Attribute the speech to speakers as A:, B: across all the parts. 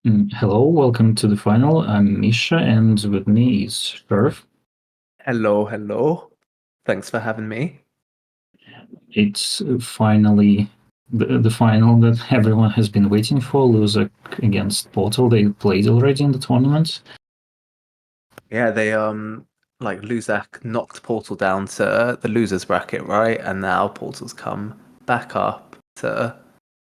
A: Hello, welcome to the final. I'm Misha, and with me is Sherv.
B: Hello, hello. Thanks for having me.
A: It's finally the final that everyone has been waiting for. Luzakr against Portal. They played already in the tournament.
B: Yeah, they like Luzak knocked Portal down to the losers bracket, right? And now Portal's come back up to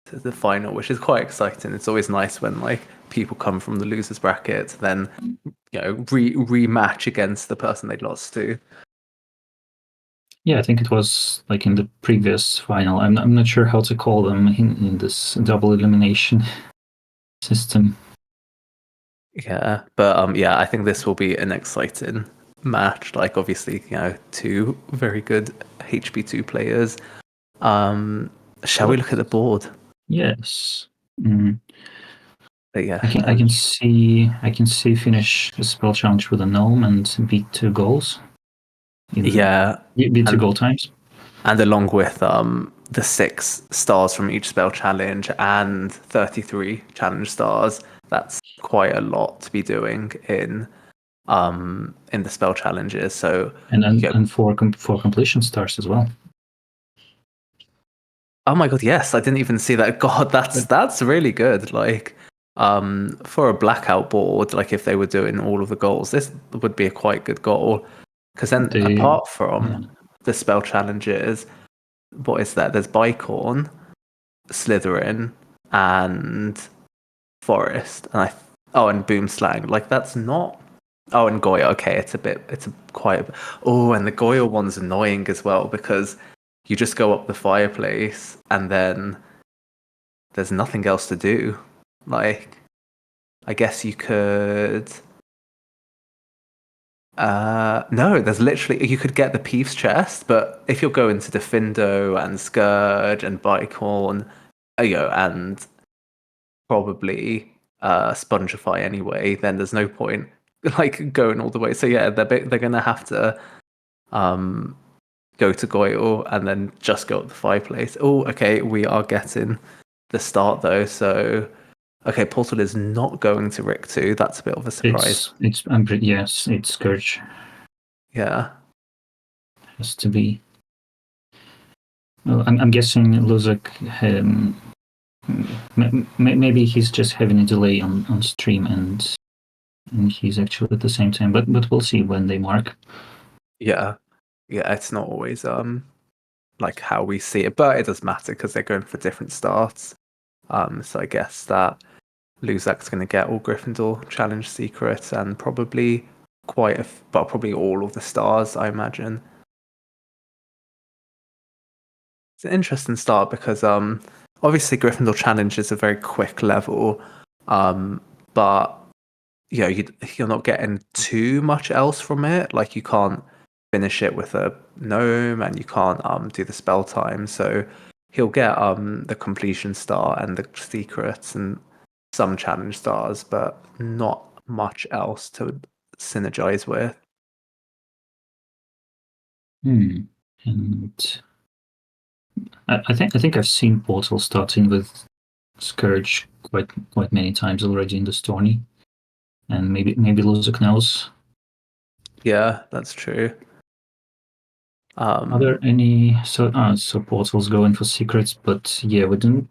B: the final, which is quite exciting. It's always nice when like people come from the losers bracket, then rematch against the person they lost to.
A: Yeah, I think it was like in the previous final. I'm not sure how to call them in this double elimination system.
B: Yeah, but yeah, I think this will be an exciting match. Like obviously, two very good HP2 players. Shall we look at the board?
A: Yes. Mm.
B: But yeah,
A: I can see finish a spell challenge with a gnome and beat 2 goals.
B: yeah,
A: Beat 2 goal
B: and
A: times.
B: along with the 6 stars from each spell challenge and 33 challenge stars, that's quite a lot to be doing in the spell challenges. So
A: and
B: you
A: and,
B: go,
A: and for completion stars as well.
B: oh my god, yes, I didn't even see that. God, that's really good. Like for a blackout board, like if they were doing all of the goals, this would be a quite good goal. Because then
A: They
B: apart from
A: yeah.
B: the spell challenges, what is that? There's Bicorn, Slytherin, and Forest, and Boomslang. Like that's not. Oh, and Goya. Okay, it's a quite. Oh, and the Goya one's annoying as well because you just go up the fireplace and then there's nothing else to do. Like, I guess you could. No, there's literally you could get the Peeves chest, but if you're going to Defindo and Scourge and Bicorn, and probably Spongify anyway, then there's no point like going all the way. So yeah, they're gonna have to um go to Goyle and then just go up the fireplace. Oh, okay, we are getting the start though. So okay, Portal is not going to Rick 2. That's a bit of a surprise.
A: It's yes, it's Scourge.
B: Yeah.
A: Has to be. Well, I'm guessing Luzak. Maybe he's just having a delay on stream and he's actually at the same time. But we'll see when they mark.
B: Yeah. Yeah, it's not always like how we see it, but it does matter because they're going for different starts. So I guess that Luzak's going to get all Gryffindor challenge secrets and probably probably all of the stars, I imagine. It's an interesting start because obviously Gryffindor challenge is a very quick level, but you're not getting too much else from it. Like you can't finish it with a gnome and you can't do the spell time. So he'll get the completion star and the secrets and some challenge stars, but not much else to synergize with.
A: And I think I've seen Portal starting with Scourge quite many times already in this tourney, and maybe Luzak knows.
B: Yeah, that's true.
A: Are there any so Portal's going for secrets, but yeah, we don't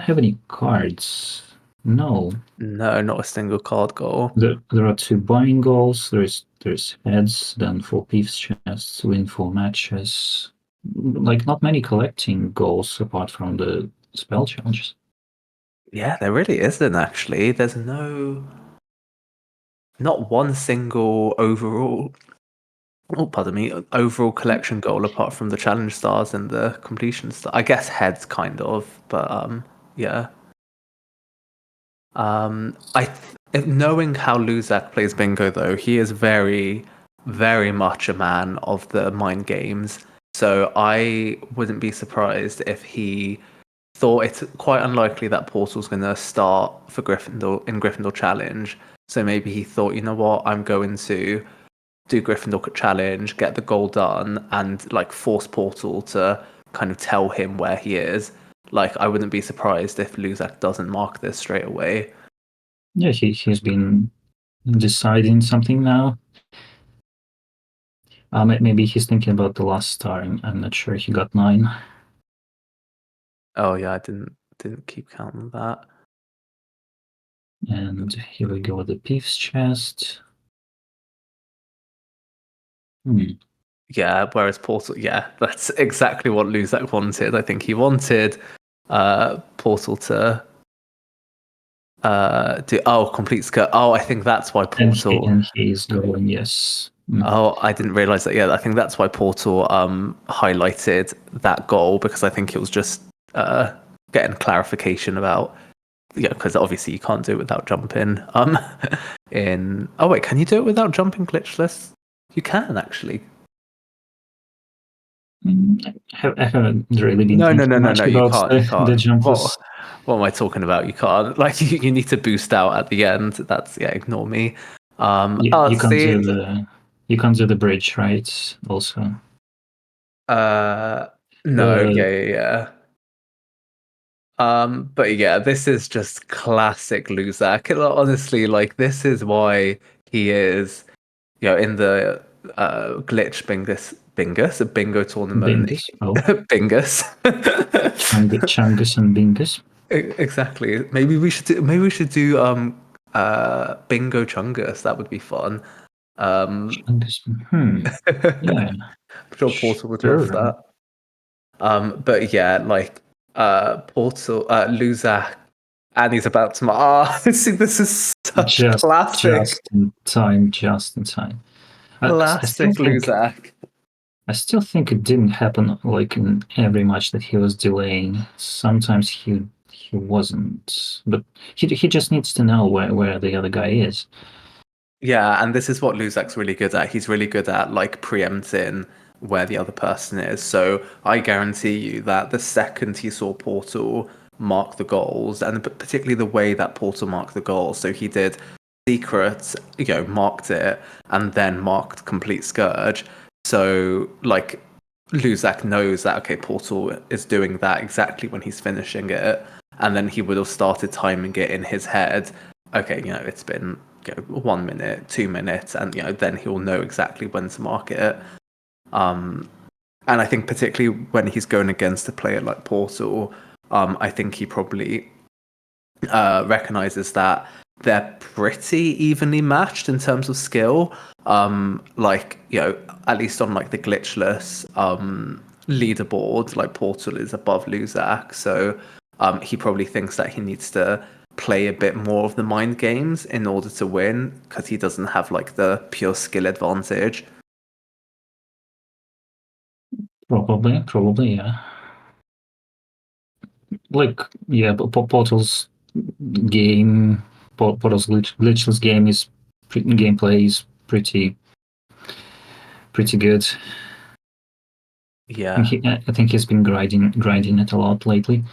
A: have any cards. No,
B: No, not a single card goal.
A: there are 2 buying goals. There's heads, then 4 Peeves chests, win 4 matches. Like not many collecting goals apart from the spell challenges.
B: Yeah, there really isn't actually. There's not one single overall. Oh, pardon me. Overall collection goal apart from the challenge stars and the completion star. I guess heads kind of, but yeah. Knowing how Luzak plays bingo though, he is very, very much a man of the mind games. So I wouldn't be surprised if he thought it's quite unlikely that Portal's going to start for Gryffindor in Gryffindor Challenge. So maybe he thought, you know what, I'm going to do Gryffindor Challenge, get the goal done, and like force Portal to kind of tell him where he is. Like I wouldn't be surprised if Luzak doesn't mark this straight away.
A: Yeah, he's been deciding something now. Maybe he's thinking about the last star. I'm not sure. He got 9.
B: Oh yeah, I didn't keep count of that.
A: And here we go with the Peeves chest.
B: Yeah, whereas Portal, yeah, that's exactly what Luzak wanted. I think he wanted Portal to do complete skirt. Oh, I think that's why Portal.
A: And he's going, yes.
B: Oh, I didn't realize that. Yeah, I think that's why Portal highlighted that goal, because I think it was just getting clarification about, because obviously you can't do it without jumping. In oh wait, can you do it without jumping glitchless? You can actually.
A: I haven't really been
B: No,
A: thinking much
B: you
A: about
B: can't. You
A: the
B: can't.
A: jumpless.
B: What am I talking about? You can't. Like you need to boost out at the end. That's ignore me.
A: You can't
B: See.
A: do the bridge, right? Also.
B: No, yeah. But yeah, this is just classic Luzak. Honestly, like this is why he is, in the a bingo tournament.
A: Bingus. Oh.
B: Bingus.
A: Chungus and Bingus.
B: Exactly. Maybe we should do bingo chungus. That would be fun.
A: Chungus. Yeah.
B: I'm sure Portal would love
A: Sure.
B: that. But yeah, like Portal, Luzak, and he's about to. See, this is such classic,
A: Just in time. Just in time.
B: classic Luzak.
A: I still think it didn't happen like in every match that he was delaying. Sometimes he wasn't, but he just needs to know where the other guy is.
B: Yeah, and this is what Luzak's really good at. He's really good at like preempting where the other person is. So I guarantee you that the second he saw Portal mark the goals, and particularly the way that Portal marked the goals, so he did secret, marked it, and then marked complete scourge. So like Luzak knows that okay, Portal is doing that exactly when he's finishing it, and then he would have started timing it in his head. Okay, it's been 1 minute, 2 minutes, and then he'll know exactly when to market it. And I think particularly when he's going against a player like Portal, I think he probably recognizes that they're pretty evenly matched in terms of skill. Like at least on like the glitchless leaderboard, like Portal is above Luzak, so he probably thinks that he needs to play a bit more of the mind games in order to win, because he doesn't have like the pure skill advantage.
A: Probably, yeah. Like, yeah, but Portal's game, Portal's glitchless game is gameplay is pretty good.
B: Yeah,
A: I think he's been grinding it a lot lately.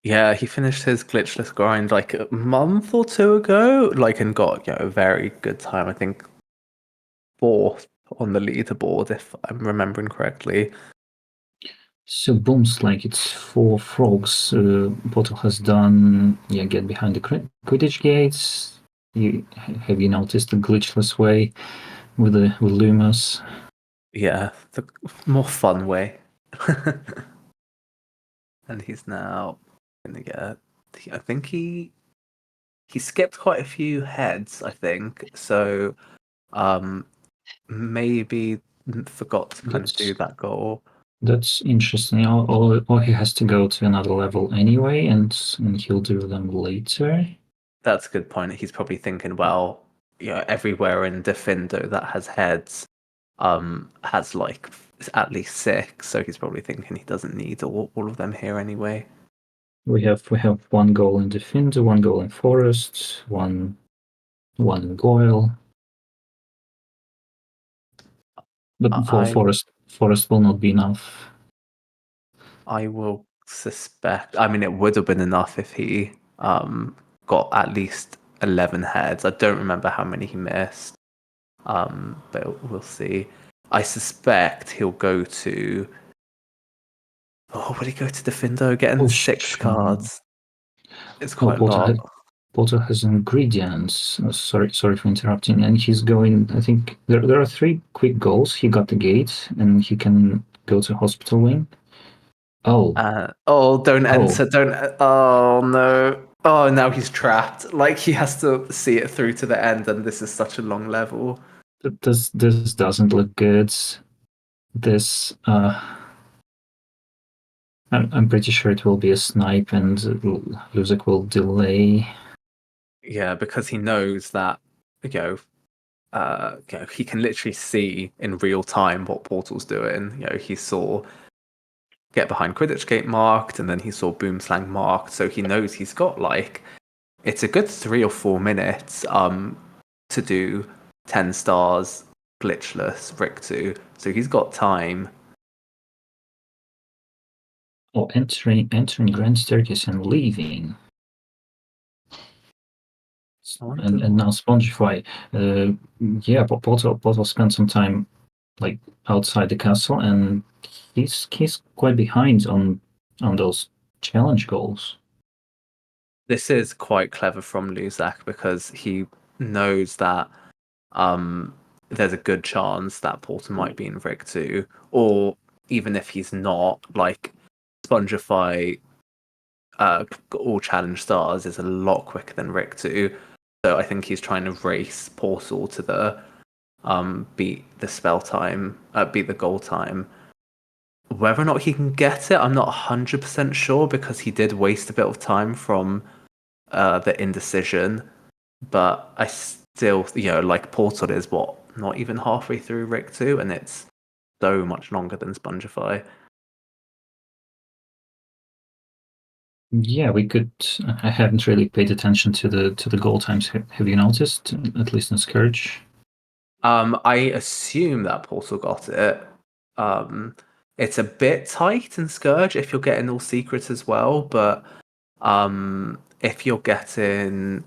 B: yeah, he finished his glitchless grind like a month or two ago, like, and got a very good time. I think 4th on the leaderboard, if I'm remembering correctly.
A: So booms, like it's 4 frogs. Portal has done. Yeah, get behind the Quidditch gates. Have you noticed the glitchless way with Lumos?
B: Yeah, the more fun way. And he's now gonna get. I think he skipped quite a few heads. I think so. Maybe forgot to kind of do that goal.
A: That's interesting. Or he has to go to another level anyway, and he'll do them later.
B: That's a good point. He's probably thinking, well, everywhere in Defendo that has heads, has like at least 6. So he's probably thinking he doesn't need all of them here anyway.
A: We have 1 goal in Defender, 1 goal in Forest, one in Goyle. But for Forest will not be enough.
B: I will suspect. I mean, it would have been enough if he got at least 11 heads. I don't remember how many he missed, but we'll see. I suspect he'll go to. Oh, will he go to Defendo getting 6 cards? It's quite a lot.
A: Portal has ingredients. Sorry for interrupting. And he's going. I think there are 3 quick goals. He got the gate, and he can go to hospital wing. Oh,
B: Don't enter. Don't. Oh no. Oh, now he's trapped. Like he has to see it through to the end, and this is such a long level.
A: this doesn't look good. This I'm pretty sure it will be a snipe, and Luzakr will delay.
B: Yeah, because he knows that he can literally see in real time what Portal's doing. He saw get behind Quidditch Gate marked, and then he saw Boomslang marked, so he knows he's got it's a good 3 or 4 minutes to do 10 stars, glitchless, Rick2, so he's got time.
A: Oh, entering Grand Staircase and leaving. And now Spongify. Yeah, but Portal spent some time outside the castle, and he's quite behind on those challenge goals.
B: This is quite clever from Luzakr because he knows that there's a good chance that Portal might be in Rick2, or even if he's not, Spongify all challenge stars is a lot quicker than Rick2. So I think he's trying to race Portal to the beat the spell time, beat the goal time. Whether or not he can get it, I'm not 100% sure because he did waste a bit of time from the indecision. But I still, Portal is not even halfway through Rick2, and it's so much longer than Spongify.
A: Yeah, we could. I haven't really paid attention to the goal times. Have you noticed? At least in Scourge.
B: I assume that Portal got it. It's a bit tight in Scourge if you're getting all secrets as well, but if you're getting,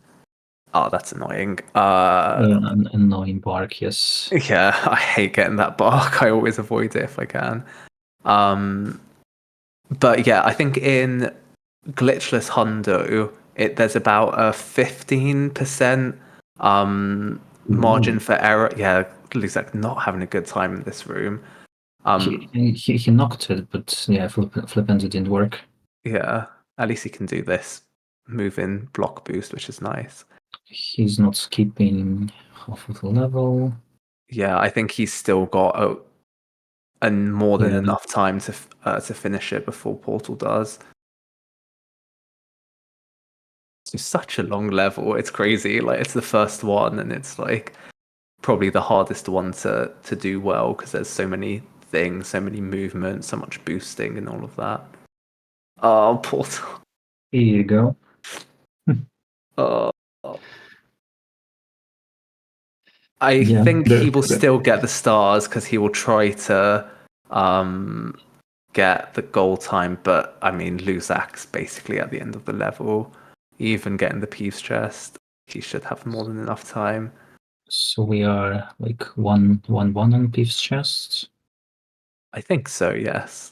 B: that's annoying.
A: An annoying bark, yes.
B: Yeah, I hate getting that bark. I always avoid it if I can. But yeah, I think in Glitchless Hundo, there's about a 15% margin for error. Yeah, Luzakr not having a good time in this room.
A: He knocked it, but yeah, Flippant didn't work.
B: Yeah, at least he can do this move in block boost, which is nice.
A: He's not skipping half of the level.
B: Yeah, I think he's still got more than enough time to finish it before Portal does. It's such a long level. It's crazy. It's the first one, and it's probably the hardest one to do well because there's so many things, so many movements, so much boosting, and all of that. Oh, Portal.
A: Here you go.
B: I think he will still get the stars because he will try to get the goal time, but I mean, Luzakr's basically at the end of the level. Even getting the Peeves chest, he should have more than enough time.
A: So we are 1-1 on Peeves chests?
B: I think so, yes.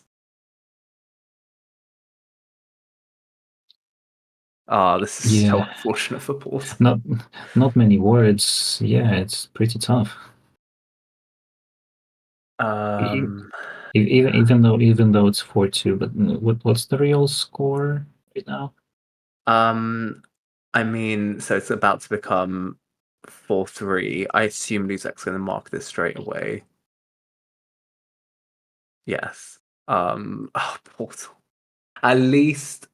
B: This is so unfortunate for Portal.
A: Not many words. Yeah, it's pretty tough. Even though it's 4-2, but what's the real score right now?
B: I mean, so it's about to become 4-3. I assume Luzakr's going to mark this straight away. Yes. Portal. At least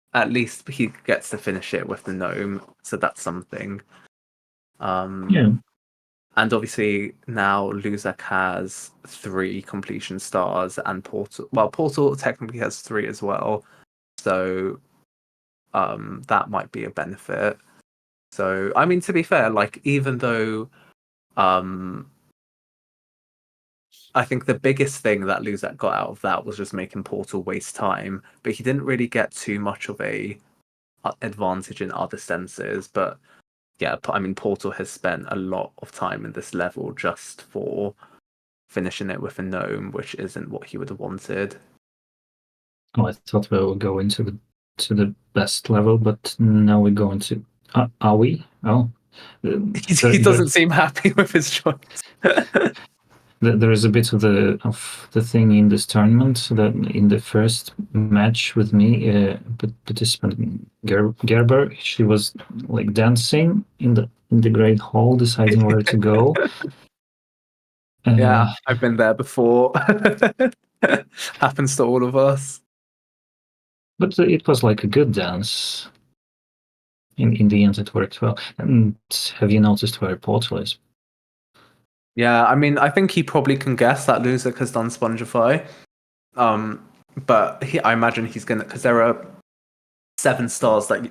B: he gets to finish it with the gnome, so that's something.
A: Yeah.
B: And obviously now Luzakr has 3 completion stars, and Portal technically has 3 as well. So that might be a benefit. So I mean, to be fair, even though I think the biggest thing that Luzakr got out of that was just making Portal waste time, but he didn't really get too much of a advantage in other senses. But yeah, I mean, Portal has spent a lot of time in this level just for finishing it with a gnome, which isn't what he would have wanted.
A: Oh, I thought we would go into the best level, but now we're going to Are we? Oh,
B: He doesn't seem happy with his choice.
A: there is a bit of the thing in this tournament that in the first match with me, participant Gerber, she was like dancing in the great hall, deciding where to go.
B: Yeah, I've been there before. Happens to all of us.
A: But it was like a good dance. In the end, it worked well. And have you noticed where Portal is?
B: Yeah, I mean, I think he probably can guess that Luzakr has done Spongify. But I imagine he's gonna, because there are 7 stars that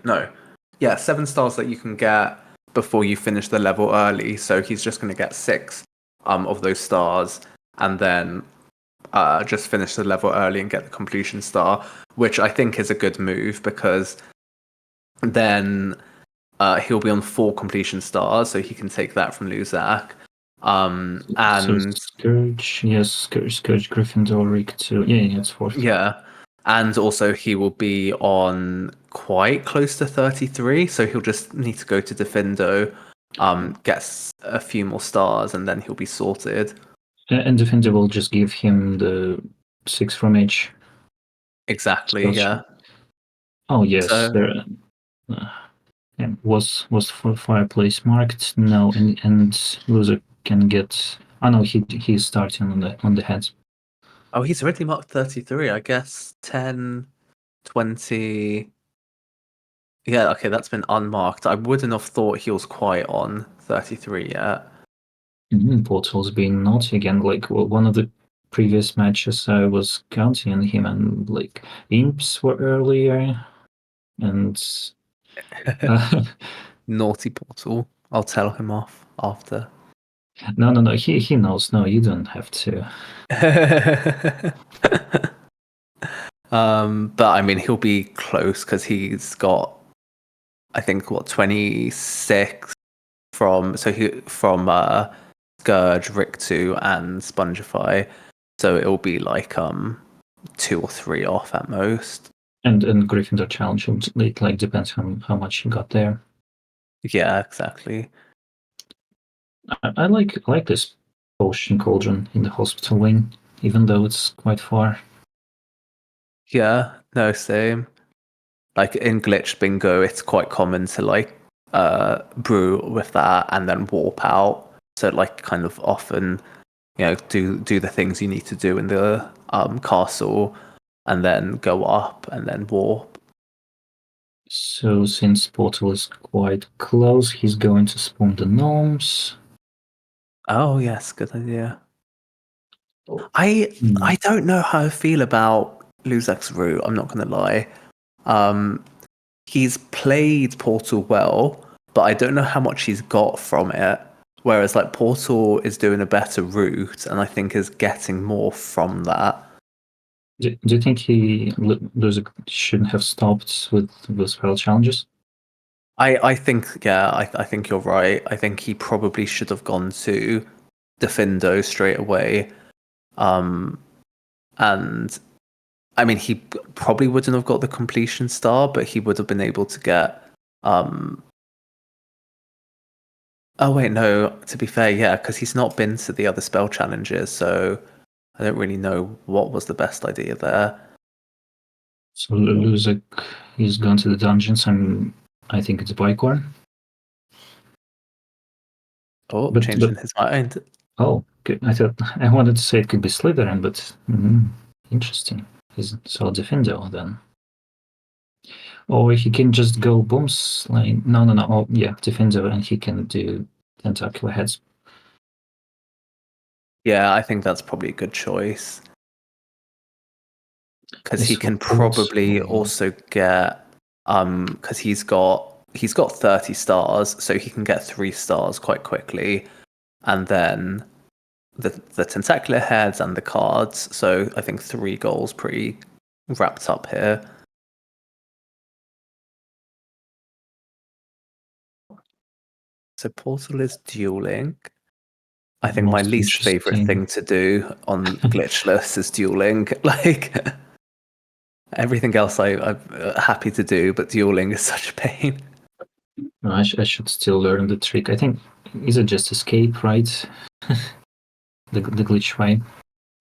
B: 7 stars that you can get before you finish the level early. So he's just gonna get 6 of those stars, and then just finish the level early and get the completion star, which I think is a good move because then he'll be on 4 completion stars, so he can take that from Luzakr. And
A: so Scourge, yes, Scourge, Gryffindor, Rick too. Yeah, it's 4th.
B: Yeah, and also he will be on quite close to 33, so he'll just need to go to Defindo, gets a few more stars, and then he'll be sorted.
A: And Defender will just give him the 6 from each.
B: Exactly, yeah.
A: Oh yes,
B: So,
A: there was for fireplace marked. No, and loser can get. Oh no, he's starting on the heads.
B: oh, he's already marked 33, I guess 10, 20. Yeah, okay, that's been unmarked. I wouldn't have thought he was quite on 33 yet.
A: Portal's being naughty again. Like one of the previous matches, I was counting on him, and like imps were earlier, and
B: Naughty Portal. I'll tell him off after.
A: no. He knows. No, you don't have to.
B: But I mean, he'll be close because he's got, I think, 26 from Scourge, Rick2, and Spongify. So it'll be like 2 or 3 off at most.
A: And Gryffindor challenge, it like depends on how much he got there.
B: Yeah, exactly.
A: I like this potion cauldron in the hospital wing, even though it's quite far.
B: Yeah, no, same. Like in Glitch Bingo, it's quite common to like brew with that and then warp out. So like kind of often, do the things you need to do in the castle, and then go up and then warp.
A: So since Portal is quite close, he's going to spawn the gnomes.
B: Oh yes, good idea. I don't know how I feel about Luzakr's route. I'm not gonna lie. He's played Portal well, but I don't know how much he's got from it. Whereas like Portal is doing a better route, and I think is getting more from that.
A: Do you think shouldn't have stopped with the spell challenges?
B: I think I think you're right. I think he probably should have gone to Defindo straight away. And I mean, he probably wouldn't have got the completion star, but he would have been able to get. Oh wait, no. To be fair, yeah, because he's not been to the other spell challenges, so I don't really know what was the best idea there.
A: So Luzak, he's gone to the dungeons, and I think it's Bicorn.
B: Oh, changing his mind.
A: Oh, good. I wanted to say it could be Slytherin, but interesting. He's so Defendo then. Or he can just go boom slime. No. Oh, yeah, Defendo, and he can do tentacular heads.
B: Yeah, I think that's probably a good choice. Because he can probably also get because he's got 30 stars, so he can get 3 stars quite quickly, and then the tentacular heads and the cards. So I think 3 goals pretty wrapped up here. So Portal is dueling. I think my least favorite thing to do on Glitchless is dueling. Like everything else I'm happy to do, but dueling is such a pain.
A: I should still learn the trick. I think, is it just escape, right? the glitch way.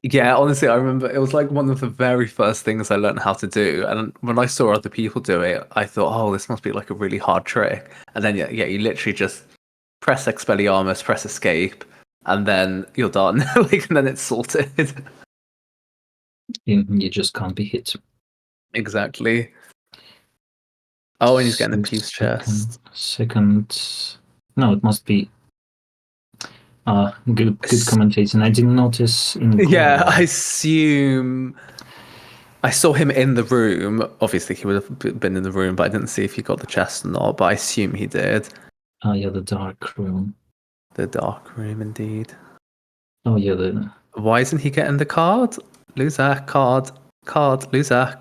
B: Yeah, honestly, I remember it was like one of the very first things I learned how to do. And when I saw other people do it, I thought, oh, this must be like a really hard trick. And then, yeah, you literally just press Expelliarmus, press escape, and then you're done. Like, and then it's sorted.
A: You just can't be hit.
B: Exactly. Oh, and he's getting a
A: So
B: piece chest.
A: Second. No, it must be. Good commentating. I didn't notice in
B: Yeah,
A: goal.
B: I assume I saw him in the room. Obviously, he would have been in the room, but I didn't see if he got the chest or not. But I assume he did.
A: Yeah, the dark room.
B: The dark room, indeed.
A: Oh yeah, the.
B: Why isn't he getting the card? Luzakr, card, Luzakr.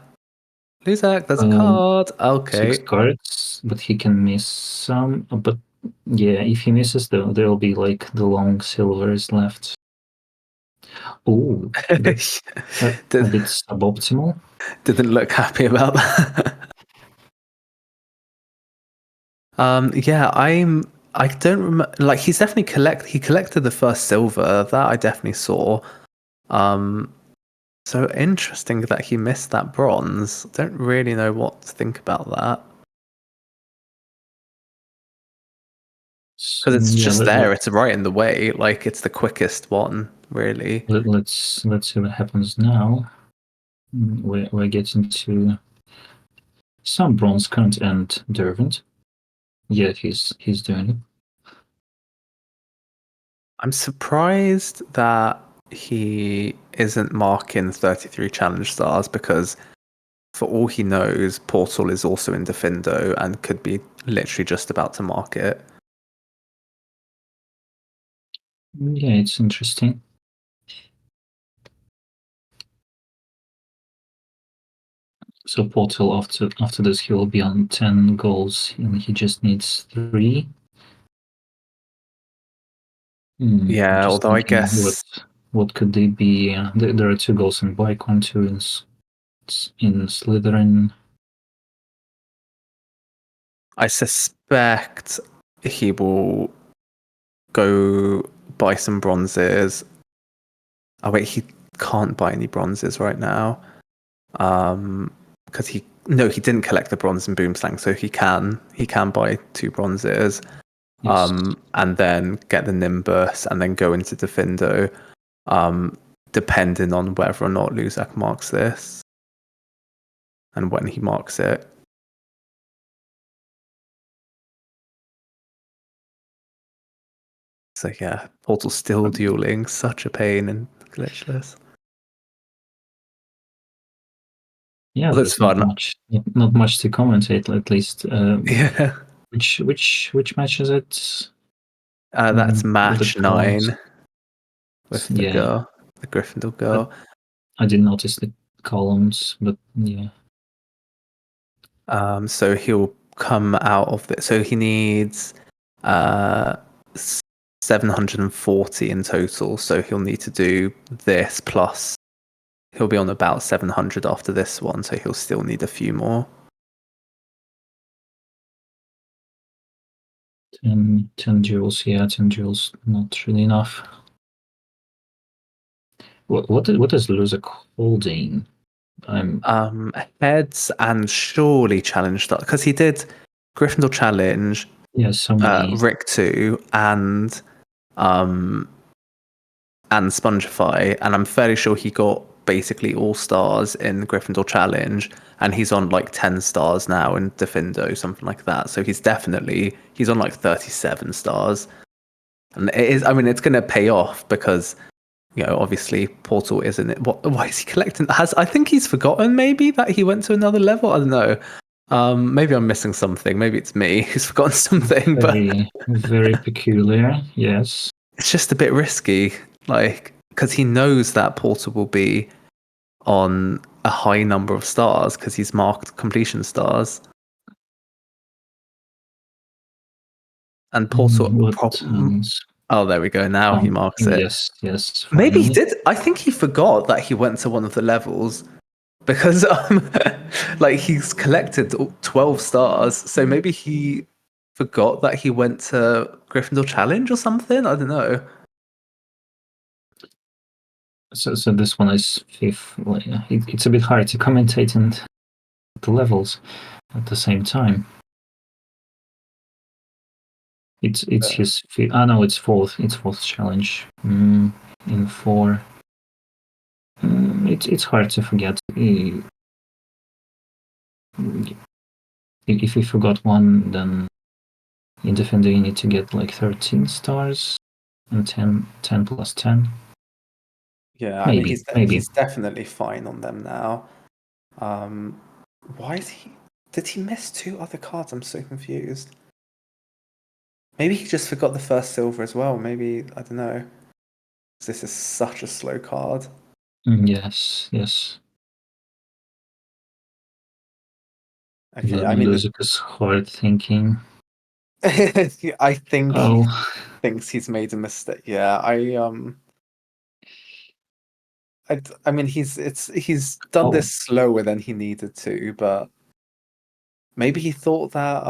B: Luzakr, there's a card.
A: 6
B: Okay.
A: cards, but he can miss some. But yeah, if he misses, there'll be like the long silvers left. Oh, a bit suboptimal.
B: Didn't look happy about that. Yeah, I don't remember. Like, he's definitely he collected the first silver. That I definitely saw. So interesting that he missed that bronze. Don't really know what to think about that. Because it's just there. It's right in the way. Like, it's the quickest one, really.
A: Let's see what happens now. We're getting to some bronze current and Derwent. Yeah, he's doing it.
B: I'm surprised that he isn't marking 33 challenge stars, because for all he knows, Portal is also in Defindo and could be literally just about to mark it.
A: Yeah, it's interesting. So Portal, after this, he will be on 10 goals, and he just needs 3.
B: Yeah, although I guess
A: what could they be? There are 2 goals in Bicon, 2 in Slytherin.
B: I suspect he will go buy some bronzes. Oh wait, he can't buy any bronzes right now. Because he didn't collect the bronze in Boomslang, so he can buy 2 bronzes.
A: Yes.
B: And then get the Nimbus and then go into Defindo, depending on whether or not Luzakr marks this and when he marks it. So yeah, Portal still dueling, such a pain in Glitchless.
A: Yeah,
B: Well,
A: there's not much to commentate, at least.
B: Yeah.
A: Which match is it?
B: That's match 9 with the girl, the Gryffindor girl.
A: I didn't notice the columns, but yeah.
B: So he'll come out of it. So he needs 740 in total. So he'll need to do this plus. He'll be on about 700 after this one, so he'll still need a few more.
A: 10 joules, yeah, 10 joules, not really enough. What is Luzakr holding?
B: Heads and surely challenge start, because he did Gryffindor challenge.
A: Yeah, so many.
B: Rick 2 and Spongify, and I'm fairly sure he got basically all stars in Gryffindor challenge, and he's on like 10 stars now in Defindo, something like that. So he's on like 37 stars, and it's going to pay off, because obviously Portal isn't it. Why is he collecting? I think he's forgotten maybe that he went to another level. I don't know. Maybe I'm missing something. Maybe it's me who's forgotten something.
A: Very peculiar. Yes,
B: it's just a bit risky, like, because he knows that Portal will be on a high number of stars because he's marked completion stars. And Portal oh, there we go. Now he marks it.
A: Yes.
B: Finally. Maybe he did. I think he forgot that he went to one of the levels, because like he's collected 12 stars. So maybe he forgot that he went to Gryffindor Challenge or something. I don't know.
A: So this one is fifth. It's a bit hard to commentate and the levels at the same time. It's his fifth. No, it's fourth. It's fourth challenge. In 4. It's hard to forget. If you forgot one, then in Defender you need to get like 13 stars and 10 plus 10.
B: Yeah,
A: Maybe.
B: he's definitely fine on them now. Why is he? Did he miss 2 other cards? I'm so confused. Maybe he just forgot the first silver as well. Maybe, I don't know. This is such a slow card.
A: Yes.
B: Okay, I mean,
A: Luzakr's hard thinking.
B: I think
A: Oh.
B: he thinks he's made a mistake. Yeah, I mean, he's done this slower than he needed to, but maybe he thought that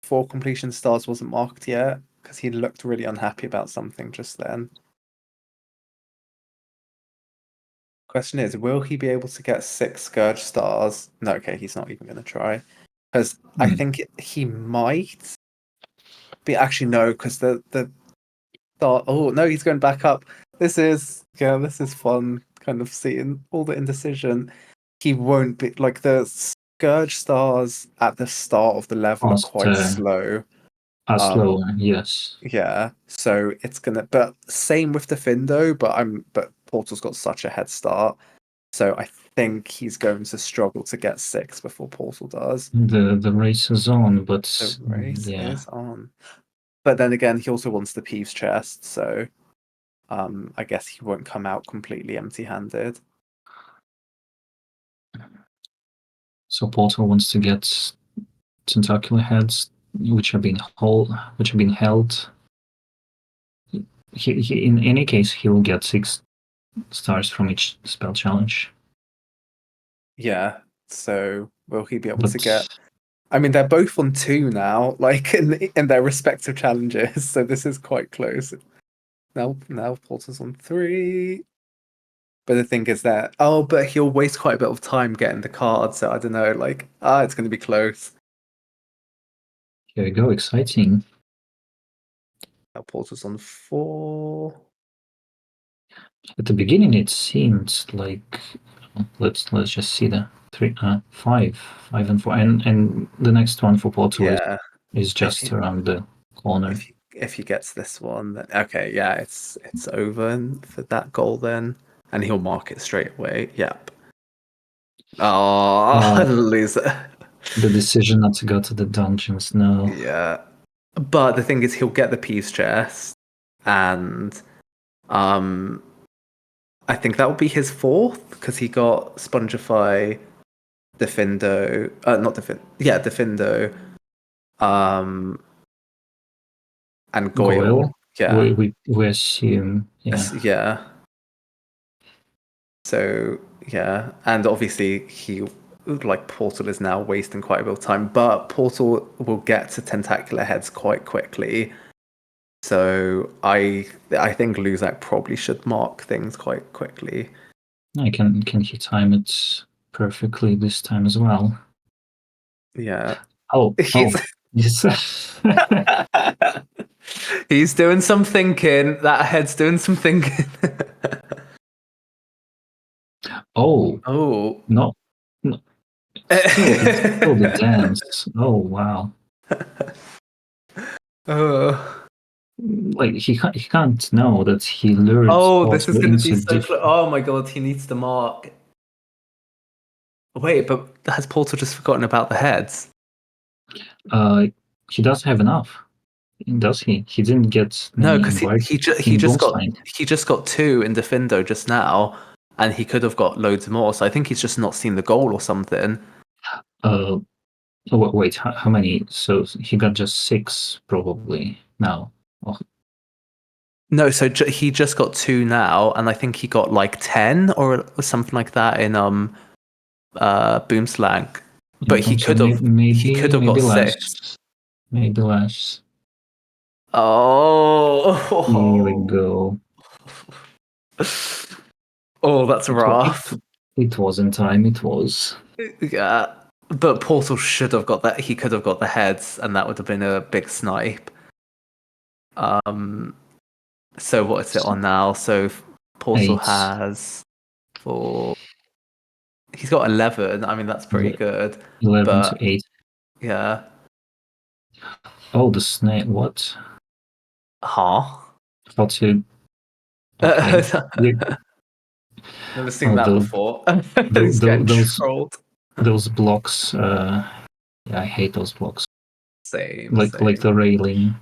B: 4 completion stars wasn't marked yet because he looked really unhappy about something just then. Question is, will he be able to get 6 Scourge stars? No, okay, he's not even going to try. Because I think he might be. Actually, no, because the start. Oh, no, he's going back up. This is fun, kind of seeing all the indecision. He won't be. Like, the Scourge stars at the start of the level are quite slow.
A: Slower, yes.
B: Yeah, so it's gonna. But same with Defindo, but Portal's got such a head start, so I think he's going to struggle to get 6 before Portal does.
A: The race is on, but
B: The race is on. But then again, he also wants the Peeves chest, so I guess he won't come out completely empty-handed.
A: So Portal wants to get tentacular heads, which are being held. He in any case he will get 6 stars from each spell challenge.
B: Yeah. So will he be able to get? I mean, they're both on 2 now, like in their respective challenges. So this is quite close. Now Portal's on 3. But the thing is that but he'll waste quite a bit of time getting the card. So I don't know. Like it's going to be close.
A: Here we go, exciting.
B: Now Portal's on 4.
A: At the beginning, it seemed like let's just see the 5 and 4, and the next one for Portal is just around the corner.
B: If he gets this one, then okay, yeah, it's over for that goal then, and he'll mark it straight away. Yep. Loser.
A: The decision not to go to the dungeons, no.
B: Yeah, but the thing is, he'll get the Peace chest, and I think that will be his 4th because he got Spongify, Defindo, not Defindo, yeah, Defindo, and Goyle. Yeah,
A: we assume,
B: yeah. So yeah, and obviously Portal is now wasting quite a bit of time, but Portal will get to tentacular heads quite quickly. So I think Luzakr probably should mark things quite quickly.
A: Can he time it perfectly this time as well?
B: Yeah.
A: Yes.
B: He's doing some thinking. That head's doing some thinking.
A: No. It's still the dance. Oh wow. Like he can't know that he lured.
B: This is going to be so close. Oh my god, he needs to mark. Wait, but has Portal just forgotten about the heads?
A: He does have enough. Does he? He didn't get
B: no, because he just got 2 in Defindo just now, and he could have got loads more. So I think he's just not seen the goal or something.
A: Wait, how many? So he got just 6 probably now. Oh.
B: No, so he just got 2 now, and I think he got like 10 or something like that in Boomslang. But he could have got 6.
A: Maybe less.
B: Oh,
A: Here we go.
B: Oh, that's
A: It, wa- it,
B: rough.
A: it was in time, it was.
B: Yeah, but Portal should have got that. He could have got the heads, and that would have been a big snipe. So what is it on now? So Portal
A: 8.
B: has four. He's got 11. I mean, that's pretty good.
A: 11 to
B: But
A: 8.
B: yeah,
A: Oh, the snake. What?
B: huh?
A: I thought you. Okay.
B: Never seen
A: Oh,
B: that before. He's
A: the,
B: getting
A: those
B: trolled.
A: those blocks. Yeah, I hate those blocks.
B: Same,
A: Like
B: same.
A: the railing.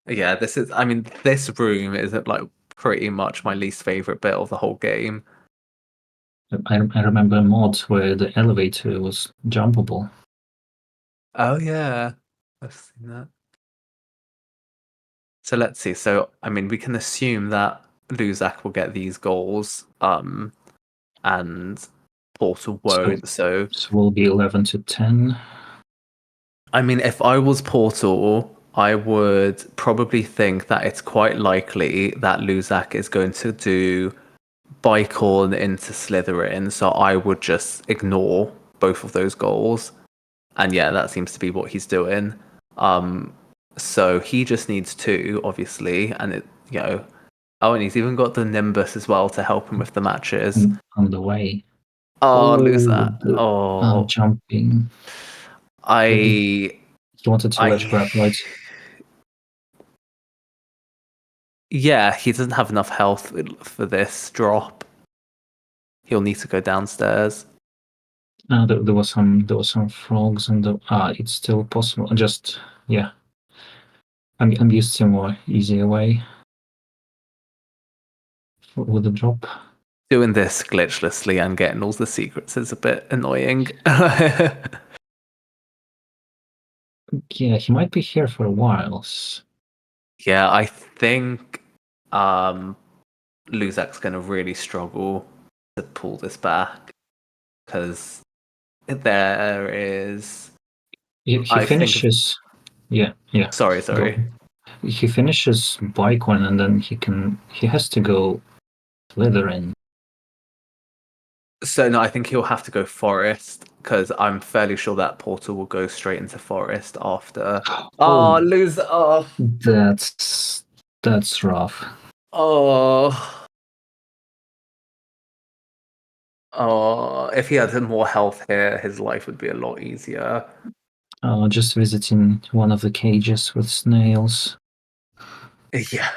B: Yeah, this is. I mean, this room is like pretty much my least favorite bit of the whole game.
A: I remember mods where the elevator was jumpable.
B: Oh yeah, I've seen that. So let's see. So I mean, we can assume that Luzak will get these goals, and Portal
A: So
B: won't. So
A: we'll be 11 to 10.
B: I mean, if I was Portal, I would probably think that it's quite likely that Luzak is going to do Bicorn into Slytherin. So I would just ignore both of those goals. And yeah, that seems to be what he's doing. So he just needs 2, obviously, and oh, and he's even got the Nimbus as well to help him with the matches.
A: On the way.
B: Oh, lose
A: Oh,
B: that. Oh,
A: jumping. He
B: I,
A: wanted to let grab,
B: I,
A: right?
B: yeah, he doesn't have enough health for this drop. He'll need to go downstairs.
A: There was some frogs and it's still possible. Just yeah, I'm used to a more easier way with the drop.
B: Doing this glitchlessly and getting all the secrets is a bit annoying.
A: Yeah, he might be here for a while.
B: Yeah, I think Luzak's going to really struggle to pull this back because there is.
A: He
B: I think.
A: finishes. Yeah.
B: Sorry,
A: Go.
B: sorry.
A: He finishes bike one, and then he has to go Slytherin.
B: So no, I think he'll have to go forest because I'm fairly sure that portal will go straight into forest after. Oh,
A: Oh,
B: lose! Oh,
A: that's rough.
B: oh, oh! If he had more health here, his life would be a lot easier.
A: Just visiting one of the cages with snails.
B: Yeah.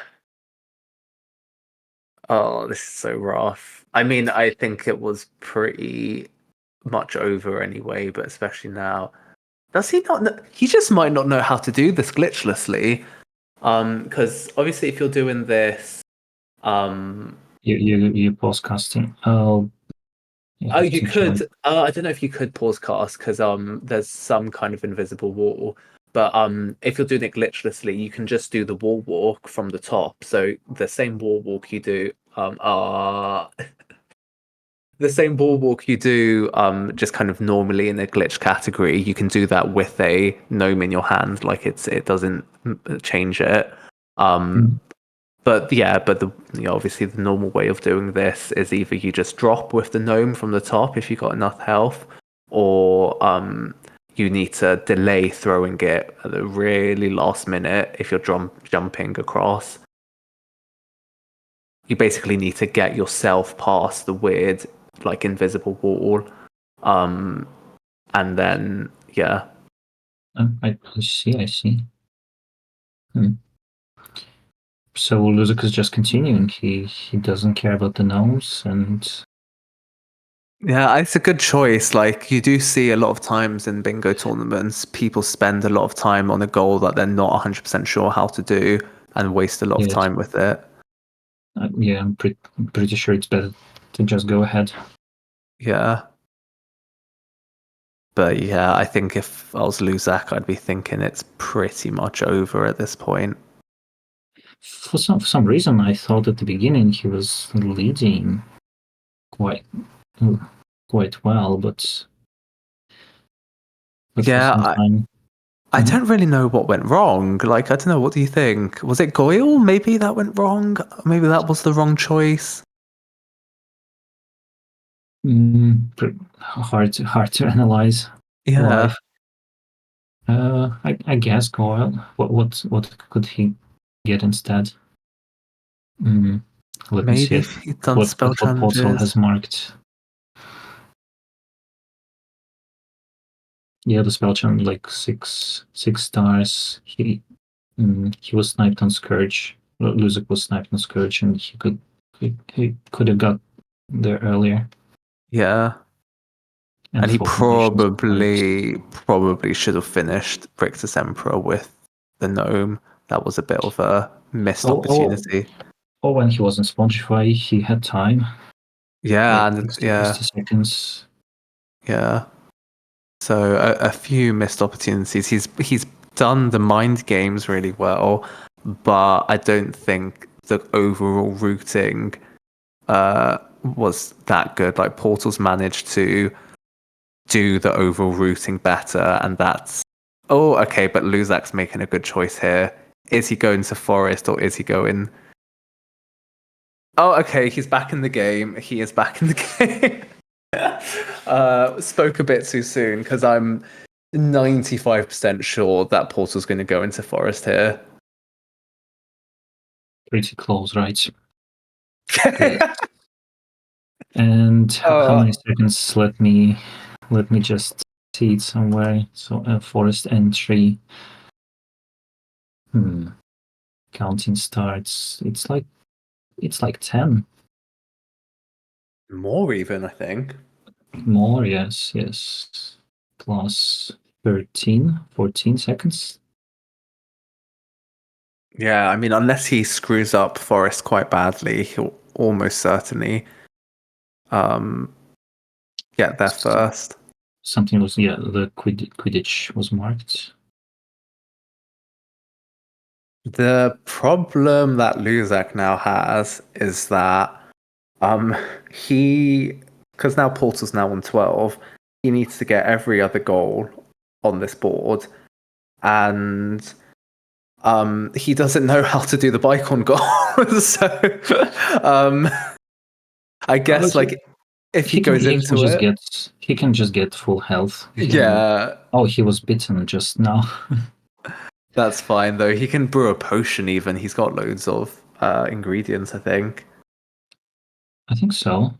B: Oh, this is so rough. I mean, I think it was pretty much over anyway, but especially now. Does he not know? He just might not know how to do this glitchlessly. Because obviously if you're doing this,
A: You pause casting. Oh, you have
B: you
A: to jump.
B: could. I don't know if you could pause cast because there's some kind of invisible wall. But if you're doing it glitchlessly, you can just do the wall walk from the top. So the same wall walk you do. The same wall walk you do just kind of normally in a glitch category, you can do that with a gnome in your hand. Like it doesn't change it. But yeah, but obviously the normal way of doing this is either you just drop with the gnome from the top if you've got enough health, or you need to delay throwing it at the really last minute if you're jumping across. You basically need to get yourself past the weird, like, invisible wall, and then yeah.
A: I see. I see. So Luzakr is just continuing. He doesn't care about the gnomes, and
B: Yeah, it's a good choice. Like you do see a lot of times in bingo tournaments, people spend a lot of time on a goal that they're not 100% sure how to do and waste a lot of
A: yeah,
B: time with it.
A: yeah, I'm pretty sure it's better to just go ahead.
B: Yeah. But yeah, I think if I was Luzak, I'd be thinking it's pretty much over at this point.
A: For some reason, I thought at the beginning he was leading quite quite well, but for some
B: Yeah,
A: time.
B: I don't really know what went wrong. Like, I don't know. What do you think? Was it Goyle? Maybe that went wrong. Maybe that was the wrong choice.
A: Hard to analyze
B: Yeah,
A: live. I guess Goyle. What could he get instead? Let me
B: maybe
A: see
B: if he'd done
A: what
B: spell
A: Portal
B: challenges.
A: has marked. Yeah, the spell challenge like six stars. He was sniped on Scourge. Luzakr was sniped on Scourge, and he could have got there earlier.
B: Yeah, and he
A: For conditions.
B: probably should have finished Rictus Emperor with the gnome. That was a bit of a missed opportunity.
A: When he was in Spongify, he had time,
B: Yeah,
A: like
B: and
A: 60 seconds.
B: yeah. So a few missed opportunities. He's done the mind games really well, but I don't think the overall routing was that good. Like Portal's managed to do the overall routing better, and that's okay. But Luzakr's making a good choice here. Is he going to Forest or is he going? Oh, okay. He's back in the game. He is back in the game. Spoke a bit too soon because I'm 95% sure that Portal's going to go into Forest here.
A: Pretty close, right? Good. And how many seconds? Let me just see it somewhere. So Forest entry. Counting starts. It's like 10.
B: More even, I think.
A: More, yes. Plus 13, 14 seconds.
B: Yeah, I mean, unless he screws up Forest quite badly, he'll almost certainly get there first.
A: Something was, the Quidditch was marked.
B: The problem that Luzak now has is that because now Portal's now on 12, he needs to get every other goal on this board, and he doesn't know how to do the bike on goal. So I guess like if he goes into it,
A: he can just get full health.
B: yeah.
A: Oh, he was bitten just now.
B: That's fine though. He can brew a potion even. He's got loads of ingredients, I think.
A: I think so.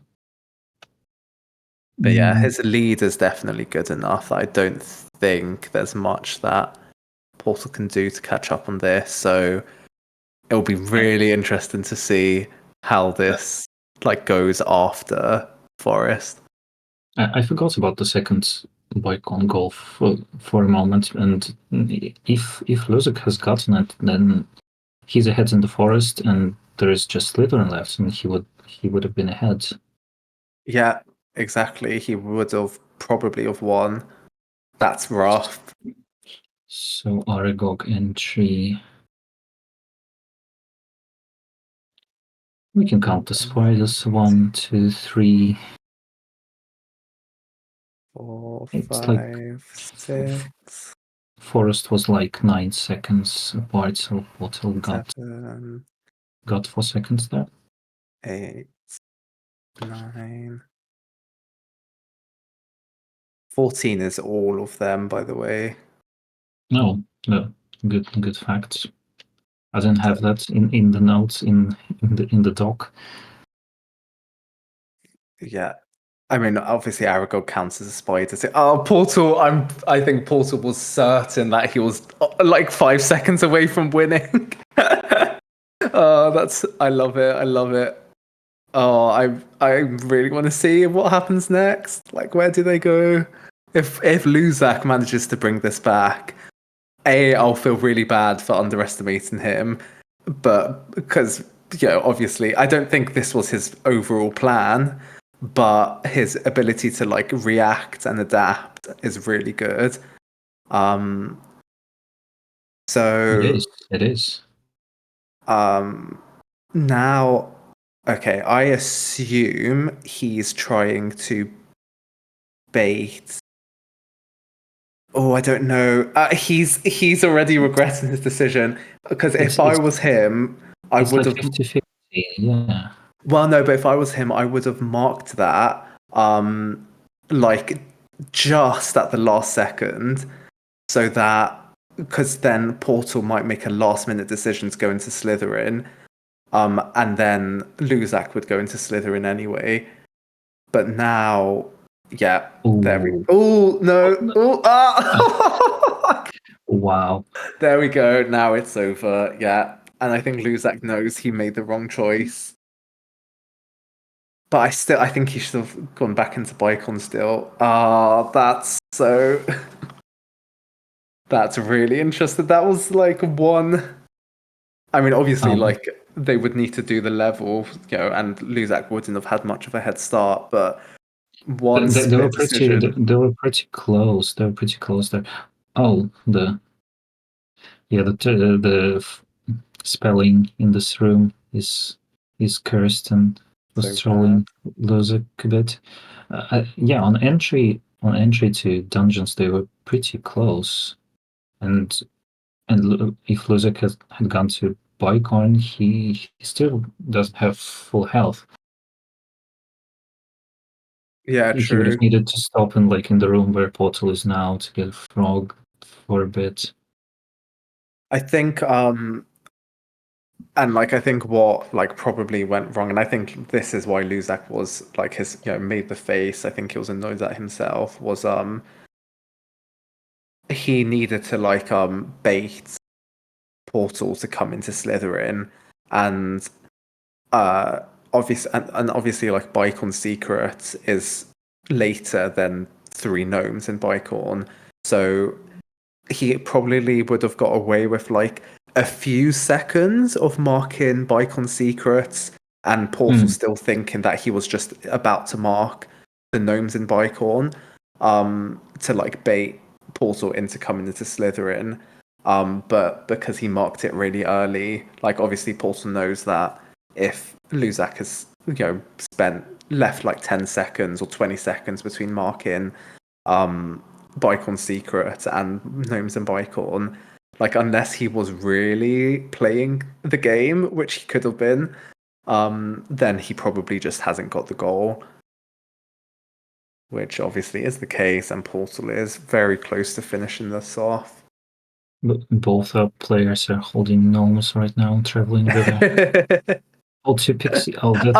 B: But yeah, his lead is definitely good enough. I don't think there's much that Portal can do to catch up on this. So it'll be really interesting to see how this like goes after Forest.
A: I forgot about the second bike on goal for a moment, and if Luzak has gotten it, then he's ahead in the Forest, and there is just Slytherin left, and he would have been ahead.
B: Yeah, exactly. He would have probably have won. That's rough.
A: So Aragog entry. We can count the spiders. 1, 2, 3.
B: 4,
A: It's
B: 5, 6.
A: Forest was like 9 seconds apart, so Portal got 4 seconds there.
B: 8, 9. 14 is all of them, by the way.
A: No, good facts. I didn't have that in the notes in the doc.
B: Yeah. I mean, obviously, Aragog counts as a spider. So, Portal. I think Portal was certain that he was like 5 seconds away from winning. That's. I love it. I love it. Oh, I really want to see what happens next. Like, where do they go? If Luzak manages to bring this back, I'll feel really bad for underestimating him, but because obviously, I don't think this was his overall plan, but his ability to like react and adapt is really good. So
A: It is.
B: Now, okay, I assume he's trying to bait Oh, I don't know. He's already regretting his decision because if I was him, I
A: It's
B: would
A: like
B: have.
A: 50-50. Yeah.
B: Well, no, but if I was him, I would have marked that like just at the last second, so that because then Portal might make a last minute decision to go into Slytherin, and then Luzak would go into Slytherin anyway. But now, yeah, there we.
A: Ooh.
B: Oh no! Oh ah!
A: Wow.
B: There we go. Now it's over. Yeah, and I think Luzak knows he made the wrong choice. But I think he should have gone back into Bicon still. Ah, that's so. That's really interesting. That was like one. I mean, obviously, like they would need to do the level, and Luzak wouldn't have had much of a head start. But one
A: They were
B: split
A: pretty.
B: decision.
A: They were pretty close. They were pretty close there. Oh, the spelling in this room is cursed and was
B: So
A: trolling Luzak a bit. Yeah, on entry to dungeons they were pretty close, and if Luzak had gone to Bicorn, he still doesn't have full health.
B: Yeah,
A: He would have
B: true.
A: needed to stop in the room where Portal is now to get Frog for a bit.
B: I think and I think what probably went wrong, and I think this is why Luzak was his made the face. I think he was annoyed at himself. Was he needed to bait Portal to come into Slytherin, and obviously Bicorn Secret is later than Three Gnomes in Bicorn, so he probably would have got away with a few seconds of marking Bicon Secrets and Portal still thinking that he was just about to mark the gnomes in Bicorn to bait Portal into coming into Slytherin. But because he marked it really early, obviously Portal knows that if Luzak has left 10 seconds or 20 seconds between marking Bicorn Secret and Gnomes and Bicorn, unless he was really playing the game, which he could have been, then he probably just hasn't got the goal. Which obviously is the case, and Portal is very close to finishing this off.
A: Both players are holding gnomes right now, traveling with Oh, two pixie. Oh, that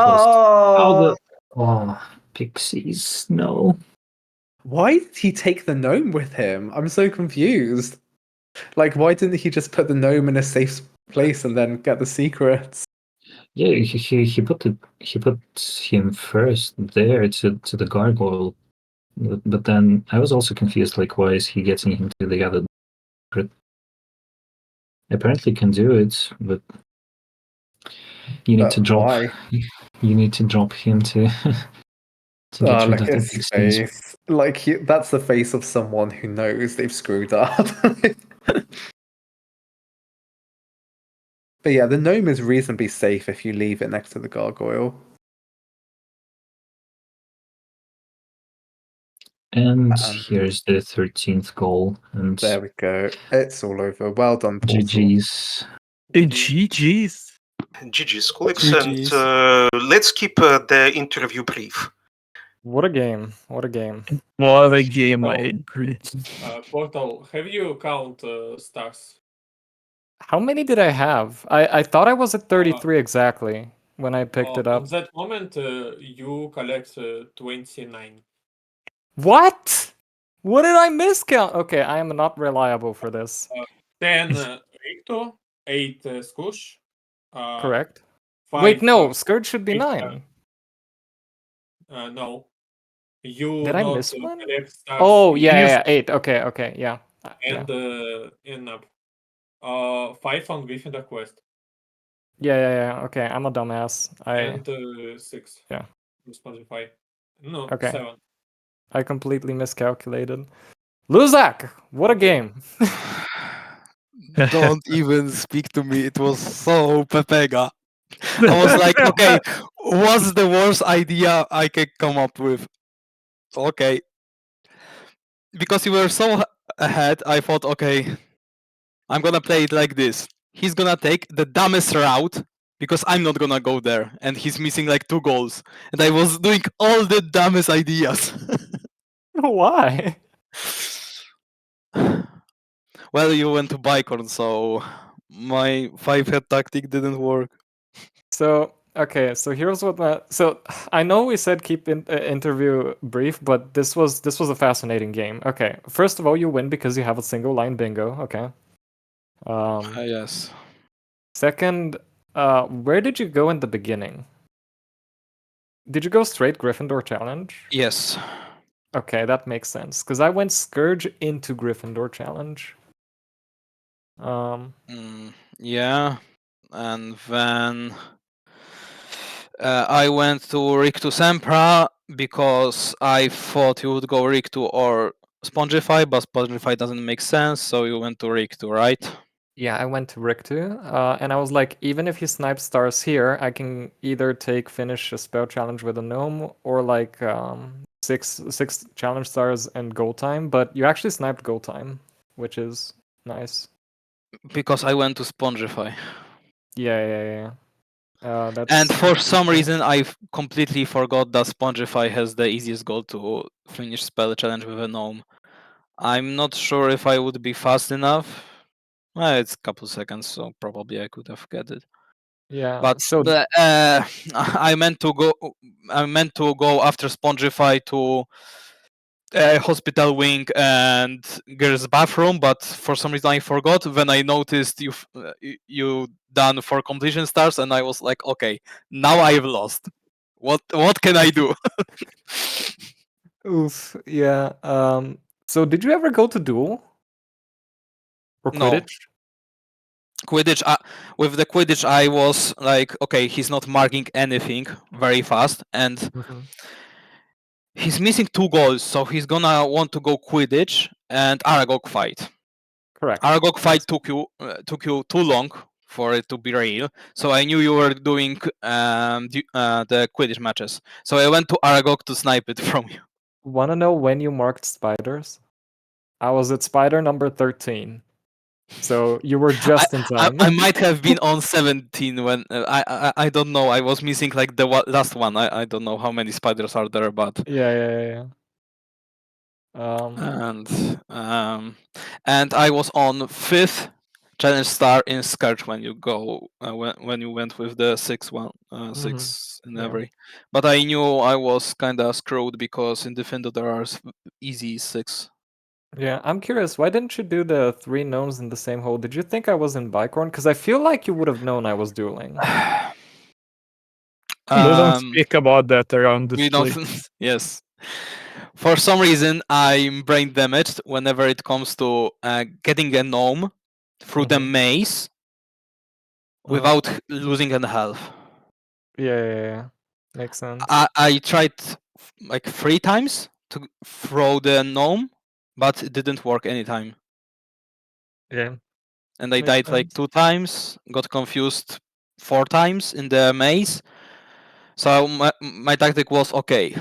A: was. Pixies. No.
B: Why did he take the gnome with him? I'm so confused. Why didn't he just put the gnome in a safe place and then get the secrets?
A: Yeah, he put him first there to the gargoyle, but then I was also confused. Why is he getting him to the other? Apparently can do it, but you need to drop.
B: Why?
A: You need to drop him to get rid of the
B: His
A: pixies.
B: face. That's the face of someone who knows they've screwed up. But yeah, the gnome is reasonably safe if you leave it next to the gargoyle.
A: And here's the 13th goal. And
B: there we go. It's all over. Well done, Portal.
A: GG's.
C: GG's.
D: GG's, colleagues, and let's keep the interview brief.
E: What a game. What a game.
C: What a game, I agree.
F: Portal, have you count stars?
E: How many did I have? I thought I was at 33 exactly when I picked it up.
F: At that moment, you collect 29.
E: What? What did I miscount? Okay, I am not reliable for this.
F: 10 Ricto, 8 Skush.
E: Correct.
F: 5,
E: Wait, no, Scourge should be 9.
F: No. You
E: did I
F: not
E: miss one?
F: collect stars.
E: Oh, yeah, 8. Okay, yeah.
F: And in 5 on Gryffindor Quest.
E: Yeah. Okay, I'm a dumbass.
F: And 6.
E: Yeah.
F: Spotify. No,
E: Okay.
F: 7.
E: I completely miscalculated. Luzak! What a game.
G: Don't even speak to me. It was so pepega. I was like, okay, what's the worst idea I can come up with? Okay. Because you were so ahead, I thought, okay, I'm gonna play it like this. He's gonna take the dumbest route because I'm not gonna go there, and he's missing like 2 goals. And I was doing all the dumbest ideas.
E: Why?
G: Well, you went to Bicorn, so my 5-head tactic didn't work.
E: So okay, so here's what so I know we said keep interview brief, but this was a fascinating game. Okay, first of all, you win because you have a single line bingo. Okay.
G: Yes.
E: Second, where did you go in the beginning? Did you go straight Gryffindor challenge?
G: Yes.
E: Okay, that makes sense because I went Scourge into Gryffindor challenge.
G: Yeah, and then I went to Rictu Sempra because I thought you would go Rictu or Spongify, but Spongify doesn't make sense, so you went to Rictu, right?
E: Yeah, I went to Rick too, and I was like, even if he snipes stars here, I can either finish a spell challenge with a gnome or like six challenge stars and goal time. But you actually sniped goal time, which is nice.
G: Because I went to Spongify.
E: Yeah. That's
G: And for some
E: cool.
G: reason, I completely forgot that Spongify has the easiest goal to finish spell challenge with a gnome. I'm not sure if I would be fast enough. Well, it's a couple seconds, so probably I could have get it.
E: Yeah.
G: But
E: So
G: I meant to go after Spongify to hospital wing and girls bathroom, but for some reason I forgot. When I noticed you done for completion stars, and I was like, okay, now I've lost. What can I do?
E: oof. Yeah. So did you ever go to duel or
G: No.
E: Quidditch?
G: Quidditch, with the Quidditch, I was like, okay, he's not marking anything very fast, and he's missing 2 goals, so he's gonna want to go Quidditch and Aragog fight.
E: Correct.
G: Aragog fight took you too long for it to be real, so I knew you were doing the Quidditch matches. So I went to Aragog to snipe it from you.
E: Wanna know when you marked spiders? I was at spider number 13. So you were just in time.
G: I might have been on 17 when I don't know. I was missing like the last one. I don't know how many spiders are there, but
E: Yeah.
G: and I was on 5th challenge star in Scourge when you go when you went with the 6 in
E: Yeah.
G: every. But I knew I was kind of screwed because in Defender there are easy 6.
E: Yeah, I'm curious, why didn't you do the 3 gnomes in the same hole? Did you think I was in Bicorn? Because I feel like you would have known I was dueling.
C: We don't speak about that around the
G: We
C: street.
G: don't. Yes. For some reason, I'm brain damaged whenever it comes to getting a gnome through the maze without losing any health.
E: Yeah. Makes sense.
G: I tried like 3 times to throw the gnome, but it didn't work anytime.
E: Yeah.
G: And I
E: Makes
G: died like
E: sense.
G: 2 times, got confused 4 times in the maze. So my tactic was, okay,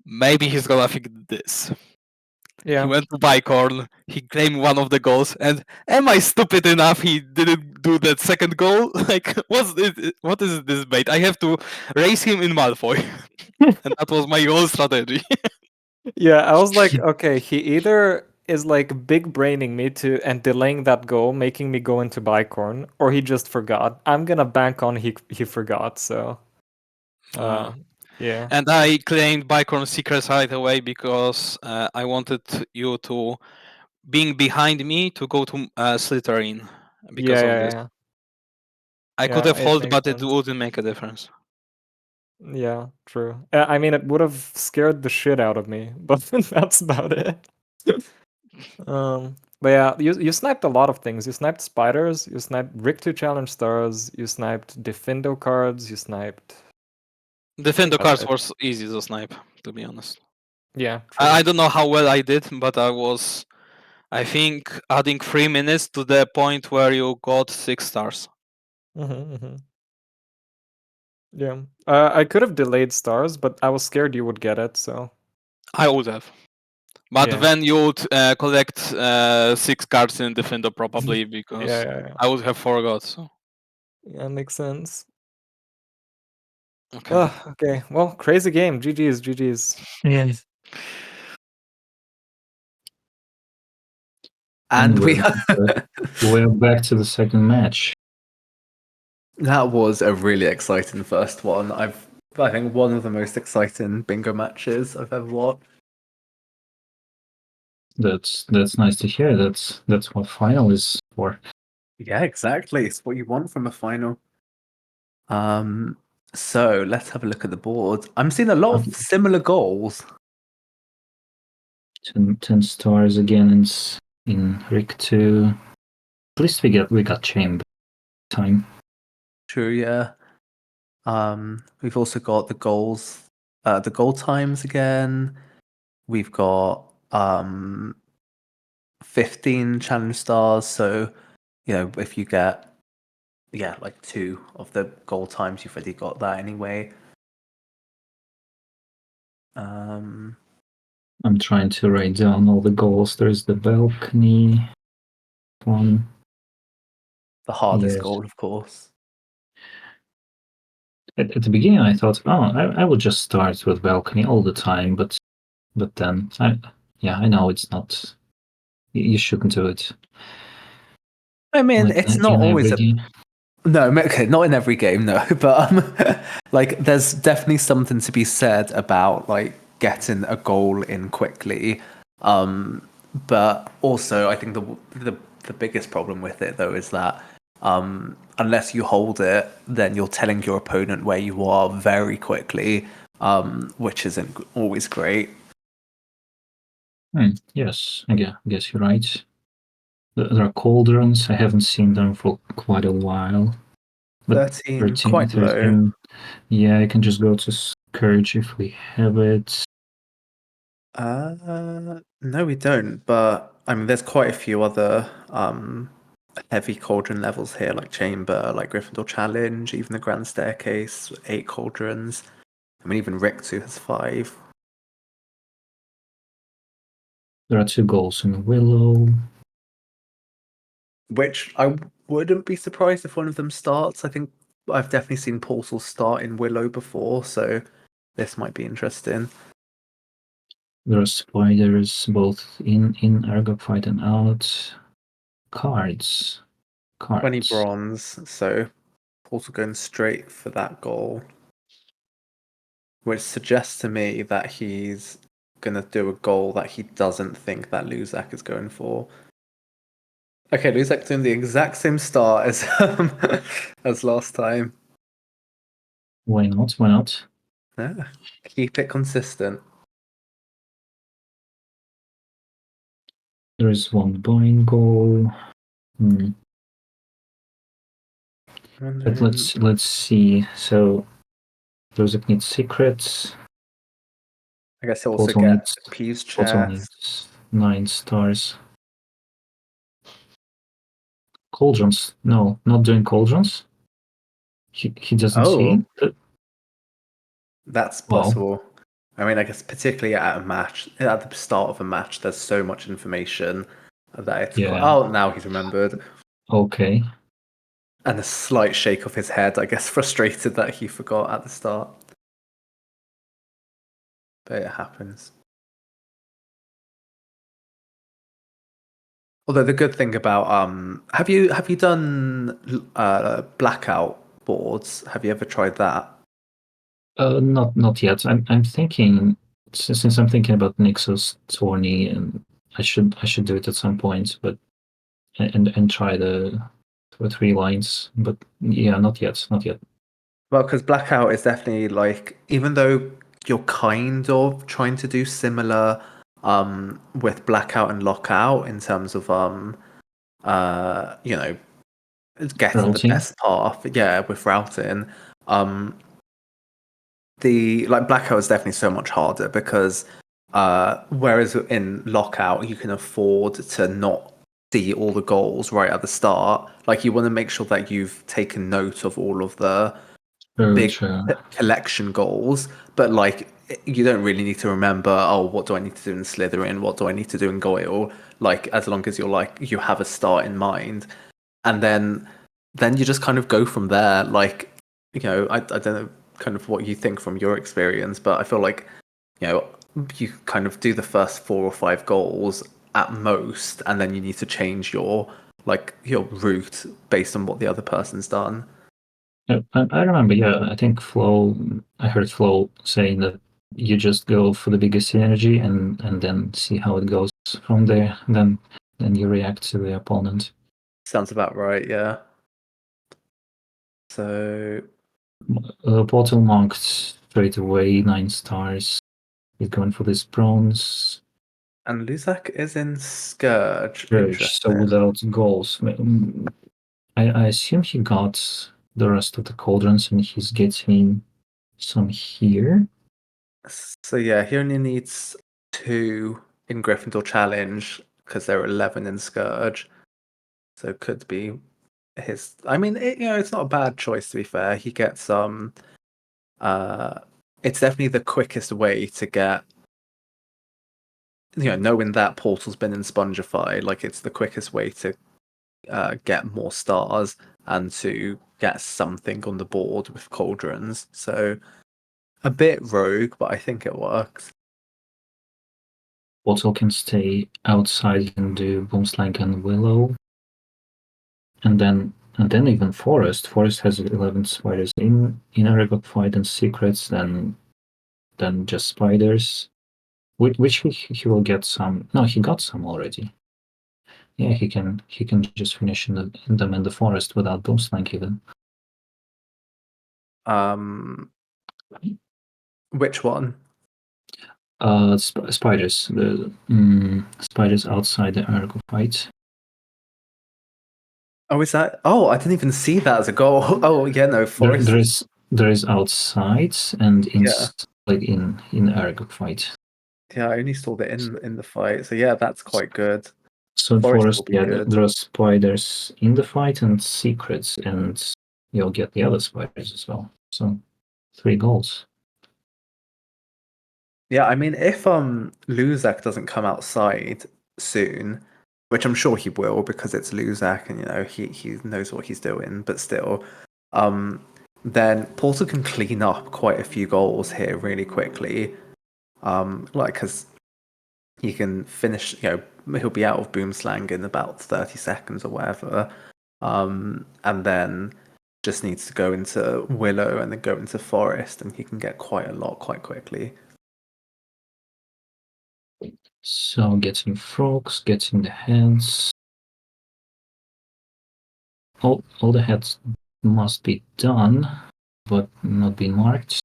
G: maybe he's gonna think this.
E: Yeah.
G: He went to Bicorn, he claimed one of the goals, and am I stupid enough he didn't do that second goal? Like, what is this bait? I have to raise him in Malfoy. And that was my whole strategy.
E: Yeah, I was like, okay, he either is like big braining me to and delaying that goal, making me go into Bicorn, or he just forgot. I'm gonna bank on he forgot, so yeah.
G: And I claimed Bicorn secrets right away because I wanted you to, being behind me, to go to Slytherin because of this.
E: Yeah.
G: I could
E: Yeah,
G: have held,
E: makes
G: but it
E: sense.
G: wouldn't make a difference.
E: Yeah, true. I mean, it would have scared the shit out of me, but that's about it. But yeah, you sniped a lot of things. You sniped spiders, you sniped Rick 2 challenge stars, you sniped Defendo cards, you sniped.
G: Defender
E: That's
G: cards
E: it.
G: was easy to snipe, to be honest.
E: Yeah, true.
G: I don't know how well I did, but I think, adding 3 minutes to the point where you got 6 stars.
E: Yeah. I could have delayed stars, but I was scared you would get it, so.
G: I would have. But
E: Yeah.
G: then you would collect 6 cards in Defender probably because
E: Yeah.
G: I would have forgot. So.
E: Yeah, makes sense.
G: Okay.
E: Okay. Well, crazy game. GG's.
C: Yes.
B: And
A: we're back to the second match.
B: That was a really exciting first one. I think one of the most exciting bingo matches I've ever watched.
A: That's nice to hear. That's what final is for.
B: Yeah, exactly. It's what you want from a final. So let's have a look at the board. I'm seeing a lot of similar goals.
A: 10 stars again in Rick 2. At least we got chamber time.
B: True, yeah. We've also got the goals, the goal times again. We've got 15 challenge stars. So, if you get like 2 of the goal times, you've already got that anyway.
A: I'm trying to write down all the goals. There's the balcony one.
B: The hardest goal, of course.
A: At the beginning, I thought, I would just start with balcony all the time, but then I know it's not. You shouldn't do it.
B: I mean, it's not always No, okay, not in every game, no. But like, there's definitely something to be said about like getting a goal in quickly. But also, I think the biggest problem with it though is that unless you hold it, then you're telling your opponent where you are very quickly, which isn't always great.
A: Yes, I guess you're right. There are cauldrons. I haven't seen them for quite a while. But
B: 13, quite
A: 13.
B: low.
A: Yeah, I can just go to Scourge if we have it.
B: No, we don't. But I mean, there's quite a few other heavy cauldron levels here, like Chamber, like Gryffindor Challenge, even the Grand Staircase, 8 cauldrons. I mean, even Rick 2 has 5.
A: There are 2 goals in Willow.
B: Which I wouldn't be surprised if one of them starts. I think I've definitely seen Portal start in Willow before, so this might be interesting.
A: There are spiders both in Argok fight and out. Cards.
B: 20 bronze, so Portal going straight for that goal. Which suggests to me that he's going to do a goal that he doesn't think that Luzakr is going for. Okay, Luzakr doing the exact same start as as last time.
A: Why not? Why not?
B: Yeah, keep it consistent.
A: There is 1 buying goal. But let's see. So Luzakr needs secrets.
B: I guess he'll also get P's chest.
A: Needs 9 stars. Cauldrons? No, not doing cauldrons. He doesn't see it.
B: That's possible. I mean, I guess particularly at a match, at the start of a match, there's so much information that it's now he's remembered.
A: Okay.
B: And a slight shake of his head, I guess, frustrated that he forgot at the start. But it happens. Although the good thing about have you done blackout boards? Have you ever tried that?
A: Not yet. I'm thinking, since I'm thinking about Nixos tourney, and I should do it at some point, but and try the 3 lines. But yeah, not yet.
B: Well, because blackout is definitely like, even though you're kind of trying to do similar with blackout and lockout in terms of getting
A: routing.
B: The best path, with routing. The blackout is definitely so much harder because whereas in lockout you can afford to not see all the goals right at the start. Like, you want to make sure that you've taken note of all of the big
A: Sure.
B: collection goals, but like you don't really need to remember, oh, what do I need to do in Slytherin? What do I need to do in Goyle? Like, as long as you're like, you have a start in mind. And then you just kind of go from there. Like, you know, I don't know kind of what you think from your experience, but I feel like, you know, you kind of do the first 4 or 5 goals at most, and then you need to change your route based on what the other person's done.
A: I remember, yeah, I think I heard Flo saying that you just go for the biggest synergy and then see how it goes from there. Then you react to the opponent.
B: Sounds about right, yeah. So
A: Portal marked straight away, 9 stars. He's going for this bronze.
B: and Luzakr is in Scourge.
A: So
B: Interesting.
A: without goals. I assume he got the rest of the cauldrons and he's getting some here.
B: So yeah, he only needs 2 in Gryffindor Challenge because there are 11 in Scourge. So it could be his. I mean, it's not a bad choice to be fair. He gets it's definitely the quickest way to get. Knowing that Portal's been in Spongify, like it's the quickest way to get more stars and to get something on the board with cauldrons. So a bit rogue, but I think it works.
A: Portal can stay outside and do Boomslang and Willow. And then even Forest. Forest has 11 spiders in Aragog Fight and Secrets, then just spiders. Which he will get some. No, he got some already. Yeah, he can just finish them in the forest without Boomslang even.
B: Which one?
A: Spiders. The spiders outside the Aragog Fight.
B: Oh, is that? Oh, I didn't even see that as a goal. Oh, yeah, no, Forest.
A: There is outside and in
B: Yeah.
A: like in Aragog Fight.
B: Yeah, I only saw that in the fight. So yeah, that's quite good.
A: So in
B: Forest
A: Forest,
B: will be
A: yeah,
B: good.
A: there are spiders in the fight and secrets, and you'll get the other spiders as well. So 3 goals.
B: Yeah, I mean, if Luzakr doesn't come outside soon, which I'm sure he will because it's Luzakr and he knows what he's doing, but still, then Portal can clean up quite a few goals here really quickly. Because he can finish, he'll be out of Boomslang in about 30 seconds or whatever, and then just needs to go into Willow and then go into Forest, and he can get quite a lot quite quickly.
A: So getting frogs, getting the heads. All the heads must be done, but not been marked.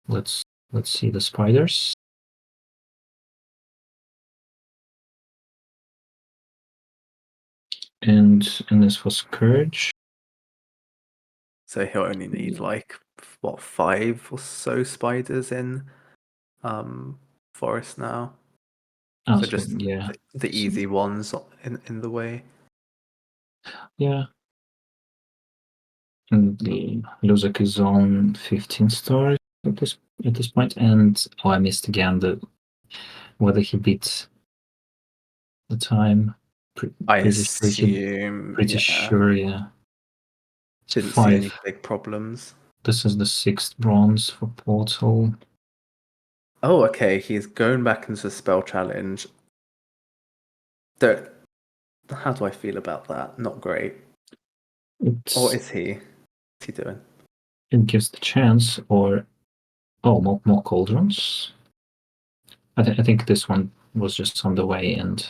A: Let's see the spiders. And this for Scourge.
B: So he'll only need 5 or so spiders in Forest now. So just the easy ones in the way.
A: Yeah. And the Luzakr is on 15 stars at this point. And I missed again whether he beat the time.
B: I assume.
A: Pretty sure, yeah.
B: Didn't
A: 5.
B: see any big problems.
A: This is the 6th bronze for Portal.
B: Oh, okay. He's going back into the spell challenge. How do I feel about that? Not great. Or is he? What's he doing?
A: It gives the chance, or more cauldrons. I think this one was just on the way, and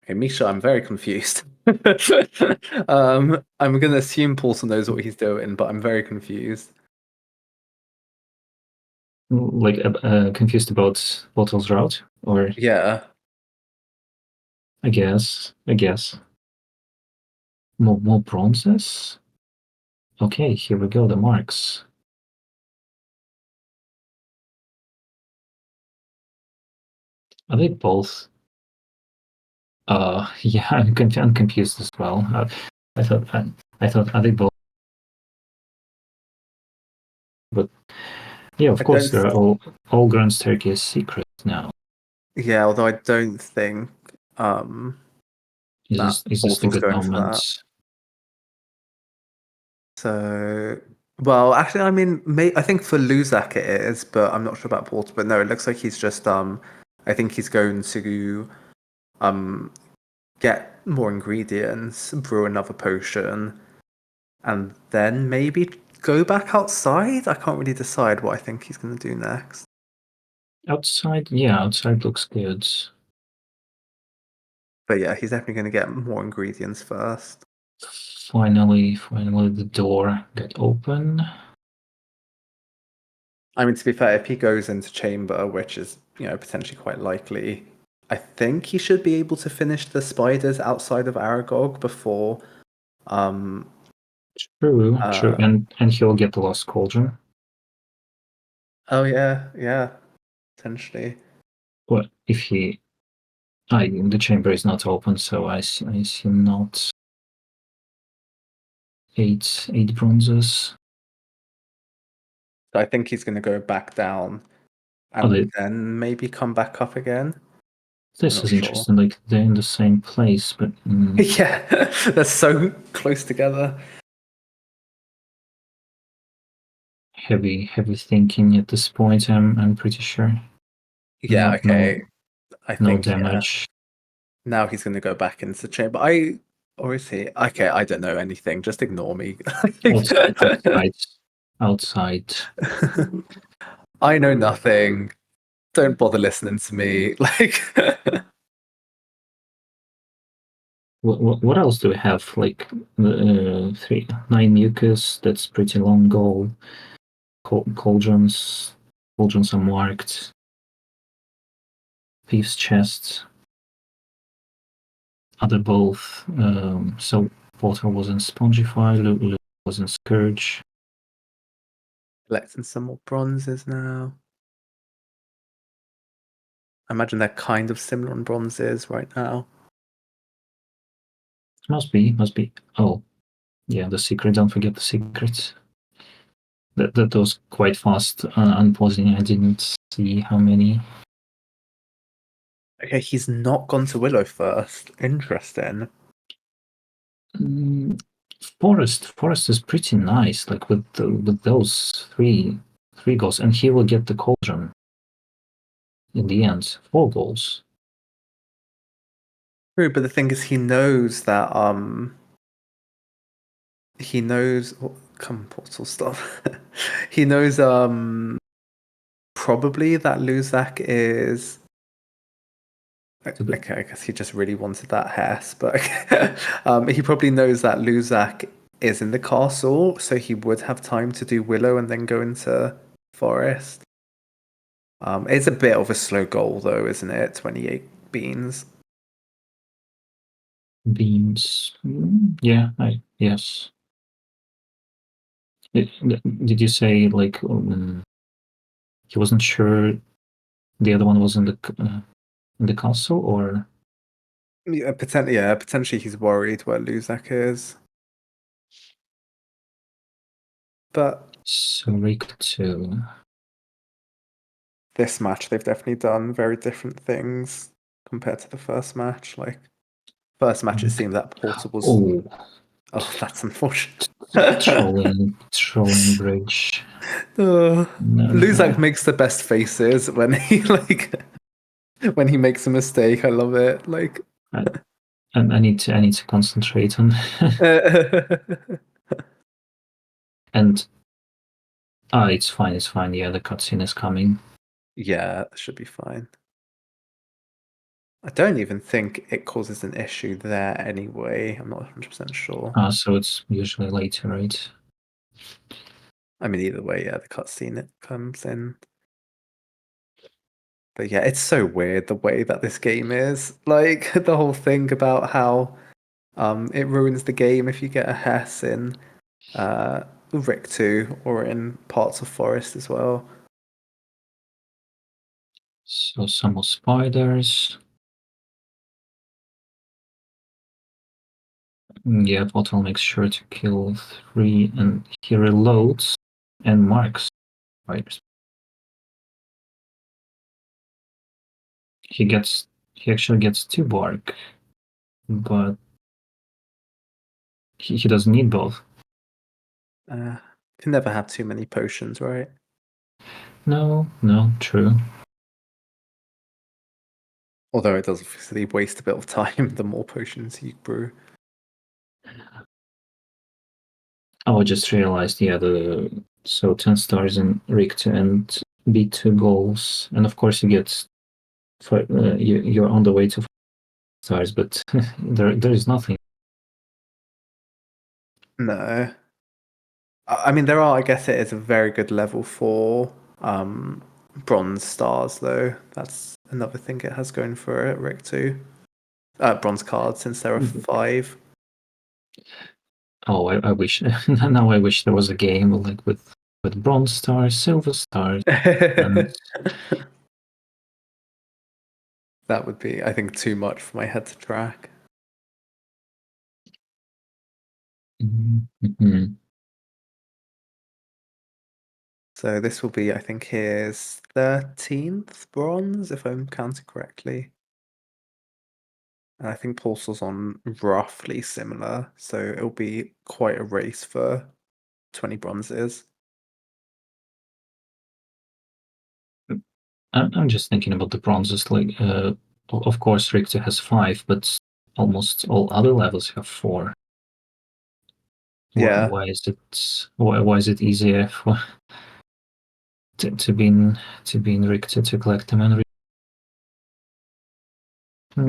B: Okay, Misha, I'm very confused. I'm gonna assume Portal knows what he's doing, but I'm very confused.
A: Confused about Portal's route, or
B: Yeah.
A: I guess more bronzes. Okay, here we go. The marks. Are they both? Yeah, I'm confused as well. I thought are they both But yeah, of
B: I
A: course,
B: don't
A: there are all Grand Staircase secrets now.
B: Yeah, although I don't think
A: Is this the
B: portal's
A: good
B: going to
A: moment?
B: that. So, well, actually, I mean, I think for Luzakr it is, but I'm not sure about Portal. But no, it looks like he's just I think he's going to get more ingredients, brew another potion, and then maybe go back outside. I can't really decide what I think he's going to do next.
A: Outside, yeah, outside looks good.
B: But yeah, he's definitely going to get more ingredients first.
A: Finally, the door got open.
B: I mean, to be fair, if he goes into chamber, which is, potentially quite likely, I think he should be able to finish the spiders outside of Aragog before.
A: True, and he'll get the Lost Cauldron.
B: Oh yeah, potentially.
A: Well, if he, the chamber is not open, so I see not. Eight bronzes.
B: I think he's going to go back down, and then maybe come back up again.
A: This is interesting. Like they're in the same place, but
B: yeah, they're so close together.
A: Heavy thinking at this point. I'm pretty sure.
B: Yeah. Okay. I think
A: damage.
B: Yeah. Now he's going to go back into the chamber. Or is he? Okay, I don't know anything. Just ignore me.
A: Outside.
B: I know nothing. Don't bother listening to me. Like.
A: What else do we have? Like 9 mucus. That's pretty long goal. Cauldrons are marked. Thieves' chests. Other both. So Portal was in Spongify. Luke was in Scourge.
B: Collecting some more bronzes now. I imagine they're kind of similar on bronzes right now.
A: Must be. Oh, yeah, the secret. Don't forget the secrets. That was quite fast. Unpausing. I didn't see how many.
B: Okay, he's not gone to Willow first. Interesting.
A: Forest is pretty nice. Like with those three goals, and he will get the cauldron. In the end, 4 goals.
B: True, but the thing is, he knows that he knows. Come portal stuff. He knows probably that Luzakr is. Okay, I guess he just really wanted that Hess, but he probably knows that Luzakr is in the castle, so he would have time to do Willow and then go into Forest. It's a bit of a slow goal, though, isn't it? 28 beans.
A: Beams. Yeah. Yes. Did you say like he wasn't sure the other one was in the castle, or?
B: Yeah, potentially he's worried where Luzakr is. But
A: so Rick 2.
B: This match, they've definitely done very different things compared to the first match. Like, first match, it seemed that Portal was. Oh, that's unfortunate.
A: Trolling bridge.
B: Luzakr makes the best faces when he when he makes a mistake. I love it. Like,
A: I need to concentrate on. And it's fine. Yeah, the cutscene is coming.
B: Yeah, it should be fine. I don't even think it causes an issue there anyway. I'm not 100% sure.
A: So it's usually later, right?
B: I mean, either way, yeah, the cutscene it comes in. But yeah, it's so weird the way that this game is. Like, the whole thing about how it ruins the game if you get a Hess in Rick 2 or in parts of Forest as well.
A: So some more spiders. Yeah, Portal makes sure to kill 3, and he reloads and marks Right. He actually gets 2 bark, but he doesn't need both.
B: Can never have too many potions, right?
A: No, true.
B: Although it does obviously waste a bit of time the more potions you brew.
A: Oh, I just realized, so 10 stars in Richter and B2 goals, and of course you get, you're on the way to 5 stars, but there is nothing.
B: No. I mean, there are, I guess it is a very good level for bronze stars, though. That's another thing it has going for it, Rick 2. Bronze cards, since there are 5.
A: Oh, I wish, now I wish there was a game like with bronze stars, silver stars, and
B: That would be, I think, too much for my head to track.
A: Mhm.
B: So this will be, I think, his 13th bronze, if I'm counting correctly. And I think Pulsar's on roughly similar, so it'll be quite a race for 20 bronzes.
A: I'm just thinking about the bronzes. Like, of course, Richter has 5, but almost all other levels have 4.
B: Yeah.
A: Why is it easier for to be in Richter to collect them and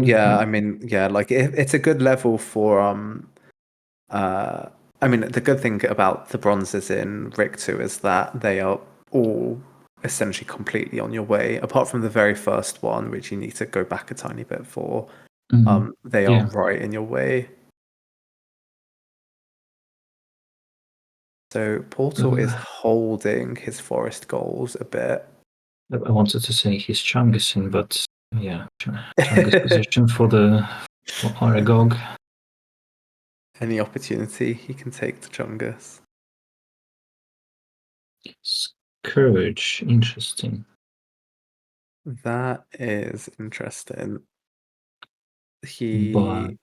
B: Yeah, I mean, yeah, like it's a good level for I mean, the good thing about the bronzes in Rick 2 is that they are all essentially completely on your way, apart from the very first one, which you need to go back a tiny bit for. They are right in your way. So Portal is holding his forest goals a bit.
A: I wanted to say he's Changusing, but yeah, Chungus position for Aragog.
B: Any opportunity he can take to Chungus.
A: Scourge, interesting.
B: That is interesting. He
A: But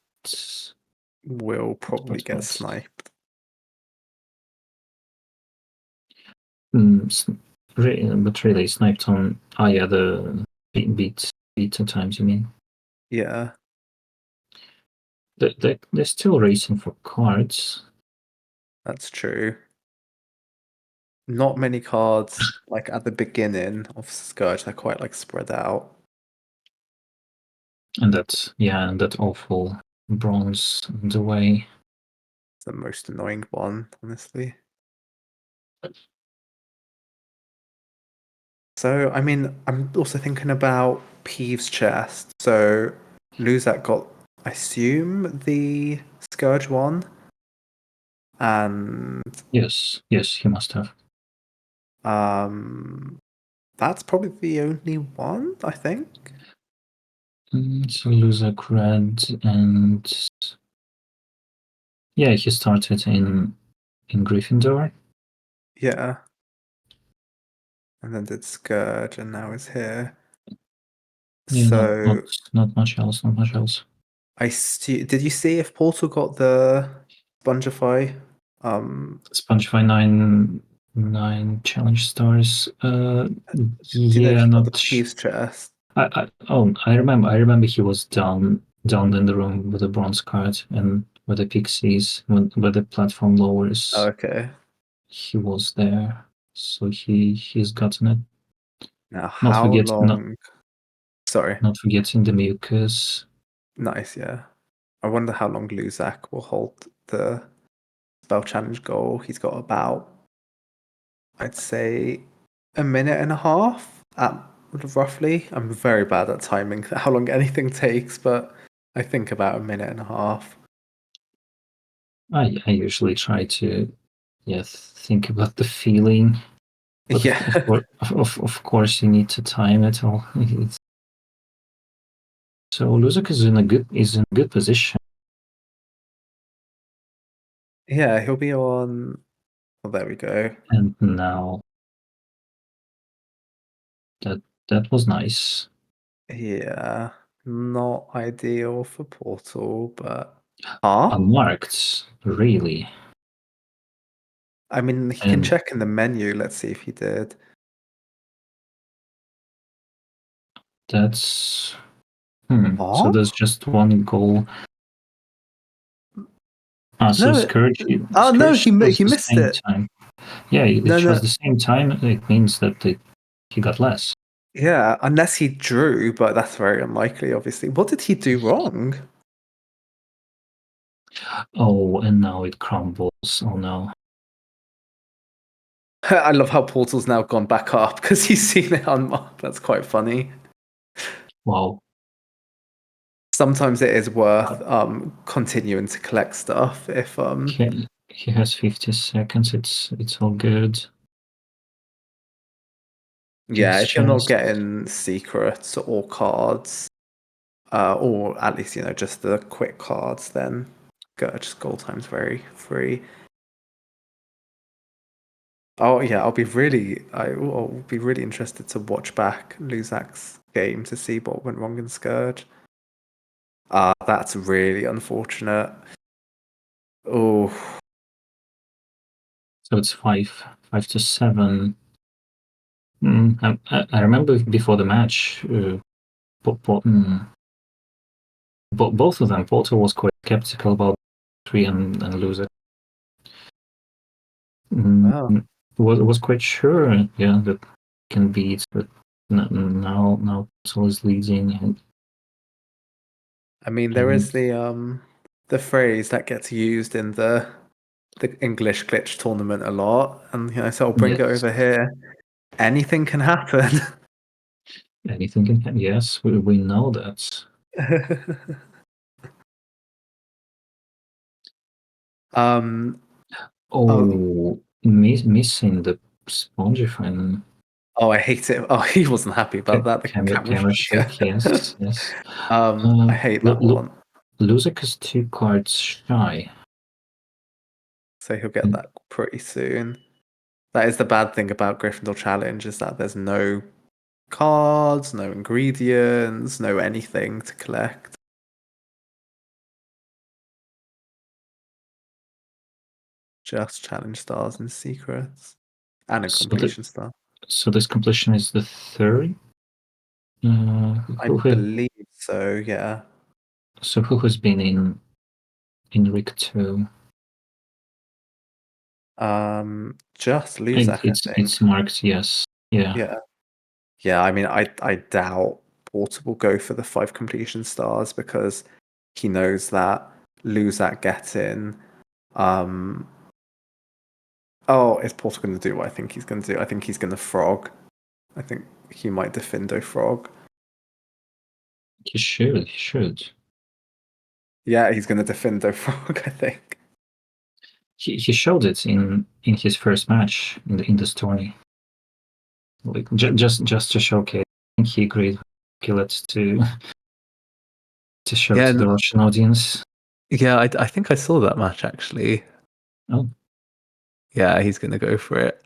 B: will probably get sniped.
A: But really, sniped on. Oh yeah, the beta times. You mean?
B: Yeah.
A: They're still racing for cards.
B: That's true. Not many cards like at the beginning of Scourge. They're quite like spread out.
A: And that awful bronze in the way.
B: It's the most annoying one, honestly. So, I mean, I'm also thinking about Peeve's chest. So, Luzakr got, I assume, the Scourge one. And
A: Yes, he must have.
B: that's probably the only one, I think.
A: So Luzakr red, and yeah, he started in Gryffindor.
B: Yeah. And then did Scourge, and now is here.
A: Yeah,
B: So
A: not much else.
B: did you see if Portal got the Spongify?
A: Spongify 9 challenge stars.
B: Do you know if
A: Yeah,
B: he got
A: not.
B: the Peeves chest?
A: I remember he was down in the room with a bronze card and with the pixies where the platform lowers.
B: Oh, okay.
A: He was there, so he's gotten it.
B: Now, how long? Sorry.
A: Not forgetting the mucus.
B: Nice, yeah. I wonder how long Luzakr will hold the spell challenge goal. He's got about, I'd say, a minute and a half roughly. I'm very bad at timing how long anything takes, but I think about a minute and a half.
A: I usually try to think about the feeling. But of course you need to time it all. So Luzakr is in a good position.
B: Yeah, he'll be on. Oh, there we go.
A: And now That was nice.
B: Yeah, not ideal for Portal, but
A: Unmarked, really.
B: I mean, he can
A: And-
B: check in the menu. Let's see if he did.
A: That's so there's just one goal. So
B: No,
A: Scourge.
B: no,
A: Scourge
B: he
A: chose the
B: missed
A: same
B: it.
A: time. Yeah, it
B: No,
A: chose
B: no.
A: the same time. It means that he got less.
B: Yeah, unless he drew, but that's very unlikely, obviously. What did he do wrong?
A: Oh, and now it crumbles. Oh no.
B: I love how Portal's now gone back up because he's seen it unmarked. That's quite funny.
A: Wow.
B: Sometimes it is worth continuing to collect stuff if
A: He has 50 seconds. It's all good.
B: yeah,
A: It's
B: if you're not
A: just-
B: getting secrets or cards, or at least just the quick cards, then just gold time's very free. Oh yeah, I'll be really interested to watch back Luzakr's game to see what went wrong in Scourge. That's really unfortunate. Oh,
A: So it's 5-7. I remember before the match, both of them. Porter was quite skeptical about 3 and Luzakr.
B: wow.
A: Was quite sure, yeah, that can beat, but now Porter is leading. And
B: I mean, there is the phrase that gets used in the English glitch tournament a lot, and so I'll bring it
A: yes,
B: over here. Anything can happen.
A: anything can happen. Yes, we know that. Missing the Spongify.
B: Oh, I hate it. Oh, he wasn't happy about that. The
A: camera shake. Yes, yes.
B: I hate that one.
A: Luzakr is 2 cards shy.
B: So he'll get that pretty soon. That is the bad thing about Gryffindor Challenge, is that there's no cards, no ingredients, no anything to collect. Just challenge stars and secrets. And a completion star.
A: So this completion is the 3rd?
B: I believe so, yeah.
A: So who has been in Rig 2?
B: Just Luzakr, I think.
A: It's marked, yes. Yeah.
B: Yeah, I mean, I doubt Porter will go for the 5 completion stars because he knows that Luzakr gets in. Oh, is Porter going to do what I think he's going to do? I think he's going to frog. I think he might Defindo frog.
A: He should.
B: Yeah, he's going to Defindo frog, I think.
A: He showed it in his first match in this tourney. Like just to showcase. I think he agreed with Gillett to show to the Russian audience.
B: Yeah, I think I saw that match actually.
A: Oh.
B: Yeah, he's going to go for it.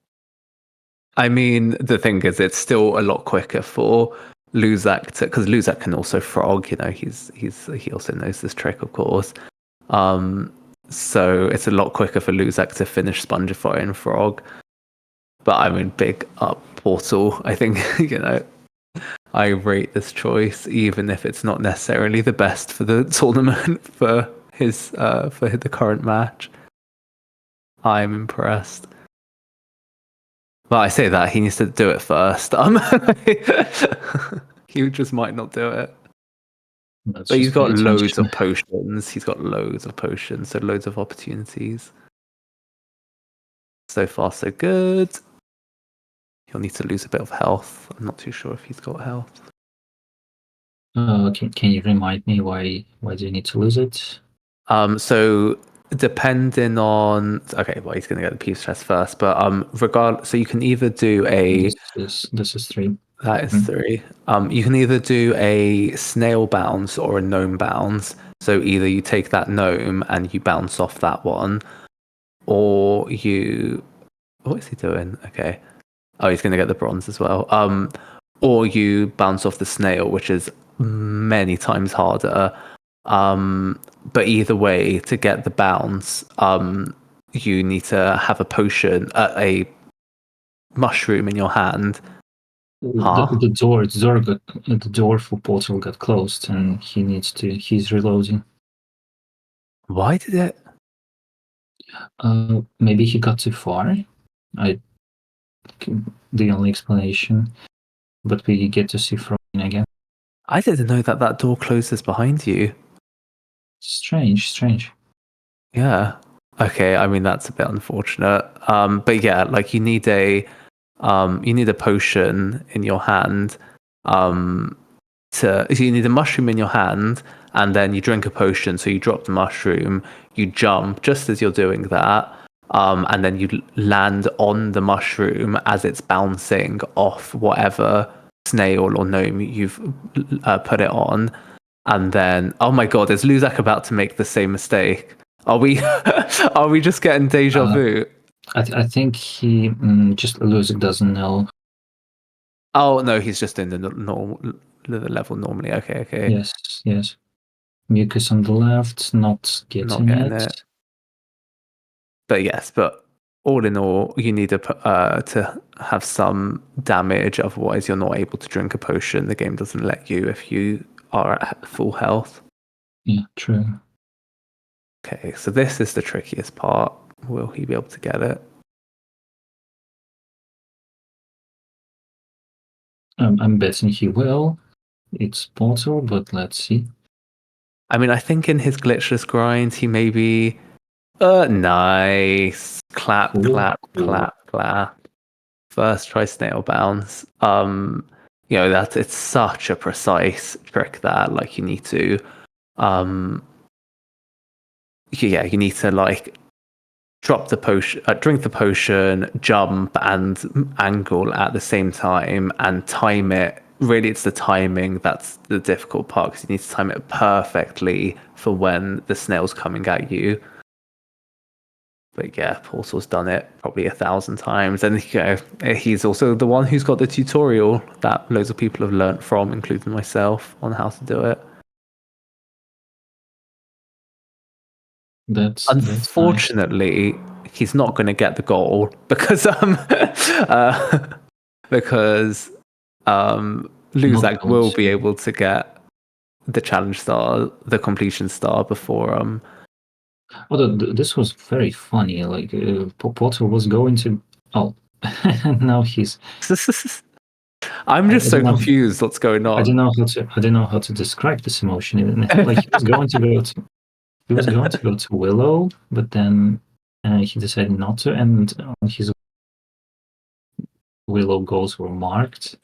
B: I mean, the thing is, it's still a lot quicker for Luzakr because Luzakr can also frog. He also knows this trick, of course. So it's a lot quicker for Luzakr to finish Spongify and frog. But I mean, big up Portal. I think I rate this choice, even if it's not necessarily the best for the tournament for the current match. I'm impressed. Well, I say that he needs to do it first. He just might not do it. But he's got loads of potions. So loads of opportunities. So far, so good. He'll need to lose a bit of health. I'm not too sure if he's got health.
A: Can you remind me why do you need to lose it?
B: So depending on he's going to get the piece chest first, but so you can either do a
A: this is 3.
B: That is 3. You can either do a snail bounce or a gnome bounce. So either you take that gnome and you bounce off that one, or you. What is he doing? Okay. Oh, he's going to get the bronze as well. or you bounce off the snail, which is many times harder. But either way, to get the bounce, you need to have a potion, a mushroom in your hand. Huh?
A: The door for portal got closed, and he's reloading.
B: Why did it?
A: Maybe he got too far. The only explanation, but we get to see Frozen again.
B: I didn't know that door closes behind you.
A: Strange.
B: Yeah. Okay. I mean, that's a bit unfortunate. But yeah, like you need a potion in your hand. You need a mushroom in your hand, and then you drink a potion. So you drop the mushroom, you jump just as you're doing that, and then you land on the mushroom as it's bouncing off whatever snail or gnome you've put it on. And then, oh my god, is Luzakr about to make the same mistake? Are we just getting deja vu?
A: I think he just Luzakr doesn't know.
B: Oh no, he's just in the level normally. Okay.
A: Yes. Mucus on the left, not getting it.
B: But all in all, you need to have some damage. Otherwise, you're not able to drink a potion. The game doesn't let you if you are at full health.
A: Yeah, true.
B: Okay, so this is the trickiest part. Will he be able to get it?
A: I'm betting he will. It's portal, but let's see.
B: I mean, I think in his glitchless grind, he may be... nice. Clap. First try snail bounce. It's such a precise trick that, like, you need to... you need to, like, drop the potion, drink the potion, jump, and angle at the same time, and time it. Really, it's the timing that's the difficult part, because you need to time it perfectly for when the snail's coming at you. But yeah, Portal's done it probably 1,000 times, and he's also the one who's got the tutorial that loads of people have learnt from, including myself, on how to do it.
A: That's
B: unfortunately
A: nice.
B: He's not going to get the goal because Luzakr will be able to get the challenge star, the completion star before.
A: This was very funny. Like Portal was going to. Oh, now he's.
B: I'm just so confused. What's going on?
A: I don't know how to describe this emotion. Like he was going to go to. He was going to go to Willow, but then he decided not to, and his Willow goals were marked.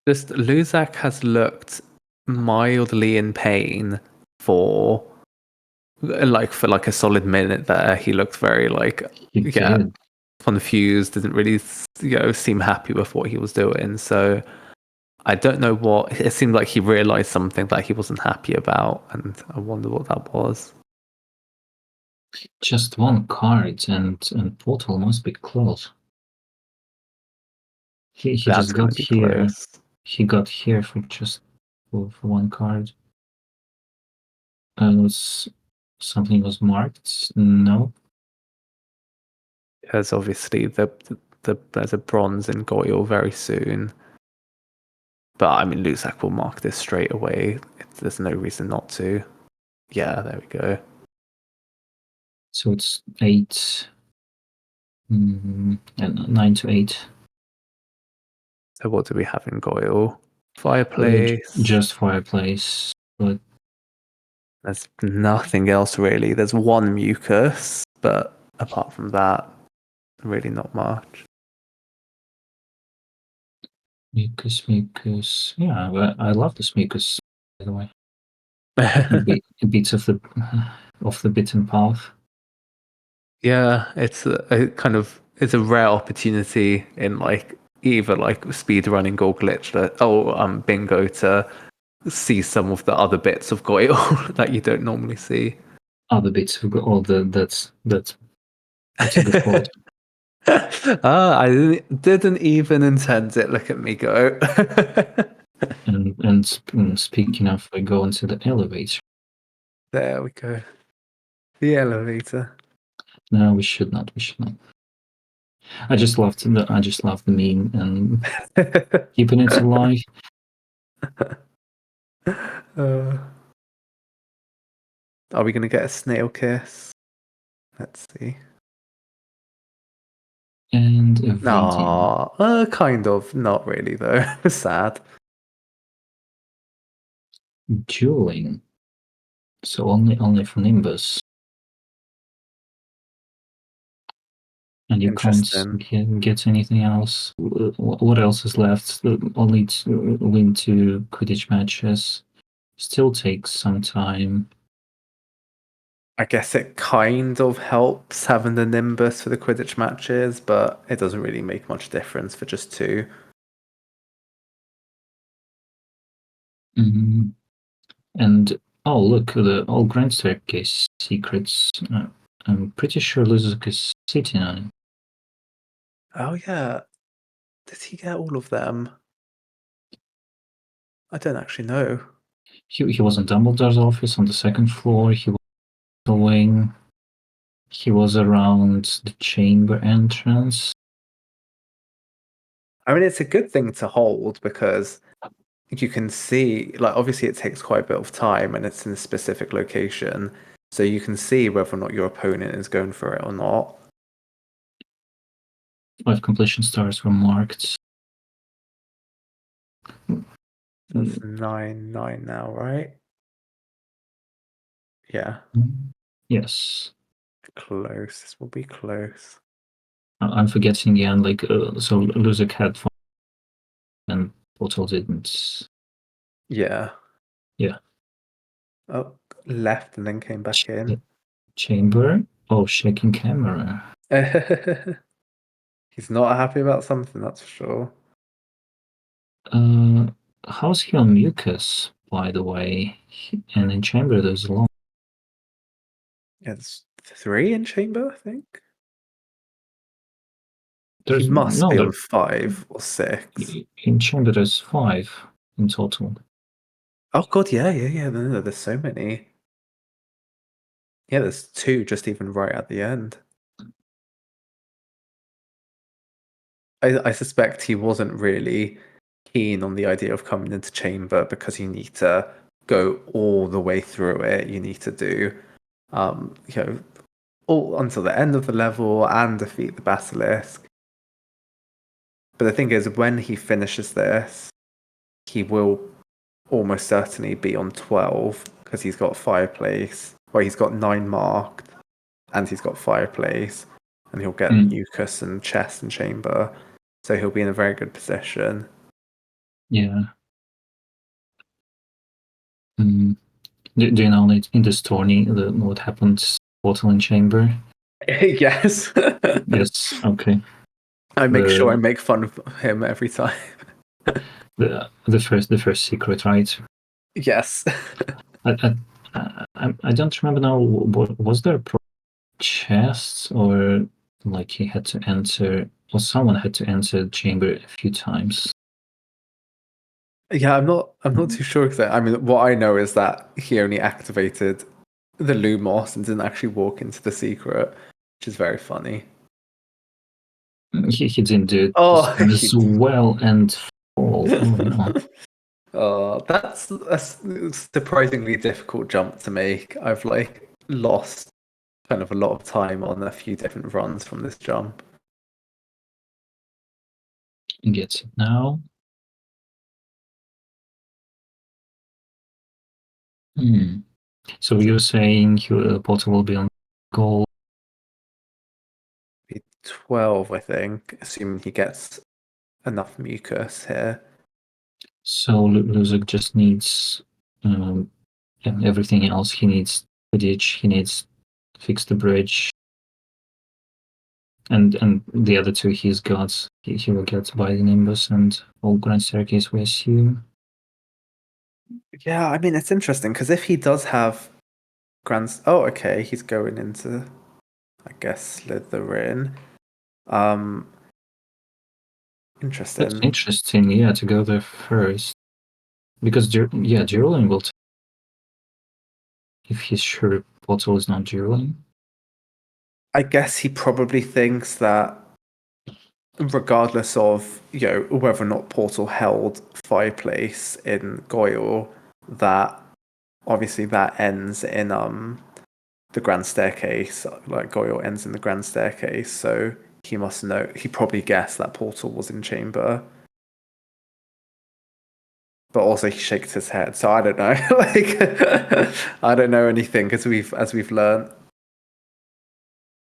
B: Just Luzakr has looked mildly in pain for a solid minute there. He looked very confused, didn't really seem happy with what he was doing. So I don't know what. It seemed like he realized something that he wasn't happy about, and I wonder what that was.
A: Just one card, and Portal must be close. He just got here. Close. He got here for one card. Something was marked. No.
B: There's obviously there's a bronze in Goyle very soon. But I mean, Luzakr will mark this straight away. There's no reason not to. Yeah, there we go.
A: So it's 8, 9 to 8.
B: So what do we have in Goyle? Fireplace.
A: Just fireplace, but
B: there's nothing else really. There's one mucus, but apart from that, really not much.
A: Mucus. Yeah, but I love this mucus, by the way. It beats off the beaten path.
B: Yeah, it's it's a rare opportunity in either speed running or glitch bingo to see some of the other bits of Goyle that you don't normally see.
A: Other bits of Goyle, that's a good point.
B: I didn't even intend it. Look at me go.
A: And speaking of, we go into the elevator.
B: There we go. The elevator.
A: No, we should not. We should not. I just loved the meme and keeping it alive.
B: Are we going to get a snail kiss? Let's see.
A: And a
B: No, kind of. Not really though. Sad.
A: dueling. So only for Nimbus. And you can't get anything else. What else is left? Only to win 2 Quidditch matches. Still takes some time.
B: I guess it kind of helps having the Nimbus for the Quidditch matches, but it doesn't really make much difference for just 2.
A: And oh look, the all Grand Staircase secrets. I'm pretty sure Luzakr is sitting on it.
B: Oh yeah. Did he get all of them? I don't actually know.
A: He was in Dumbledore's office on the 2nd floor. He was in the wing. He was around the chamber entrance.
B: I mean, it's a good thing to hold because you can see, like, obviously it takes quite a bit of time and it's in a specific location. So you can see whether or not your opponent is going for it or not.
A: 5 completion stars were marked.
B: That's 9-9 now, right? Yeah.
A: Yes.
B: Close. This will be close.
A: I'm forgetting again, like, so Luzakr had 5 and Portal didn't.
B: Yeah.
A: Yeah.
B: Oh, left and then came back in.
A: Chamber? Oh, shaking camera.
B: He's not happy about something, that's for sure.
A: How's he on mucus, by the way? And in chamber there's a lot.
B: Yeah, there's 3 in chamber, I think.
A: There's
B: He must
A: no,
B: be
A: there,
B: on 5 or 6.
A: in chamber there's 5 in total.
B: Oh god, yeah. No, there's so many. Yeah, there's 2 just even right at the end. I suspect he wasn't really keen on the idea of coming into chamber because you need to go all the way through it. You need to do, all until the end of the level and defeat the basilisk. But the thing is, when he finishes this, he will almost certainly be on 12 because he's got fireplace. Well, he's got 9 marked, and he's got fireplace, and he'll get mucus and chest and chamber. So he'll be in a very good position.
A: Yeah. Do you know in this tourney what happened Portal and chamber?
B: Yes.
A: Yes. Okay.
B: I make sure I make fun of him every time.
A: The first secret, right?
B: Yes.
A: I don't remember now. Was there a chest or like he had to enter, or someone had to enter the chamber a few times?
B: Yeah, I'm not too sure because I mean, what I know is that he only activated the Lumos and didn't actually walk into the secret, which is very funny.
A: He didn't do it
B: as
A: well and fall. Oh no.
B: That's a surprisingly difficult jump to make. I've like lost kind of a lot of time on a few different runs from this jump.
A: He gets it now. So you're saying Potter will be on goal?
B: Be 12, I think, assuming he gets enough mucus here.
A: So Luzakr just needs everything else. He needs Quidditch. He needs fix the bridge, and the other 2 he's got. He will get by the Nimbus and all Grand Staircase, we assume.
B: Yeah, I mean it's interesting because if he does have he's going into, I guess, Slytherin. Interesting.
A: That's interesting, yeah, to go there first. Because, Geraldine will if he's sure Portal is not Geraldine.
B: I guess he probably thinks that regardless of, whether or not Portal held fireplace in Goyle, that obviously that ends in the grand staircase. Like Goyle ends in the grand staircase, so he must know. He probably guessed that Portal was in chamber, but also he shakes his head. So I don't know. I don't know anything as we've learned.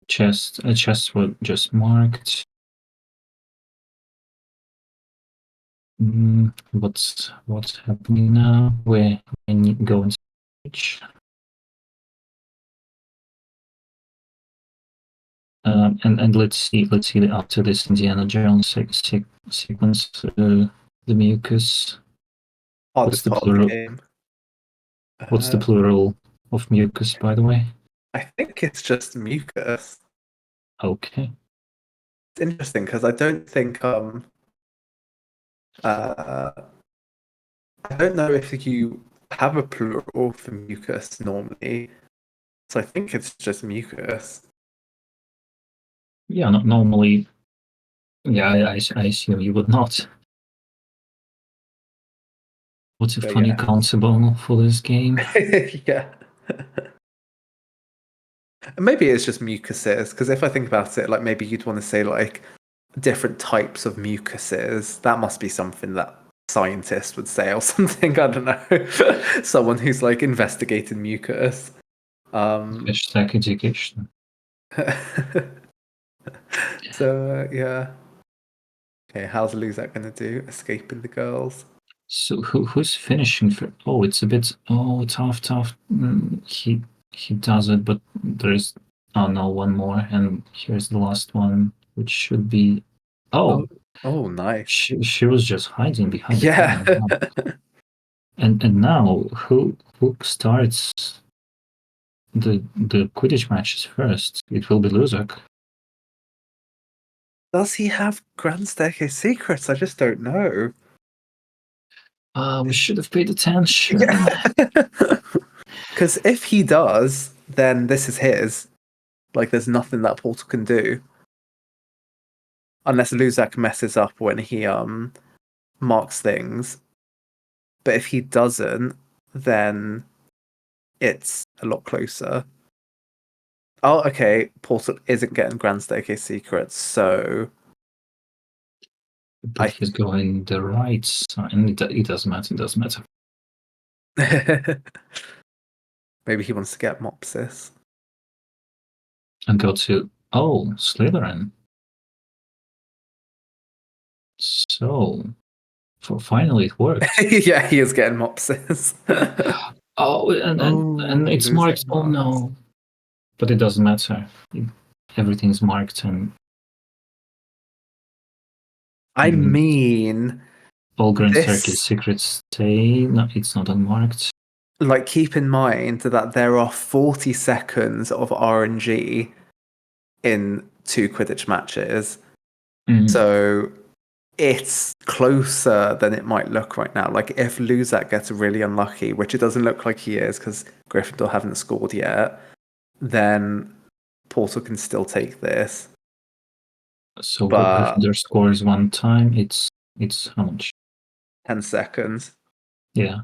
A: Chests were just marked. What's happening now? We're going to switch. And let's see after this Indiana Jones sequence, the mucus. What's the plural? What's the plural of mucus, by the way?
B: I think it's just mucus.
A: Okay.
B: It's interesting because I don't think I don't know if you have a plural for mucus normally, so I think it's just mucus.
A: Yeah, normally. Yeah, I assume you would not. What's a funny countable for this game?
B: Yeah. Maybe it's just mucuses, because if I think about it, like maybe you'd want to say like different types of mucuses. That must be something that scientists would say or something. I don't know. Someone who's like investigated mucus.
A: Hashtag education.
B: So yeah. Okay, how's Luzakr gonna do? Escaping the girls.
A: So who's finishing for? Oh, it's a bit tough. He does it, but there's no one more, and here's the last one, which should be
B: Oh, nice.
A: She was just hiding behind
B: Yeah.
A: the camera. And now who starts the Quidditch matches first? It will be Luzakr.
B: Does he have Grand Staircase secrets? I just don't know.
A: We should have paid attention.
B: Because if he does, then this is his. Like, there's nothing that Portal can do. Unless Luzakr messes up when he marks things. But if he doesn't, then it's a lot closer. Oh, okay. Portal isn't getting Grand Staircase secrets, so...
A: But he's going the right side, and it doesn't matter. It doesn't matter.
B: Maybe he wants to get Mopsis.
A: And go to Slytherin. So, finally it worked.
B: Yeah, he is getting Mopsis.
A: and it's marked. Oh no, but it doesn't matter. Everything's marked, and
B: I mean,
A: all Grand Staircase secrets stay. No, it's not unmarked.
B: Like, keep in mind that there are 40 seconds of RNG in 2 Quidditch matches. So it's closer than it might look right now. Like, if Luzakr gets really unlucky, which it doesn't look like he is because Gryffindor haven't scored yet, then Portal can still take this.
A: So Gryffindor scores one time. It's how much?
B: 10 seconds.
A: Yeah.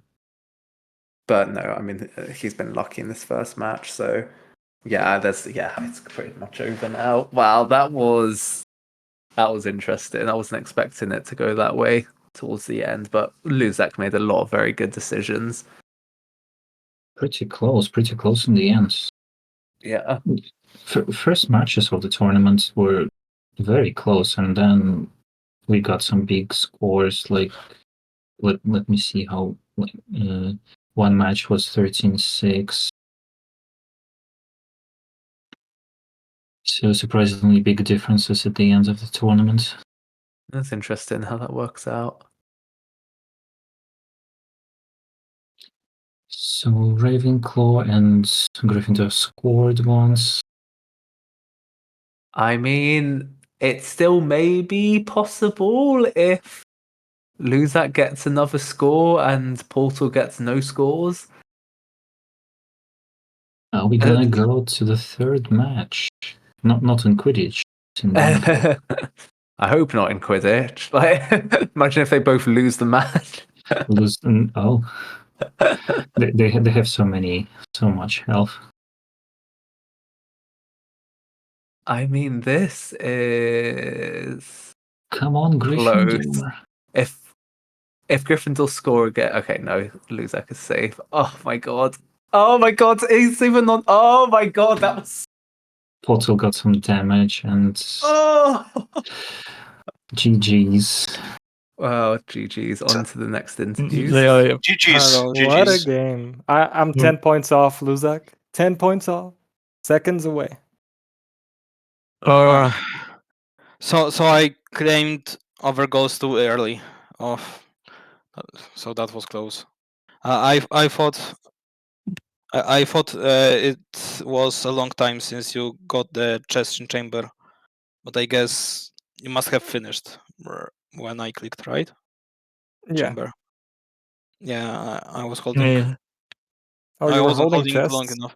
B: But no, I mean, he's been lucky in this first match, so yeah, it's pretty much over now. Wow, that was interesting. I wasn't expecting it to go that way towards the end, but Luzakr made a lot of very good decisions.
A: Pretty close in the end.
B: Yeah.
A: First matches of the tournament were very close, and then we got some big scores. Like, let me see how. One match was 13-6. So surprisingly big differences at the end of the tournament.
B: That's interesting how that works out.
A: So Ravenclaw and Gryffindor scored once.
B: I mean, it still may be possible if Luzakr gets another score and Portal gets no scores.
A: Are we gonna go to the third match? Not in Quidditch. In London.
B: I hope not in Quidditch. Like, imagine if they both lose the match.
A: Oh, they have so much health.
B: I mean, this is
A: Come on, Gryffindor.
B: If Gryffindor score again, okay, no, Luzakr is safe. Oh my god! He's even on. Oh my god, that was.
A: Portal got some damage and
B: Oh.
A: GG's.
B: Well, GG's. On to the next interviews.
C: Yeah.
D: GG's.
E: Hello, what a
D: GG's.
E: game. I'm 10 points off, Luzakr. 10 points off. Seconds away.
G: So I claimed over goals too early. So that was close. I thought it was a long time since you got the chest in chamber, but I guess you must have finished when I clicked, right?
E: Yeah.
G: Chamber. Yeah, I was holding.
C: Yeah.
E: Oh,
G: I
E: you were
G: wasn't
E: holding
G: long
E: chests?
G: enough.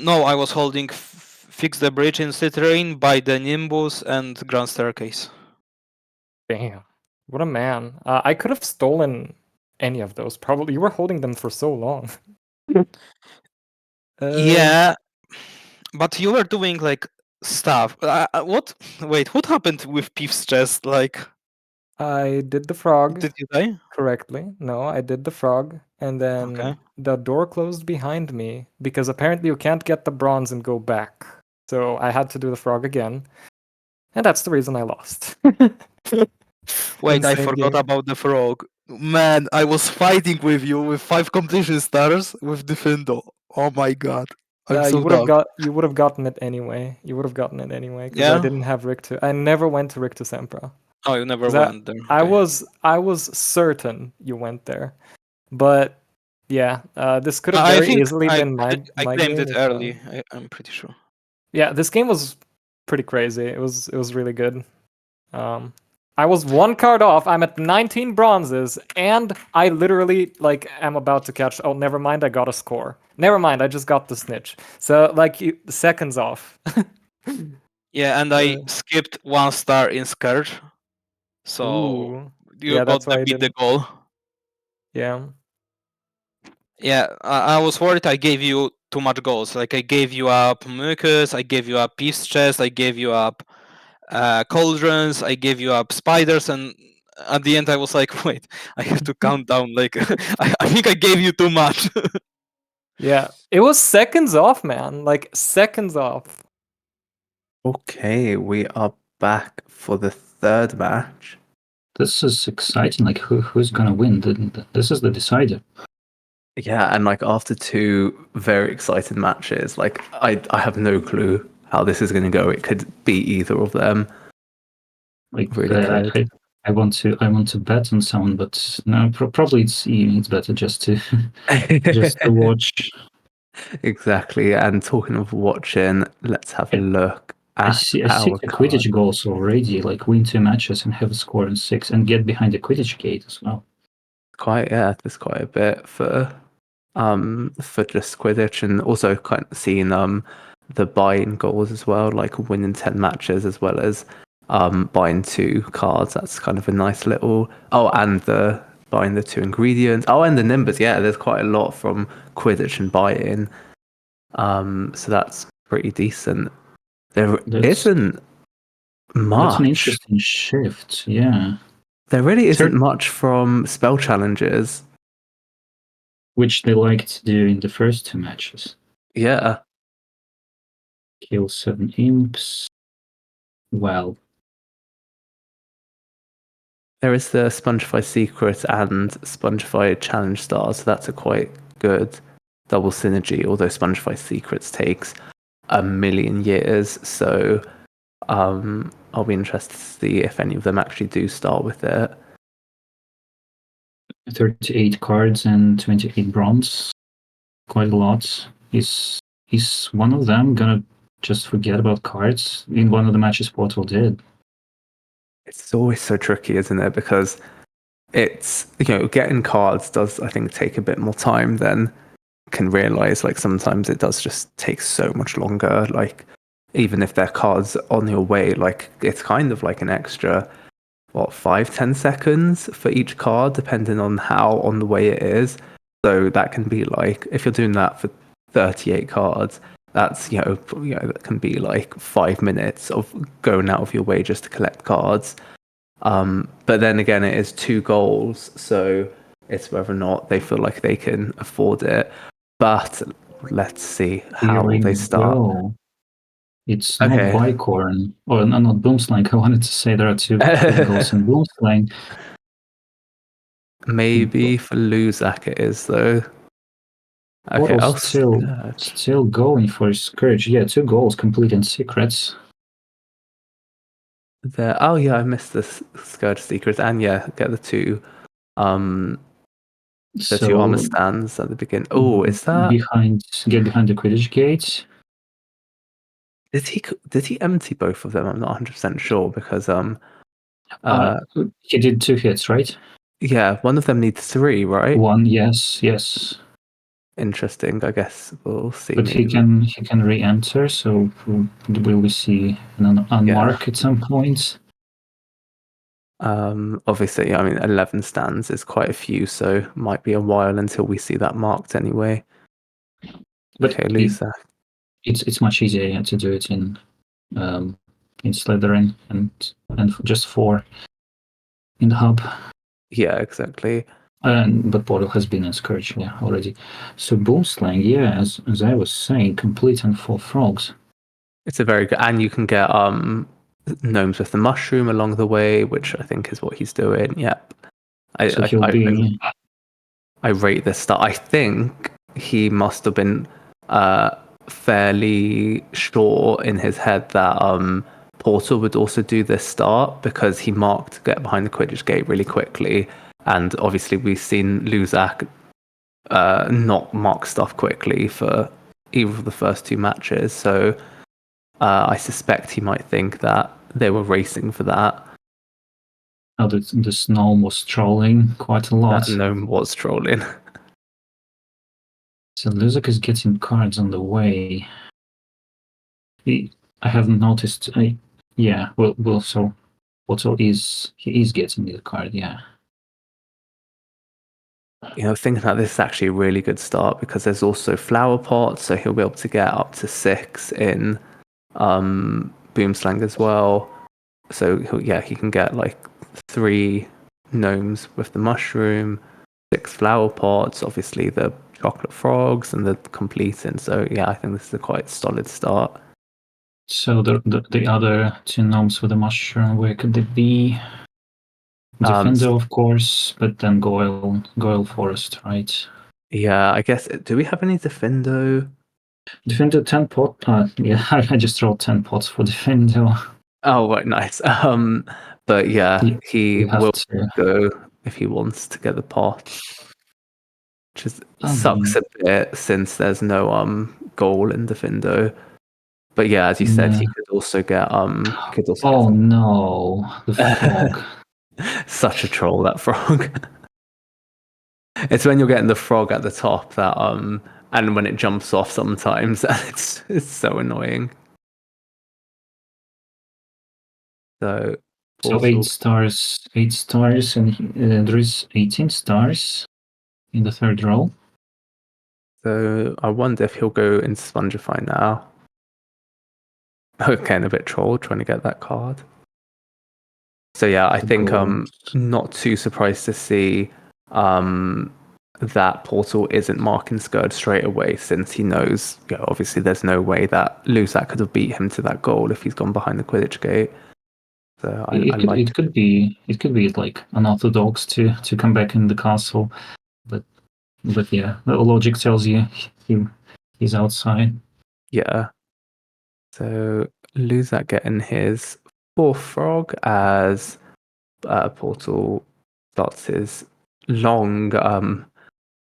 G: No, I was holding Fix the Bridge in Citrain, by the Nimbus, and Grand Staircase.
E: Damn. What a man. I could have stolen any of those. Probably. You were holding them for so long.
G: Yeah, but you were doing like stuff. What? Wait, what happened with Peef's chest? Like,
E: I did the frog
G: did you die?
E: correctly. No, I did the frog. And then
G: Okay.
E: the door closed behind me because apparently you can't get the bronze and go back. So I had to do the frog again. And that's the reason I lost.
G: Wait, I
E: Insane
G: forgot
E: game.
G: about the frog. Man, I was fighting with you with 5 completion stars with Defendo. Oh my god. I'm so
E: you
G: dumb.
E: would have gotten it anyway. You would have gotten it anyway because I
G: Yeah?
E: didn't have Rictu. I never went to Rictu Sempra.
G: Oh, you never
E: 'Cause
G: went there.
E: I
G: Okay.
E: was certain you went there, but yeah, this could have
G: I
E: very
G: think
E: easily been my
G: claimed
E: game
G: it
E: if,
G: early. I'm pretty sure.
E: yeah, this game was pretty crazy. It was really good. I was 1 card off. I'm at 19 bronzes, and I literally like am about to catch. Oh, never mind. I got a score. Never mind. I just got the snitch. So like seconds off.
G: Yeah, and I skipped 1 star in Scourge. So
E: Ooh.
G: you
E: Yeah,
G: got
E: that's why
G: to
E: I
G: beat the
E: didn't.
G: goal.
E: Yeah.
G: Yeah, I was worried I gave you too much goals. Like I gave you up Mucus, I gave you up Peace Chest, I gave you up Cauldrons, I gave you up Spiders, and at the end I was like, wait, I have to count down. Like I think I gave you too much.
E: Yeah, it was seconds off, man. Like seconds off.
B: Okay, we are back for the third match.
A: This is exciting. Like, who's gonna win? This is the decider.
B: Yeah, and like after 2 very exciting matches, like I have no clue how this is going to go. It could be either of them.
A: Like,
B: Really could.
A: I want to bet on someone, but no, probably it's better just to to watch.
B: Exactly. And talking of watching, let's have a look
A: I
B: at
A: see
B: our
A: the
B: card.
A: Quidditch goals already. Like, win 2 matches and have a score in 6, and get behind the Quidditch gate as well.
B: There's quite a bit for just Quidditch, and also kind of seeing the buy-in goals as well, like winning 10 matches as well as buying 2 cards. That's kind of a nice little. Oh, and the buying the 2 ingredients. Oh, and the Nimbus. Yeah, there's quite a lot from Quidditch and buy-in. So that's pretty decent. There isn't much.
A: That's an interesting shift. Yeah.
B: There really isn't much from spell challenges,
A: which they liked to do in the first 2 matches.
B: Yeah.
A: Kill 7 imps. Well,
B: there is the Spongify Secret and Spongify Challenge Stars, so that's a quite good double synergy, although Spongify Secrets takes 1,000,000 years, so I'll be interested to see if any of them actually do start with it.
A: 38 cards and 28 bronze. Quite a lot. Is one of them gonna just forget about cards. In one of the matches, Portal did.
B: It's always so tricky, isn't it? Because it's, getting cards does, I think, take a bit more time than can realize. Like sometimes it does just take so much longer. Like even if they're cards on your way, like it's kind of like an extra 5-10 seconds for each card, depending on how on the way it is. So that can be like, if you're doing that for 38 cards, that's that can be like 5 minutes of going out of your way just to collect cards. But then again, it is 2 goals, so it's whether or not they feel like they can afford it. But let's see how they start.
A: Go. It's
B: Okay.
A: not Bicorn, or no, not Boomslang. I wanted to say there are 2 goals in Boomslang.
B: Maybe for Luzakr it is though. Okay,
A: Portal's still going for his Scourge. Yeah, 2 goals, completing secrets.
B: There. Oh yeah, I missed the Scourge secrets, and yeah, get the 2 2 armor stands at the beginning. Oh, is that
A: get behind the Quidditch gate?
B: Did he empty both of them? I'm not 100% sure because
A: he did 2 hits, right?
B: yeah, one of them needs 3, right?
A: 1, yes.
B: Interesting. I guess we'll see.
A: But he can re-enter, so will we see an unmark at some point?
B: Obviously, I mean, 11 stands is quite a few, so might be a while until we see that marked anyway.
A: But
B: okay, Luzakr.
A: It's much easier to do it in Slytherin and just 4 in the hub.
B: Yeah, exactly.
A: But Portal has been in Scourge, already. So Boomslang, as I was saying, complete on 4 frogs.
B: It's a very good, and you can get gnomes with the mushroom along the way, which I think is what he's doing. Yep. I rate this start. I think he must have been fairly sure in his head that Portal would also do this start because he marked get behind the Quidditch gate really quickly. And obviously we've seen Luzakr not mark stuff quickly for either of the first 2 matches. So I suspect he might think that they were racing for that.
A: Oh, the gnome was trolling quite a lot.
B: That gnome was trolling.
A: So Luzakr is getting cards on the way. I haven't noticed. So Portal is getting the card,
B: Thinking about this is actually a really good start because there's also flower pots, so he'll be able to get up to 6 in Boomslang as well. So he can get like 3 gnomes with the mushroom, 6 flower pots, obviously the chocolate frogs and the completing. So I think this is a quite solid start.
A: So the other 2 gnomes with the mushroom, where could they be? Defender, of course, but then Goyle Forest, right?
B: Yeah, I guess. Do we have any Defendo?
A: Defender 10 pot. I just rolled 10 pots for Defender.
B: Oh, right, nice. But he will go if he wants to get the pot, which sucks a bit since there's no goal in Defendo. But as you said, he could also get
A: oh no, the frog!
B: Such a troll, that frog. It's when you're getting the frog at the top that and when it jumps off sometimes, it's so annoying. So
A: 8 stars, and there is 18 stars in the 3rd row.
B: So I wonder if he'll go into Spongify now. Okay, and a bit troll trying to get that card. So I think I'm not too surprised to see that Portal isn't marking Scourge straight away, since he knows obviously there's no way that Luzakr could have beat him to that goal if he's gone behind the Quidditch gate. So
A: it could be like unorthodox to come back in the castle, but the logic tells you he's outside.
B: Yeah. So Luzakr getting his 4th frog as Portal starts his long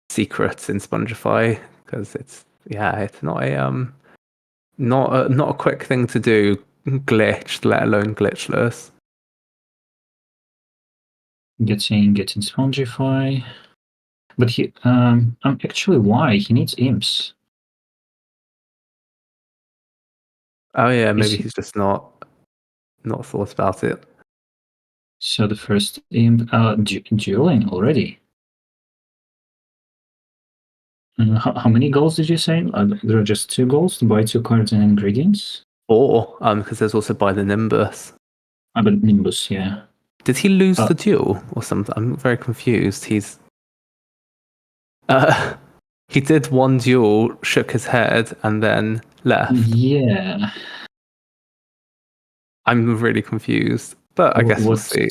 B: secrets in Spongify, because it's not Not a quick thing to do, glitched, let alone glitchless.
A: Getting Spongify. But actually, why? He needs imps.
B: Oh yeah,
A: Is
B: maybe
A: he-
B: he's just not thought about it.
A: So the first imp, dueling already. How many goals did you say? There are just 2 goals to buy 2 cards and ingredients.
B: Or because there's also by the Nimbus.
A: But Nimbus, yeah.
B: Did he lose the duel or something? I'm very confused. He did one duel, shook his head, and then left.
A: Yeah.
B: I'm really confused, but I guess we'll see.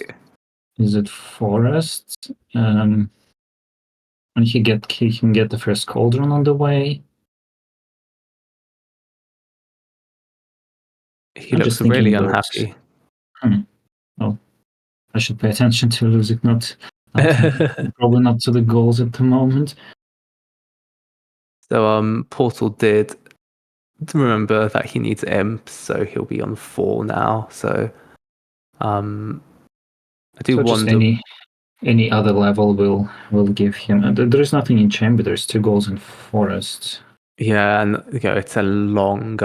A: Is it Forest? And he can get the first Cauldron on the way.
B: He looks really unhappy.
A: Oh, I should pay attention to Luzakr, not probably not to the goals at the moment.
B: So Portal did remember that he needs imps, so he'll be on 4 now. So I do wonder.
A: Just any other level will give him. There is nothing in Chamber. There's 2 goals in Forest.
B: Yeah, and it's a long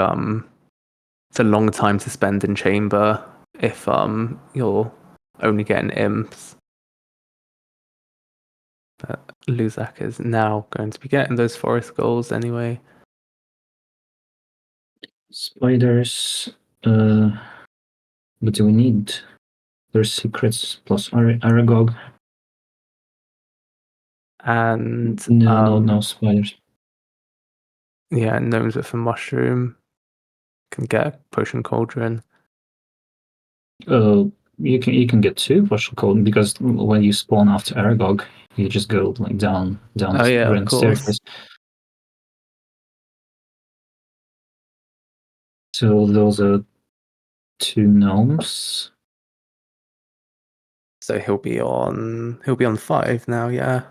B: time to spend in Chamber if you're only getting imps. But Luzakr is now going to be getting those Forest goals anyway.
A: Spiders, but do we need? There's secrets plus Aragog.
B: And
A: No spiders.
B: Yeah, gnomes with a mushroom can get potion cauldron.
A: You can get 2 potion cauldron because when you spawn after Aragog, you just go like down
B: Oh yeah,
A: the
B: of
A: grand
B: course.
A: staircase. So those are 2 gnomes.
B: So he'll be on 5 now, yeah.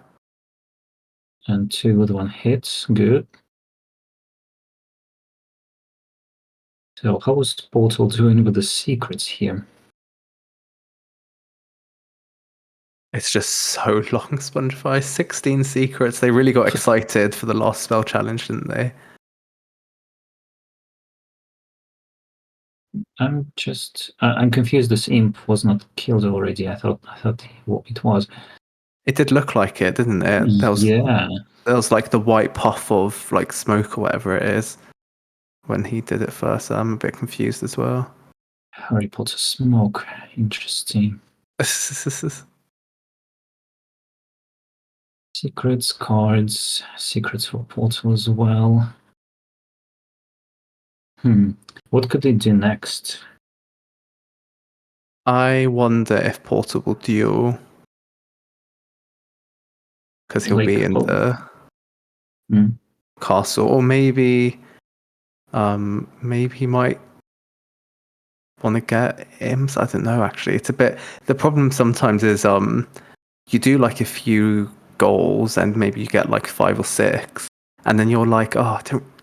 A: And 2 with 1 hit. Good. So how is Portal doing with the secrets here?
B: It's just so long, Spongify. 16 secrets. They really got excited for the last spell challenge, didn't they?
A: I'm confused. This imp was not killed already. I thought it was.
B: It did look like it, didn't it? There was like the white puff of like smoke or whatever it is when he did it first. I'm a bit confused as well.
A: Harry Potter smoke. Interesting. Secrets, cards, secrets for Portal as well. What could they do next?
B: I wonder if Portal will duel. Because he'll be in the castle. Or maybe he might want to get imps. I don't know, actually. It's a bit... The problem sometimes is you do like a few goals and maybe you get like 5 or 6. And then you're like,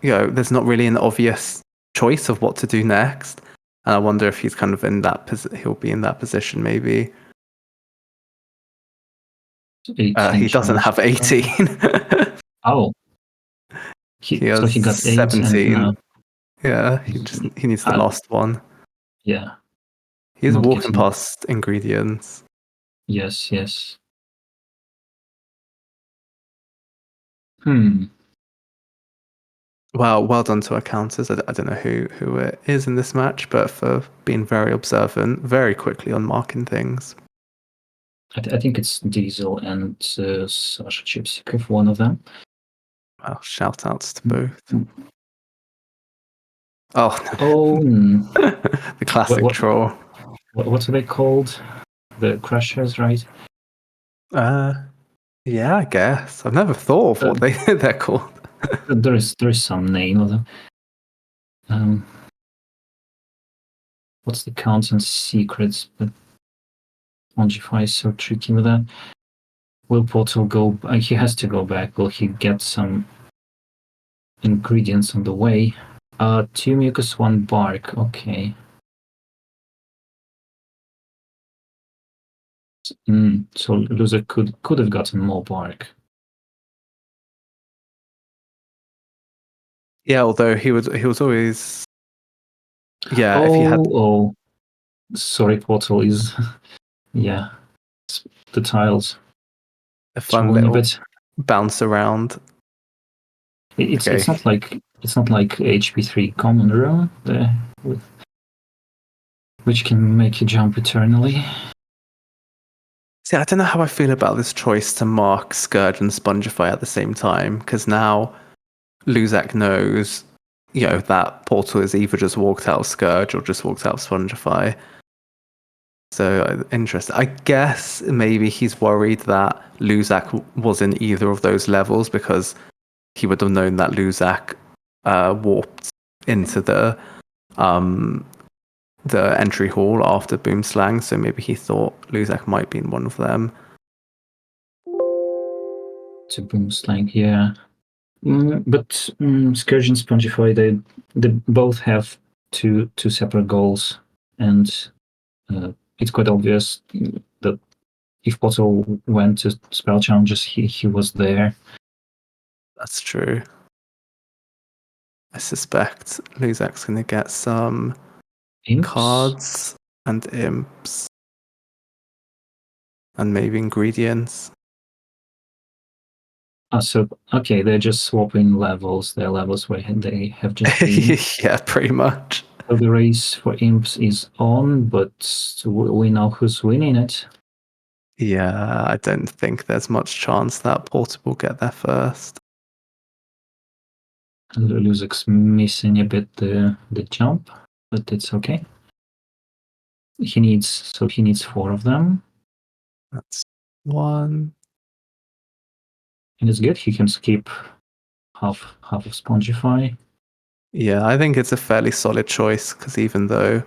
B: there's not really an obvious choice of what to do next. And I wonder if he's kind of in that he'll be in that position maybe. He doesn't have 18.
A: Oh.
B: He
A: got
B: 17. Yeah, he needs the last one.
A: Yeah.
B: He's walking past ingredients.
A: Yes.
B: Well done to our counters. I don't know who it is in this match, but for being very observant, very quickly on marking things.
A: I think it's Diesel and Sasha Chipsik, if one of them.
B: Well, shout outs to both. Oh, the classic troll.
A: What are they called? The Crushers, right?
B: Yeah, I guess. I've never thought of what they're called.
A: There is some name of them. What's the counts and secrets? But Spongify is so tricky with that. Will Portal go? He has to go back. Will he get some ingredients on the way? 2 mucus, 1 bark. Okay. So loser could have gotten more bark.
B: Yeah, although he was always. Yeah, if he had
A: sorry, portal is yeah. The tiles
B: a fun
A: trolling a
B: little
A: bit.
B: bounce around.
A: It's
B: Okay.
A: not like HP3 common room there which can make you jump eternally.
B: See, I don't know how I feel about this choice to mark Scourge and Spongify at the same time, because now Luzakr knows, that portal is either just walked out of Scourge or just walked out of Spongify. So interesting. I guess maybe he's worried that Luzakr was in either of those levels because he would have known that Luzakr warped into the entry hall after Boomslang, so maybe he thought Luzakr might be in one of them.
A: To Boomslang, yeah. But Scourge and Spongify, they both have two separate goals, and it's quite obvious that if Portal went to spell challenges, he was there.
B: That's true. I suspect Luzakr's going to get some
A: Imps?
B: cards and imps. And maybe ingredients.
A: So, okay, they're just swapping levels. Their levels where they have just been.
B: Yeah, pretty much.
A: So the race for imps is on, but we know who's winning it.
B: Yeah, I don't think there's much chance that Portal will get there first.
A: Luzakr's missing a bit the jump, but it's okay. He needs 4 of them.
B: That's 1.
A: And it's good. He can skip half of Spongify.
B: Yeah, I think it's a fairly solid choice because even though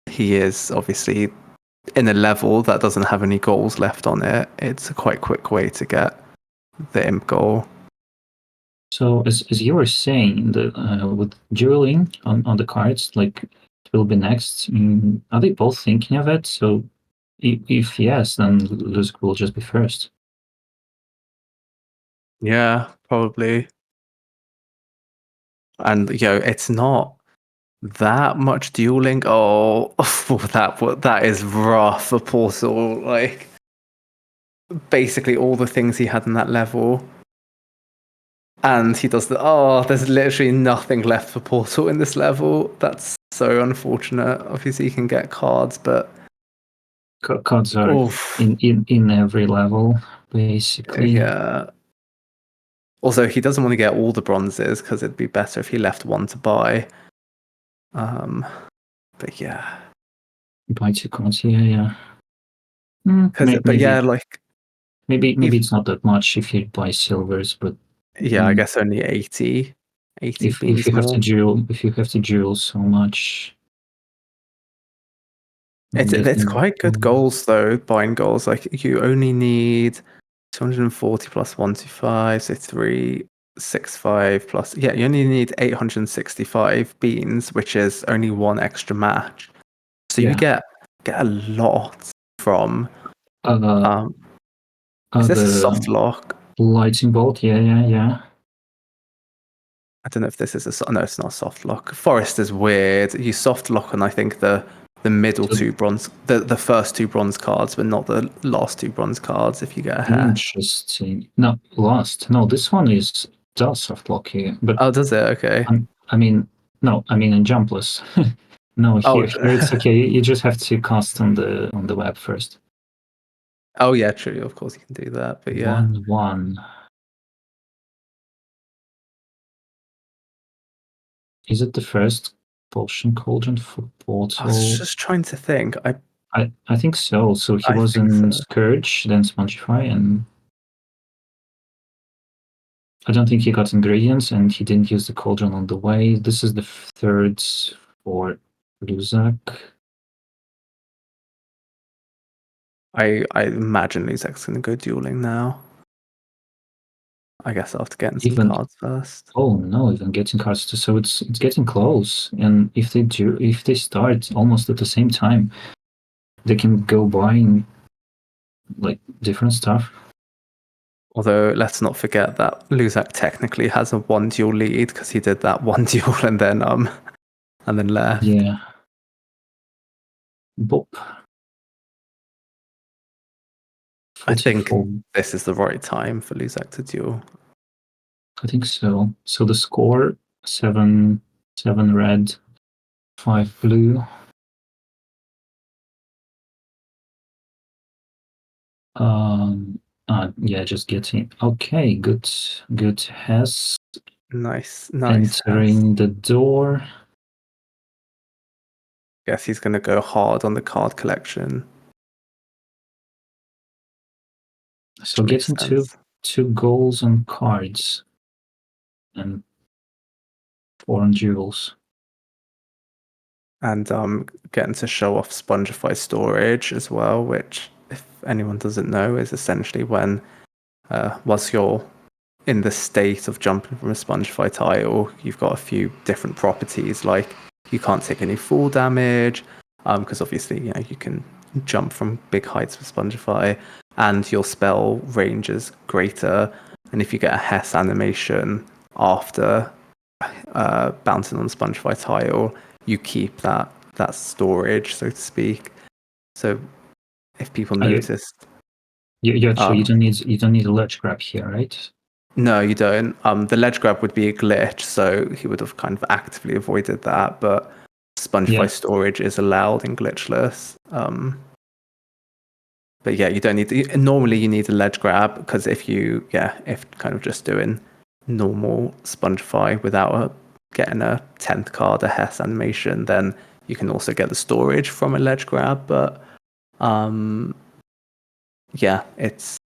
B: he is obviously in a level that doesn't have any goals left on it, it's a quite quick way to get the imp goal.
A: So as you were saying, with dueling on the cards, like it will be next. Are they both thinking of it? So if yes, then Luzakr will just be first.
B: Yeah, probably. And it's not that much dueling. Oh, that is rough for Portal. Like basically all the things he had in that level. And he does there's literally nothing left for Portal in this level. That's so unfortunate. Obviously, you can get cards, but
A: Cards are in every level, basically.
B: Yeah. Also, he doesn't want to get all the bronzes because it'd be better if he left 1 to buy. But yeah.
A: Buy 2 cards, yeah. Maybe it's not that much if you buy silvers, but
B: yeah, I guess only 80
A: if
B: beans
A: you have
B: more.
A: to duel so much.
B: It's quite good goals though, buying goals. Like you only need 240 plus 125, so 365 plus. Yeah, you only need 865 beans, which is only 1 extra match. So you get a lot from. Is this a soft lock?
A: Lightning bolt, yeah.
B: I don't know if this is no, it's not a soft lock. Forest is weird. You soft lock on I think the middle 2 bronze, the first 2 bronze cards, but not the last 2 bronze cards. If you get a hash.
A: Interesting. No, last. No, this one does soft lock here. But
B: does it? Okay.
A: I mean in jumpless. No, here it's okay. You just have to cast on the web first.
B: Oh yeah, true. Of course you can do that, but yeah.
A: 1/1. Is it the first potion cauldron for Portal?
B: I was just trying to think.
A: I think so. So he was in Scourge, then Spongify, and I don't think he got ingredients, and he didn't use the cauldron on the way. This is the 3rd for Luzakr.
B: I imagine Luzakr's going to go dueling now. I guess after getting some
A: Even-
B: cards first.
A: Oh no, even getting cards. So it's getting close. And if they start almost at the same time, they can go buying like different stuff.
B: Although let's not forget that Luzakr technically has a 1 duel lead because he did that 1 duel and then left.
A: Yeah. Boop.
B: I think
A: 44.
B: this is the right time for Luzakr to duel.
A: I think so. So the score 7 red, 5 blue. Yeah, just getting okay. Good Hess
B: Nice.
A: entering the door.
B: Guess he's going to go hard on the card collection.
A: So
B: Makes
A: getting
B: sense.
A: two goals on cards and 4 on jewels.
B: And getting to show off Spongify storage as well, which, if anyone doesn't know, is essentially when, whilst you're in the state of jumping from a Spongify tile, you've got a few different properties, like you can't take any fall damage, because obviously, you can jump from big heights with Spongify, and your spell range is greater. And if you get a Hess animation after bouncing on Spongify tile, you keep that storage, so to speak. So if people noticed,
A: You actually you don't need a ledge grab here, right?
B: no, you don't. The ledge grab would be a glitch, so he would have kind of actively avoided that. But Spongify storage is allowed in Glitchless. But yeah, you don't need. Normally, you need a ledge grab because if kind of just doing normal Spongify without getting a 10th card, a Hess animation, then you can also get the storage from a ledge grab. But it's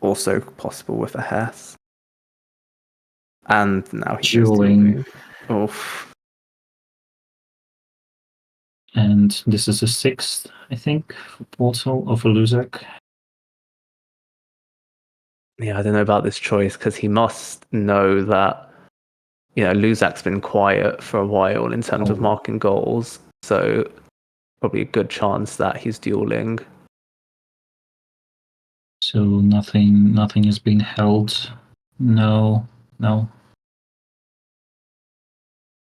B: also possible with a Hess. And now he's dueling. Oof.
A: And this is the 6th, I think, portal of a Luzakr.
B: Yeah, I don't know about this choice because he must know that Luzakr's been quiet for a while in terms of marking goals, so probably a good chance that he's dueling.
A: So nothing has been held. No.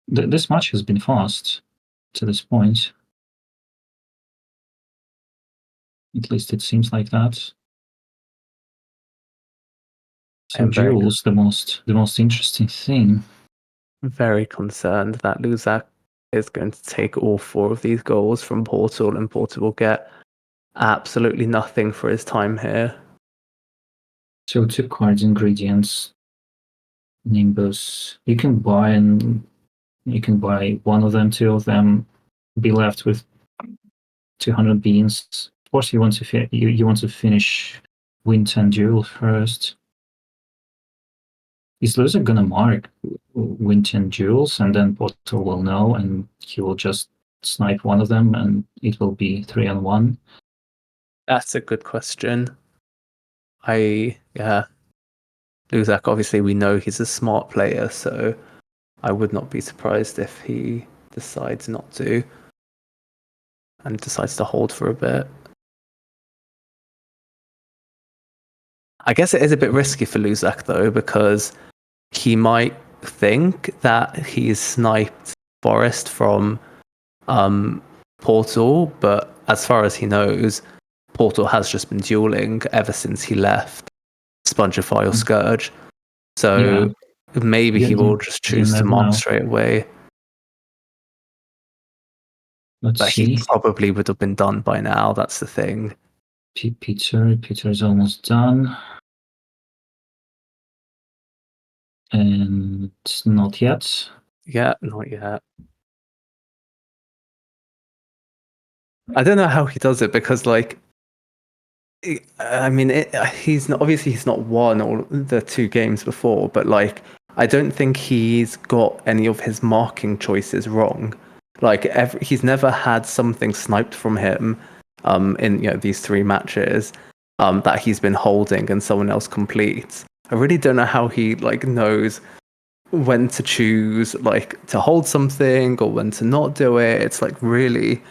A: This match has been fast to this point. At least it seems like that. So duels, the most interesting thing.
B: Very concerned that Luzakr is going to take all 4 of these goals from Portal, and Portal will get absolutely nothing for his time here.
A: So 2 cards, ingredients, Nimbus. You can buy one of them, 2 of them, be left with 200 beans. Of course, you want to finish win 10 duel first. Is Luzakr gonna mark win 10 duels, and then Portal will know, and he will just snipe one of them, and it will be 3-on-1?
B: That's a good question. Luzakr, obviously we know he's a smart player, so I would not be surprised if he decides not to and decides to hold for a bit. I guess it is a bit risky for Luzakr though, because he might think that he's sniped Forest from Portal, but as far as he knows, Portal has just been dueling ever since he left Spongify or Scourge. So maybe he will just choose to mark straight away.
A: Let's see.
B: He probably would have been done by now, that's the thing.
A: Peter is almost done. And not yet.
B: Yeah, not yet. I don't know how he does it because, he's not won all the 2 games before, but I don't think he's got any of his marking choices wrong. He's never had something sniped from him in these 3 matches that he's been holding and someone else completes. I really don't know how he like knows when to choose, like to hold something or when to not do it. It's like really,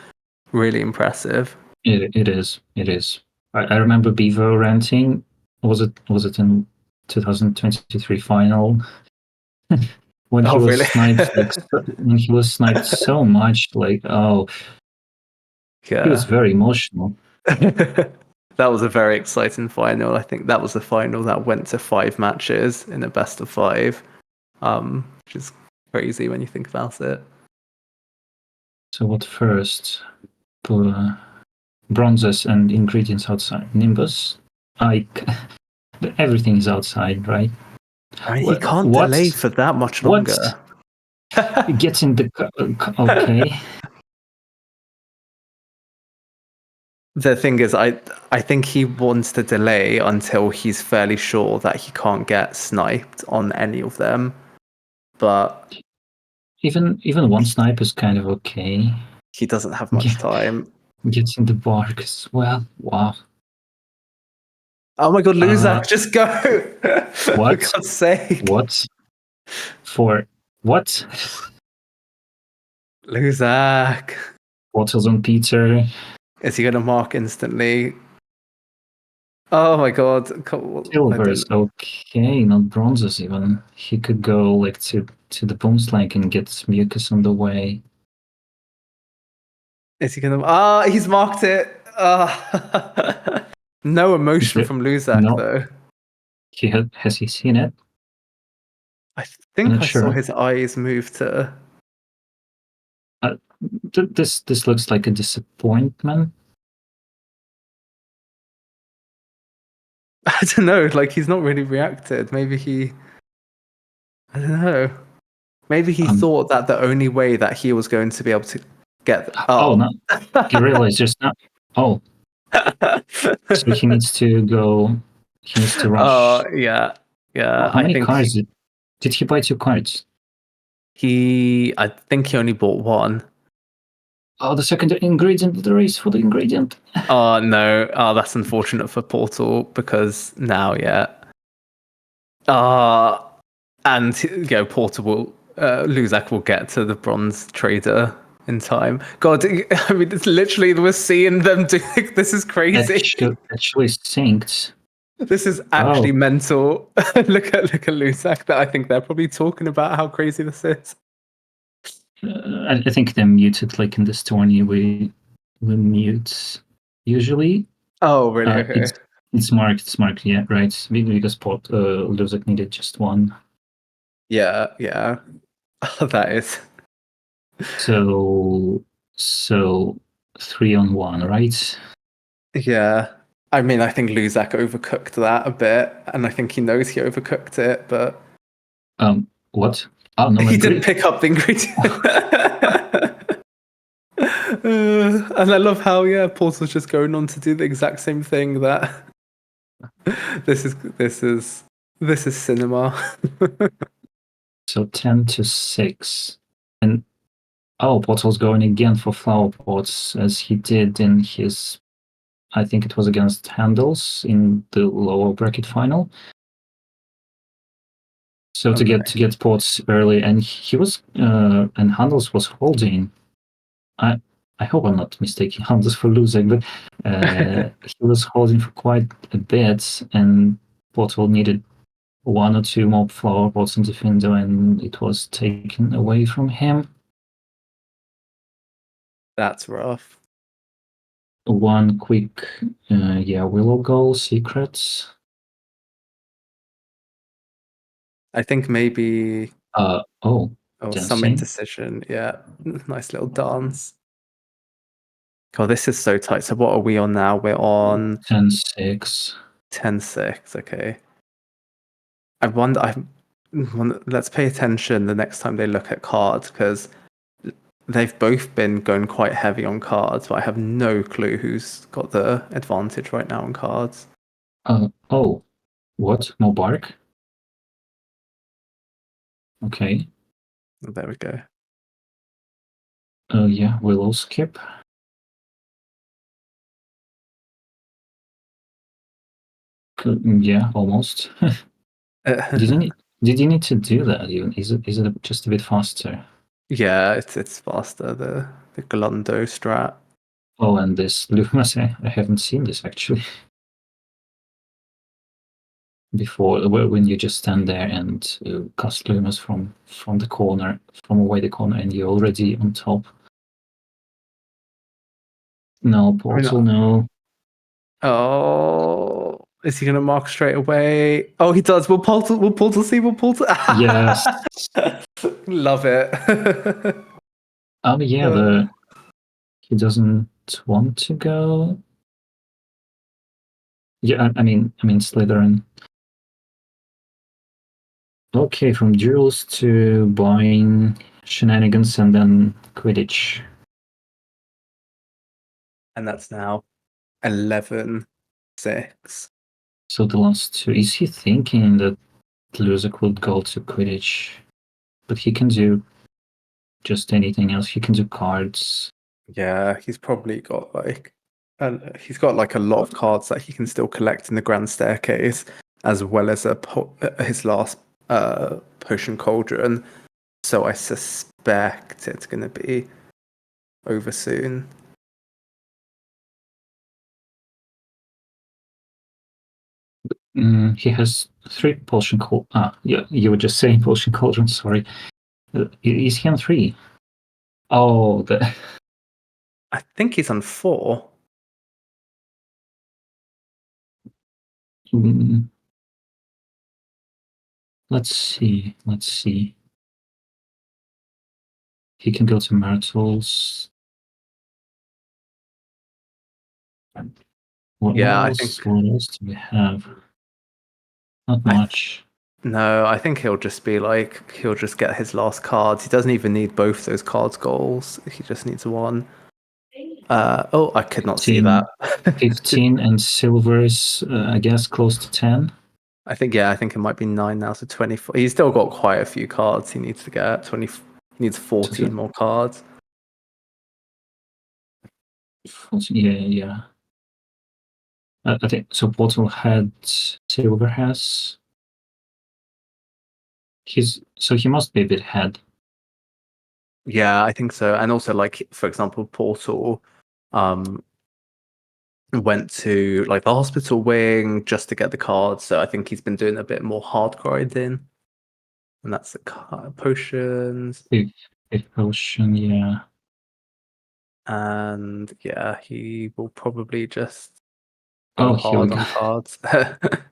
B: really impressive.
A: It is. It is. I remember Bevo ranting. Was it in 2023 final when he
B: Oh,
A: was
B: really?
A: sniped when he was sniped so much? Like, oh, he was
B: Yeah.
A: very emotional.
B: That was a very exciting final. I think that was the final that went to 5 matches in a best of 5, which is crazy when you think about it.
A: So what first? Bronzes and ingredients outside. Nimbus. Everything is outside, right?
B: I mean, he can't delay for that much longer.
A: He gets in the okay.
B: The thing is, I think he wants to delay until he's fairly sure that he can't get sniped on any of them. But
A: Even one snipe is kind of okay.
B: he doesn't have much time.
A: Gets in the bark as well. Wow.
B: Oh my god, Luzakr, just go!
A: What?
B: For God's sake.
A: What? For what?
B: Luzakr.
A: Bottles on Peter.
B: Is he going to mark instantly? Oh my god.
A: Silver is okay, not bronzes even. He could go like to the boom slank and get mucus on the way.
B: Is he going to... he's marked it! No emotion from Luzakr, though.
A: Has he seen it?
B: I think I saw his eyes move to...
A: This looks like a disappointment.
B: I don't know, like he's not really reacted. Maybe he... I don't know. Maybe he thought that the only way that he was going to be able to get...
A: no. He realized just now. Oh. So he needs to go... He needs to rush.
B: Yeah. Yeah,
A: How many cards did he buy 2 cards?
B: I think he only bought 1.
A: Oh, the second ingredient, the race for the ingredient.
B: No. That's unfortunate for Portal because now, yeah. And Portal will, Luzakr will get to the bronze trader in time. God, I mean, it's literally, we're seeing them doing, this is crazy.
A: Actually synced.
B: This is actually mental. Look at Luzakr. I think they're probably talking about how crazy this is.
A: I think they're muted. Like in this tourney, we mute usually.
B: Oh, really? Okay.
A: It's marked. It's marked. Yeah, right. Because Luzakr needed just 1.
B: Yeah. That is.
A: So 3 on 1, right?
B: Yeah. I mean, I think Luzakr overcooked that a bit, and I think he knows he overcooked it, but...
A: What? Oh, no,
B: he didn't pick up the ingredient. And I love how, Portal's just going on to do the exact same thing that... This is cinema.
A: So 10-6. And Portal's going again for flower pots as he did in his... I think it was against Handels in the lower bracket final. So to get pots early, and he was and Handels was holding. I hope I'm not mistaking Handels for losing, but he was holding for quite a bit, and Portal needed 1 or 2 more flower pots in the window, and it was taken away from him.
B: That's rough.
A: 1 quick, Willow goal, secrets.
B: I think maybe...
A: dancing.
B: some indecision. Yeah, nice little dance. God, this is so tight. So what are we on now? We're on...
A: 10-6.
B: 10-6, okay. I wonder... Let's pay attention the next time they look at cards, because they've both been going quite heavy on cards, but I have no clue who's got the advantage right now on cards.
A: What? No bark? Okay.
B: There we go.
A: Willow skip. Yeah, almost. Did you need to do that even? Is it just a bit faster?
B: Yeah, it's faster, the Glundo strat.
A: Oh, and this Lumas, I haven't seen this actually before. When you just stand there and cast Lumas from the corner, from away the corner, and you're already on top. No portal, no.
B: Oh, is he gonna mark straight away? Oh, he does. Will portal see? Will portal?
A: Yes.
B: Love it.
A: Oh yeah, he doesn't want to go. Yeah, I mean Slytherin. Okay, from duels to buying shenanigans and then Quidditch.
B: And that's now 11-6.
A: So the last two. Is he thinking that Luzakr would go to Quidditch? But he can do just anything else. He can do cards.
B: Yeah, he's probably got he's got like a lot of cards that he can still collect in the Grand Staircase, as well as his last potion cauldron. So I suspect it's going to be over soon.
A: He has 3 potion cauldrons. Yeah, you were just saying potion cauldrons. Sorry. Is he on 3? Oh,
B: I think he's on 4.
A: Let's see. He can go to Myrtles. What else do we have? Not much.
B: No, I think he'll just get his last cards. He doesn't even need both those cards goals. He just needs one. I could not see that.
A: 15 and silvers, I guess, close to 10.
B: I think it might be 9 now, so 24. He's still got quite a few cards he needs to get. 20. He needs 14 more cards.
A: 14, yeah. I think so. Portal had, Silver has. He must be a bit ahead.
B: Yeah, I think so. And also, like, for example, Portal went to like the hospital wing just to get the cards. So I think he's been doing a bit more hard grinding. And that's the potions.
A: If potion, yeah.
B: And yeah, he will probably just go
A: here we
B: hard
A: go.
B: on cards.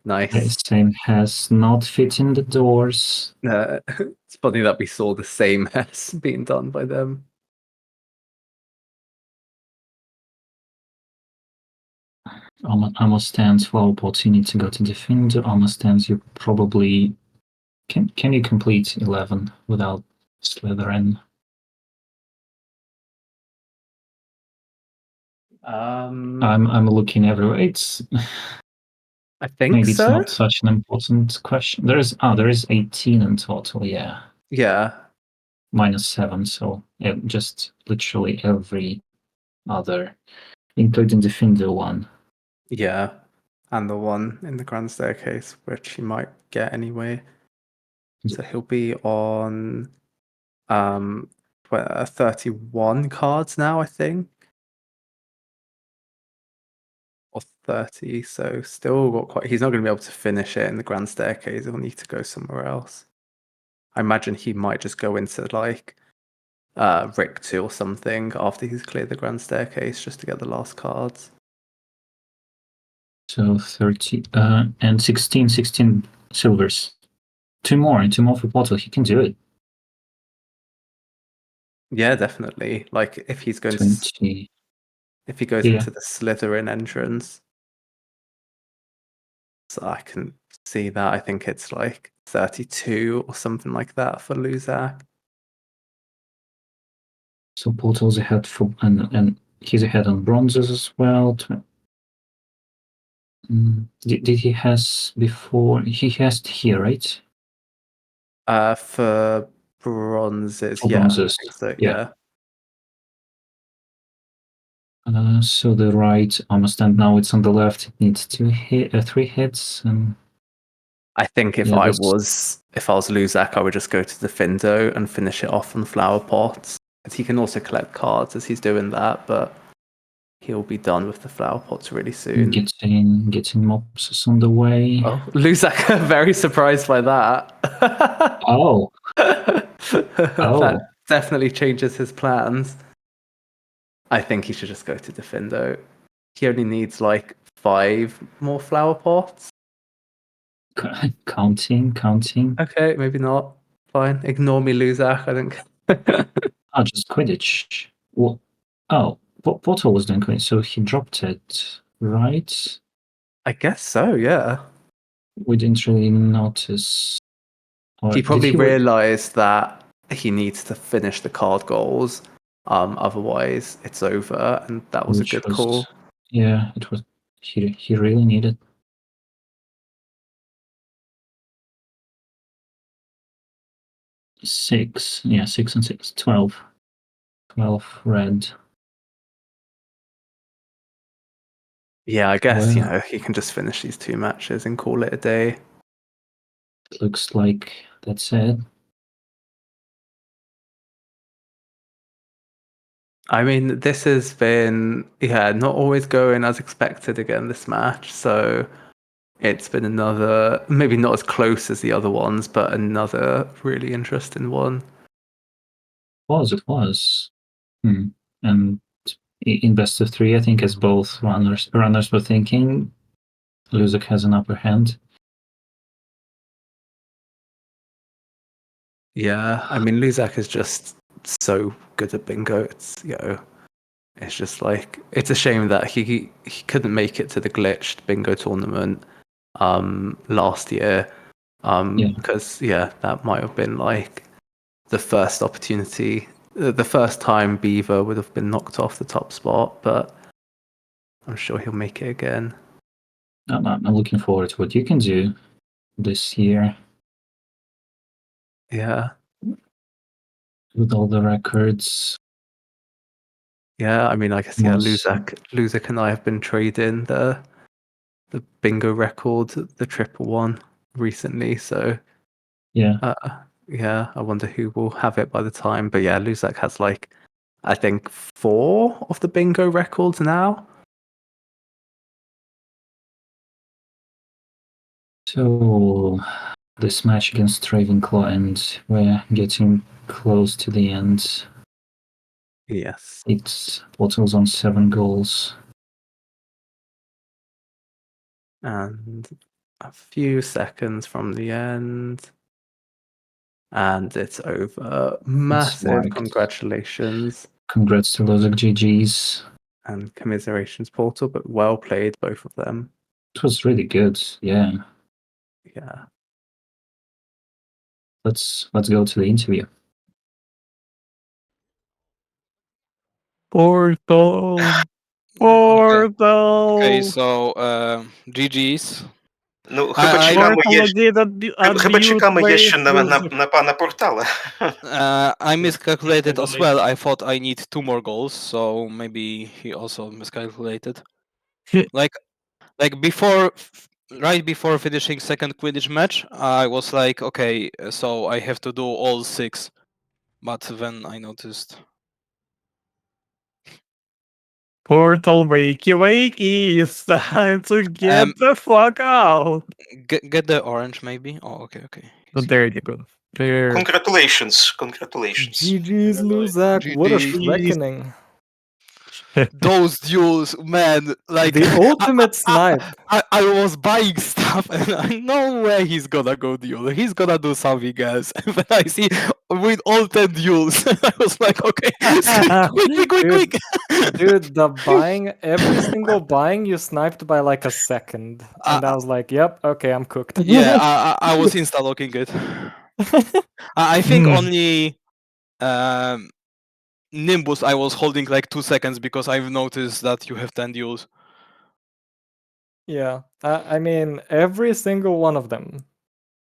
B: Nice.
A: Same has not fit in the doors.
B: It's funny that we saw the same mess being done by them.
A: Armor stands for bots. You need to go to Defender. Armor stands, you probably can you complete 11 without Slytherin? I'm looking everywhere. It's
B: I think
A: maybe
B: so.
A: it's not such an important question. There is 18 in total. Yeah.
B: Yeah.
A: -7. So just literally every other, including the Defender one.
B: Yeah. And the one in the Grand Staircase, which he might get anyway. So he'll be on 31 cards now, I think. Or 30. So still got quite. He's not going to be able to finish it in the Grand Staircase. He'll need to go somewhere else. I imagine he might just go into like Rick 2 or something after he's cleared the Grand Staircase just to get the last cards.
A: So 30 and 16 silvers. Two more for Portal. He can do it.
B: Yeah, definitely. Like if he's going
A: 20.
B: if he goes into the Slytherin entrance. So I can see that. I think it's like 32 or something like that for Luzakr.
A: So Portal's ahead for and he's ahead on bronzes as well. Did he has before? He has here, right?
B: For bronzes,
A: For
B: yeah,
A: bronzes.
B: I think so,
A: yeah. So the right armor stand now it's on the left. It needs 3 hits, and
B: I think if
A: Yeah,
B: I
A: this-
B: was Luzak, I would just go to Defindo and finish it off on flower pots. He can also collect cards as he's doing that, but he'll be done with the flower pots really soon.
A: Getting mobs on the way.
B: Oh, Luzak, very surprised by that.
A: Oh,
B: That definitely changes his plans. I think he should just go to Defindo. He only needs like 5 more flower pots.
A: counting.
B: Okay, maybe not. Fine. Ignore me, Luzak, I think.
A: Oh, just Quidditch. Well, Portal was doing Quidditch, so he dropped it, right?
B: I guess so, yeah.
A: We didn't really notice. Or
B: He
A: did
B: probably
A: he
B: realized that he needs to finish the card goals. Otherwise, it's over, and that was a
A: which
B: good
A: was-
B: call.
A: Yeah, it was. He really needed. Six and 6. 12. 12 red.
B: Yeah, I guess,
A: Well-
B: he can just finish these 2 matches and call it a day.
A: Looks like that's it.
B: I mean, this has been, not always going as expected again this match. So it's been another, maybe not as close as the other ones, but another really interesting one.
A: It was. And in best of 3, I think, as both runners were thinking, Luzakr has an upper hand.
B: Yeah, I mean, Luzak is just so good at bingo. It's it's just like, it's a shame that he couldn't make it to the glitched bingo tournament last year. Because that might have been like the first opportunity, the first time Beaver would have been knocked off the top spot, but I'm sure he'll make it again.
A: I'm looking forward to what you can do this year
B: Yeah.
A: with all the records.
B: Yeah, I mean, I guess, Luzak and I have been trading the bingo record, the 111 recently, so
A: Yeah.
B: I wonder who will have it by the time. But yeah, Luzak has like, I think 4 of the bingo records now.
A: So this match against Ravenclaw, and we're getting close to the end.
B: Yes.
A: It's Portal's on 7 goals.
B: And a few seconds from the end. And it's over. Massive
A: worked.
B: congratulations.
A: Congrats to Luzakr, GG's.
B: And commiserations, Portal, but well played, both of them.
A: It was really good, yeah.
B: Yeah.
A: Let's go to the interview.
C: Portal. Portal.
G: Okay, so GG's.
D: Ну, хіба чекаємо є ще на пана Портала.
G: I miscalculated as well. I thought I need 2 more goals, so maybe he also miscalculated. like right before finishing second Quidditch match, I was like, okay, so I have to do all 6. But then I noticed.
C: Portal, wakey, it's time to get the fuck out.
G: Get the orange, maybe? Oh, okay.
C: So there you go. There.
D: Congratulations.
E: GG's, Luzakr. What a reckoning.
G: Those duels, man, like
E: The ultimate snipe.
G: I was buying stuff and I know where he's gonna go duel. He's gonna do something else. And then I see with all 10 duels, I was like, okay, quick.
E: Dude, the buying, every single buying you sniped by like a second. And I was like, yep, okay, I'm cooked.
G: Yeah, I was insta-locking it. I think only Nimbus I was holding like 2 seconds because I've noticed that you have 10 duels.
E: Yeah, I mean, every single one of them.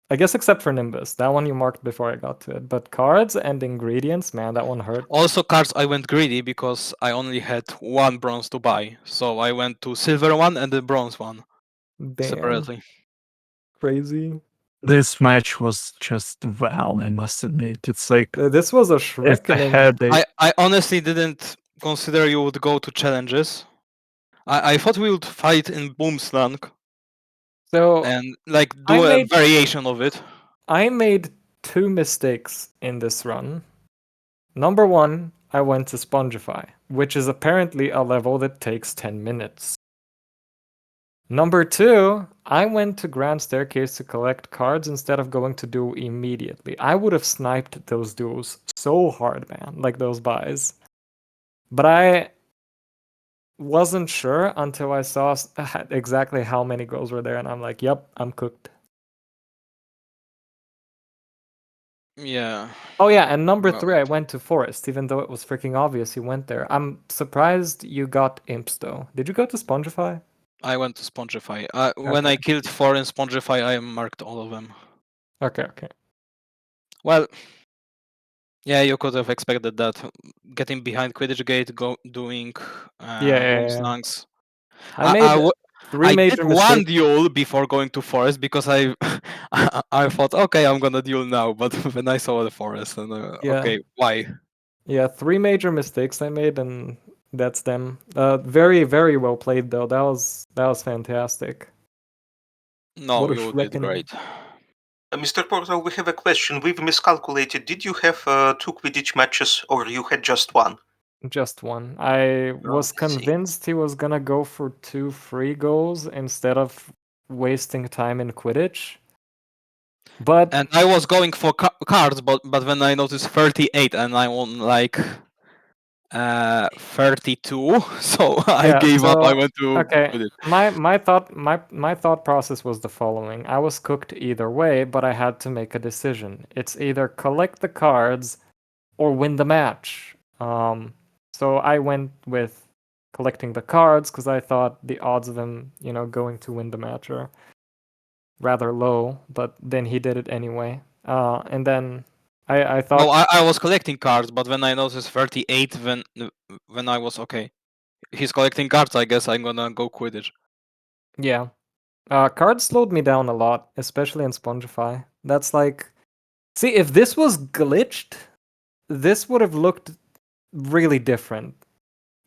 E: I guess except for Nimbus. That one you marked before I got to it. But cards and ingredients, man, that one hurt.
G: Also cards, I went greedy because I only had 1 bronze to buy. So I went to silver one and the bronze one.
E: Damn.
G: Separately.
E: Crazy.
C: This match was just wow, I must admit. It's like
E: This was a
C: it's a
E: Shrekkening.
C: headache.
G: I honestly didn't consider you would go to challenges. I thought we would fight in Boomslang
E: So
G: and like
E: I
G: do a
E: made-
G: variation of it.
E: I made 2 mistakes in this run. Number 1, I went to Spongify, which is apparently a level that takes 10 minutes. Number 2, I went to Grand Staircase to collect cards instead of going to duel immediately. I would have sniped those duels so hard, man, like those buys. But I wasn't sure until I saw exactly how many goals were there, and I'm like, yep, I'm cooked.
G: Yeah.
E: Oh yeah, and number
G: Well,
E: 3, I went to Forest, even though it was freaking obvious you went there. I'm surprised you got Imps though. Did you go to Spongify?
G: I went to Spongify. When I killed 4 in Spongify, I marked all of them.
E: Okay.
G: Well, yeah, you could have expected that. Getting behind Quidditch Gate, doing
E: Yeah.
G: Boomslangs.
E: I made 3
G: I
E: major
G: did one
E: mistakes.
G: duel before going to Forest because I I thought, okay, I'm gonna duel now. But when I saw the Forest, and
E: Yeah.
G: okay, why?
E: Yeah, 3 major mistakes I made, and that's them. Very, very well played though. That was fantastic.
G: No,
E: What a
G: you did
E: Shrekkening.
G: great.
D: Mr. Portal, we have a question. We've miscalculated. Did you have 2 Quidditch matches or you had just one?
E: Just one. I was
D: I see.
E: convinced he was gonna go for 2 free goals instead of wasting time in Quidditch. But
G: And I was going for cards, but when I noticed 38 and I won like 32, so I
E: yeah,
G: gave up. I
E: so
G: went to
E: okay.
G: Quidditch.
E: My thought process was the following. I was cooked either way, but I had to make a decision. It's either collect the cards or win the match. So I went with collecting the cards because I thought the odds of him, going to win the match are rather low, but then he did it anyway. And then I thought
G: No, I was collecting cards, but when I noticed 38, when I was okay, he's collecting cards. I guess I'm gonna go Quidditch.
E: yeah. Cards slowed me down a lot, especially in Spongify. That's like, see, if this was glitched, this would have looked really different.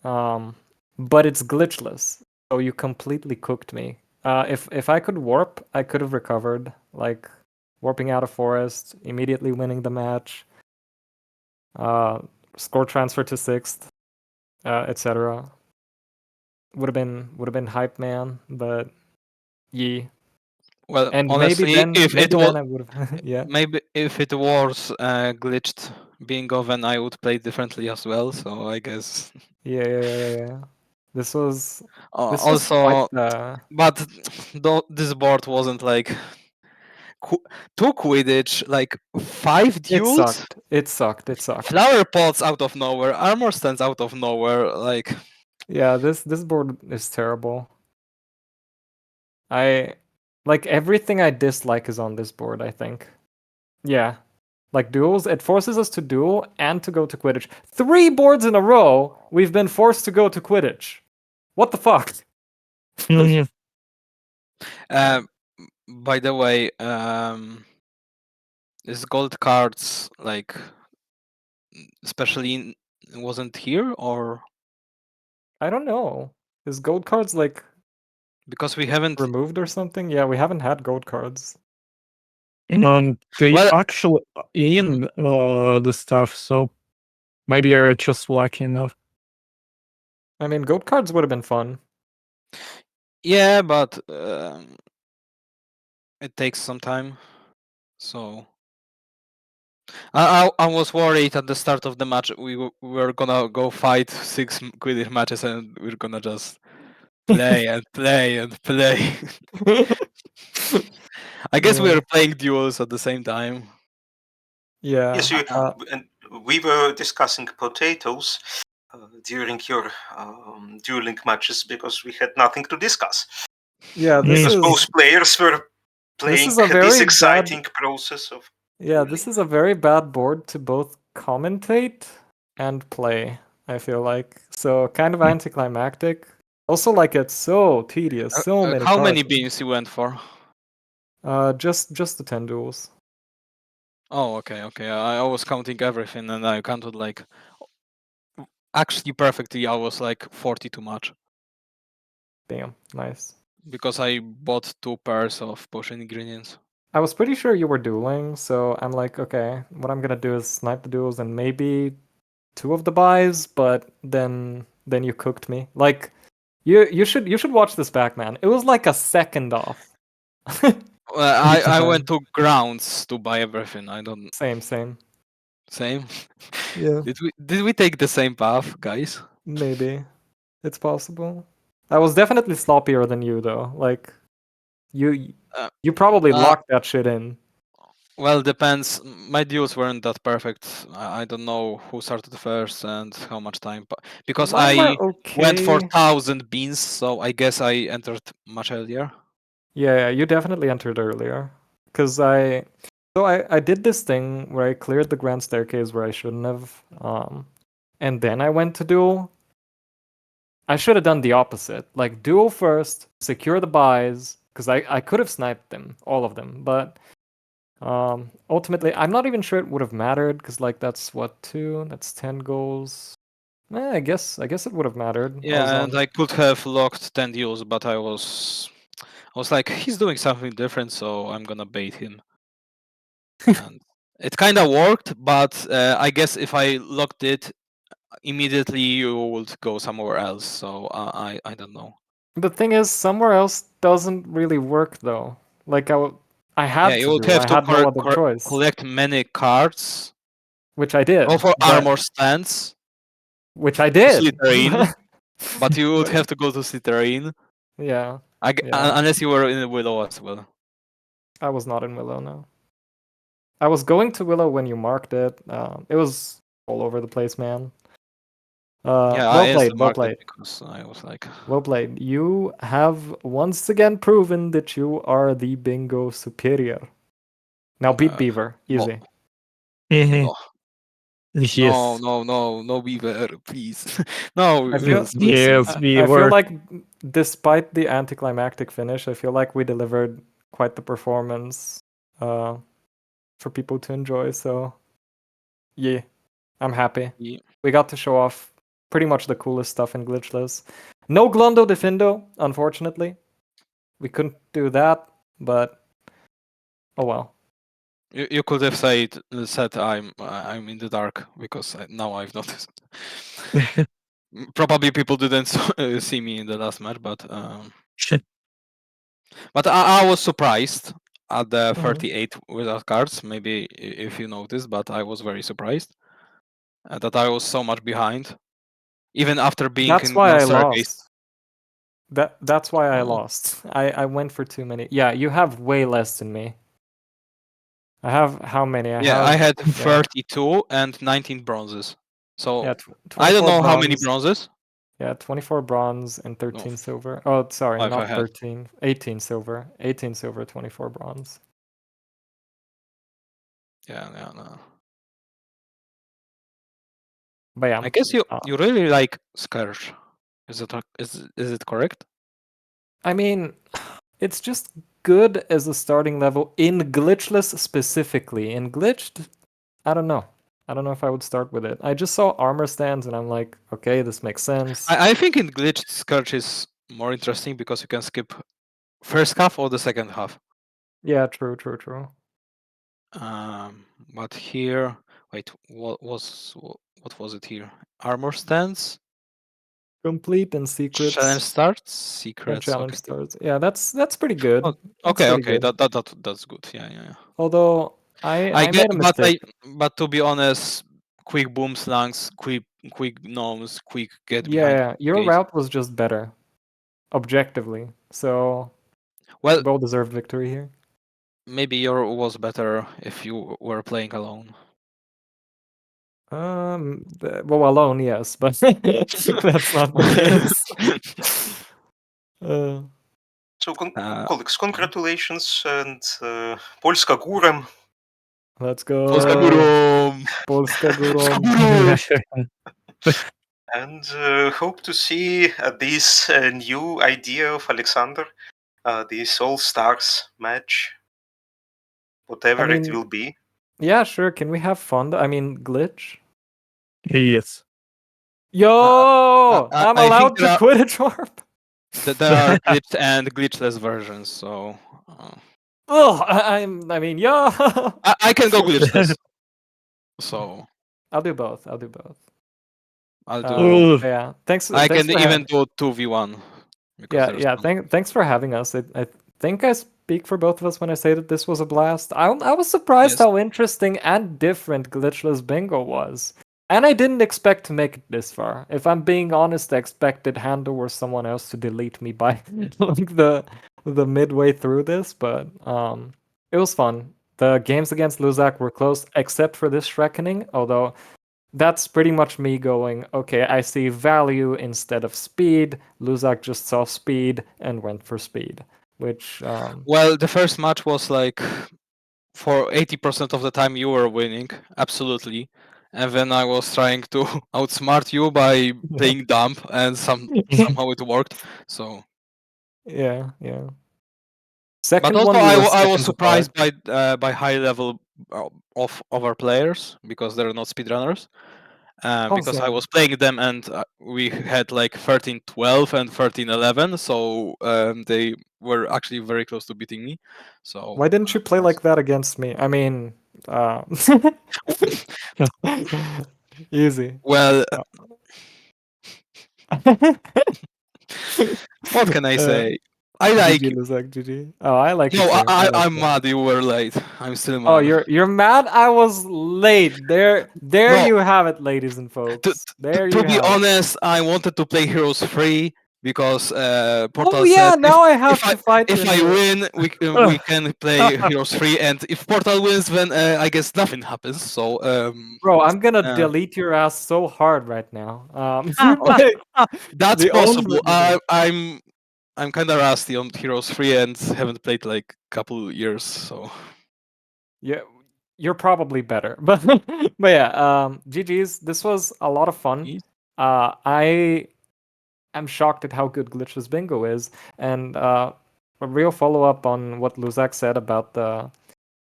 E: But it's glitchless, so you completely cooked me. If I could warp, I could have recovered, like warping out of Forest, immediately winning the match, score transfer to 6th, etc. Would have been hype, man. But
G: Well,
E: and
G: honestly,
E: maybe then,
G: if it
E: maybe
G: was
E: then I would have, yeah.
G: maybe if it was glitched bingo, then I would play differently as well. So I guess.
E: Yeah. This was
G: Also,
E: quite
G: but this board wasn't like 2 Quidditch, like 5 duels.
E: It sucked.
G: Flower pots out of nowhere, armor stands out of nowhere. Like,
E: Yeah, this board is terrible. I like everything I dislike is on this board, I think. Yeah. Like duels, it forces us to duel and to go to Quidditch. 3 boards in a row, we've been forced to go to Quidditch. What the fuck?
G: by the way, is gold cards like especially wasn't here or
E: I don't know. Is gold cards like
G: because we haven't
E: removed or something? Yeah, we haven't had gold cards.
C: They
G: Well-
C: actually in the stuff, so maybe you're just lucky enough.
E: I mean, gold cards would have been fun.
G: Yeah, but it takes some time. So I was worried at the start of the match we were gonna go fight 6 Quidditch matches and we're gonna just play and play and play. I guess we
E: Yeah.
G: were playing duels at the same time.
E: Yeah.
D: Yes, and we were discussing potatoes during your dueling matches because we had nothing to discuss.
E: Yeah, this
D: Because
E: is
D: both players were playing
E: is a very
D: this
E: bad-
D: exciting process of.
E: Yeah, this is a very bad board to both commentate and play, I feel like. So kind of anticlimactic. Also, like, it's so tedious, so many
G: How
E: cards.
G: many beans you went for?
E: Just the 10 duels.
G: Oh, okay. I was counting everything, and I counted like actually perfectly. I was like 40 too much
E: Damn, nice.
G: because I bought 2 pairs of potion ingredients.
E: I was pretty sure you were dueling, so I'm like, okay, what I'm gonna do is snipe the duels and maybe 2 of the buys, but then you cooked me. Like, you should watch this back, man. It was like a second off.
G: Well,
E: Each
G: I
E: time.
G: went to grounds to buy everything. I don't
E: Same.
G: same.
E: Yeah.
G: Did we take the same path, guys?
E: Maybe. It's possible. I was definitely sloppier than you though. Like you
G: Uh,
E: you probably
G: uh,
E: locked that shit in.
G: Well, depends. My duels weren't that perfect. I don't know who started first and how much time, but because
E: Mine
G: I
E: were
G: went for
E: okay.
G: 1,000 beans, so I guess I entered much earlier.
E: Yeah, you definitely entered earlier. Cause I did this thing where I cleared the grand staircase where I shouldn't have. And then I went to duel. I should have done the opposite. Like duel first, secure the buys, because I could have sniped them, all of them, but ultimately I'm not even sure it would have mattered, because like that's what 2, that's 10 goals. I guess it would have mattered.
G: Yeah, and I could have locked 10 duels, but I was like, he's doing something different, so I'm gonna bait him. And it kind of worked, but I guess if I locked it immediately, you would go somewhere else. So I don't know.
E: The thing is, somewhere else doesn't really work though. Like I had
G: You
E: to
G: would
E: do.
G: have
E: I
G: to
E: had no other choice,
G: collect many cards.
E: which I did.
G: Go for
E: but-
G: armor stands.
E: which I did.
G: Slytherin, but you would
E: But-
G: have to go to Slytherin.
E: Yeah,
G: Yeah. Unless you were in Willow as well.
E: I was not in Willow. No, I was going to Willow when you marked it. It was all over the place, man. Well played. Well played.
G: Because I was like,
E: Well played. You have once again proven that you are the bingo superior. Now beat Beaver. Easy.
G: no,
C: Yes.
G: no, Beaver, please. No,
E: I feel-
C: Yes, we
E: I
C: were.
E: feel like, despite the anticlimactic finish, I feel like we delivered quite the performance for people to enjoy. So, yeah, I'm happy.
G: Yeah.
E: We got to show off pretty much the coolest stuff in Glitchless. No Glondo Defindo, unfortunately. We couldn't do that, but oh well.
G: You could have said I'm in the dark because now I've noticed. Probably people didn't see me in the last match, but I was surprised at the 38 without cards. Maybe if you noticed, but I was very surprised that I was so much behind, even after being
E: That's
G: in
E: why I
G: staircase.
E: lost. That's why I lost. I went for too many. Yeah, you have way less than me. I have how many?
G: I had 32 and 19 bronzes. So
E: yeah,
G: I don't know
E: bronze.
G: how many bronzes.
E: Yeah, 24 bronze and 13 silver. Oh, sorry,
G: Five I
E: not
G: had.
E: 13. 18 silver. 18 silver, 24 bronze.
G: Yeah, no.
E: But yeah.
G: I guess you really like Scourge. Is it correct?
E: I mean, it's just good as a starting level in Glitchless specifically. In Glitched, I don't know. I don't know if I would start with it. I just saw armor stands and I'm like, okay, this makes sense.
G: I think in Glitched, Scourge is more interesting because you can skip first half or the second half.
E: Yeah, true.
G: But here, wait, what was it here? Armor stands?
E: Complete and secrets.
G: Challenge starts? Secrets.
E: Challenge
G: Okay.
E: starts. Yeah, that's pretty good.
G: Okay.
E: Good.
G: That's good. Yeah.
E: Although I
G: get,
E: made a mistake.
G: But to be honest, quick boom slangs, quick gnomes, quick get behind.
E: Yeah, your route was just better, objectively. So, well deserved victory here.
G: Maybe your was better if you were playing alone.
E: Well, alone, yes, but that's not the case.
D: So, colleagues, congratulations and Polska górem.
E: Let's go.
G: Polska górą.
E: Polska górą.
D: And hope to see this new idea of Alexander, this All Stars match. whatever
E: I mean-
D: it will be.
E: Yeah, sure. Can we have fun? I mean, glitch.
C: Yes.
E: Yo, I'm
G: I think
E: allowed to
G: there are-
E: quit a chart.
G: There are glitched and glitchless versions, so
E: Oh, I mean, yo.
G: I can go glitchless. So
E: I'll do both. I'll do both.
G: I'll do.
C: Oof.
E: Yeah. Thanks.
G: I
E: thanks
G: can
E: for
G: even do 2v1.
E: Yeah, yeah. Thanks for having us. I think I speak for both of us when I say that this was a blast. I was surprised
G: Yes.
E: how interesting and different Glitchless Bingo was. And I didn't expect to make it this far. If I'm being honest, I expected Hando or someone else to delete me by like the midway through this, but it was fun. The games against Luzakr were close, except for this Reckoning, although that's pretty much me going, okay, I see value instead of speed. Luzakr just saw speed and went for speed, which
G: Well, the first match was like for 80% of the time you were winning, absolutely. And then I was trying to outsmart you by playing dumb, and somehow it worked. So,
E: yeah.
G: but
E: Second
G: also
E: one, we were
G: I was
E: seconds apart.
G: surprised by high level of our players because they're not speedrunners. Because I
E: Awesome.
G: was playing them and we had like 13-12 and 13-11, so they were actually very close to beating me. So
E: Why didn't you play like that against me? I mean, easy.
G: well, what can I say? I like.
E: GG, Luzak, GG. Oh, I like
G: No,
E: it too. I like
G: I'm
E: it.
G: mad. You were late. I'm still mad.
E: Oh, you're mad? I was late. There
G: No.
E: you have it, ladies and folks. There you
G: To be
E: have it.
G: honest, I wanted to play Heroes 3 because Portal
E: Oh yeah,
G: said
E: now I have to fight
G: if
E: you.
G: I win, we can play Heroes 3, and if Portal wins, then I guess nothing happens. So,
E: Bro, I'm gonna
G: uh,
E: delete your ass so hard right now.
G: that's
E: the
G: possible.
E: only-
G: I'm kind of rusty on Heroes 3 and haven't played like couple years. So
E: Yeah, you're probably better, but yeah. GG's. This was a lot of fun.
G: Yes.
E: I am shocked at how good Glitchless Bingo is, and a real follow up on what Luzak said about the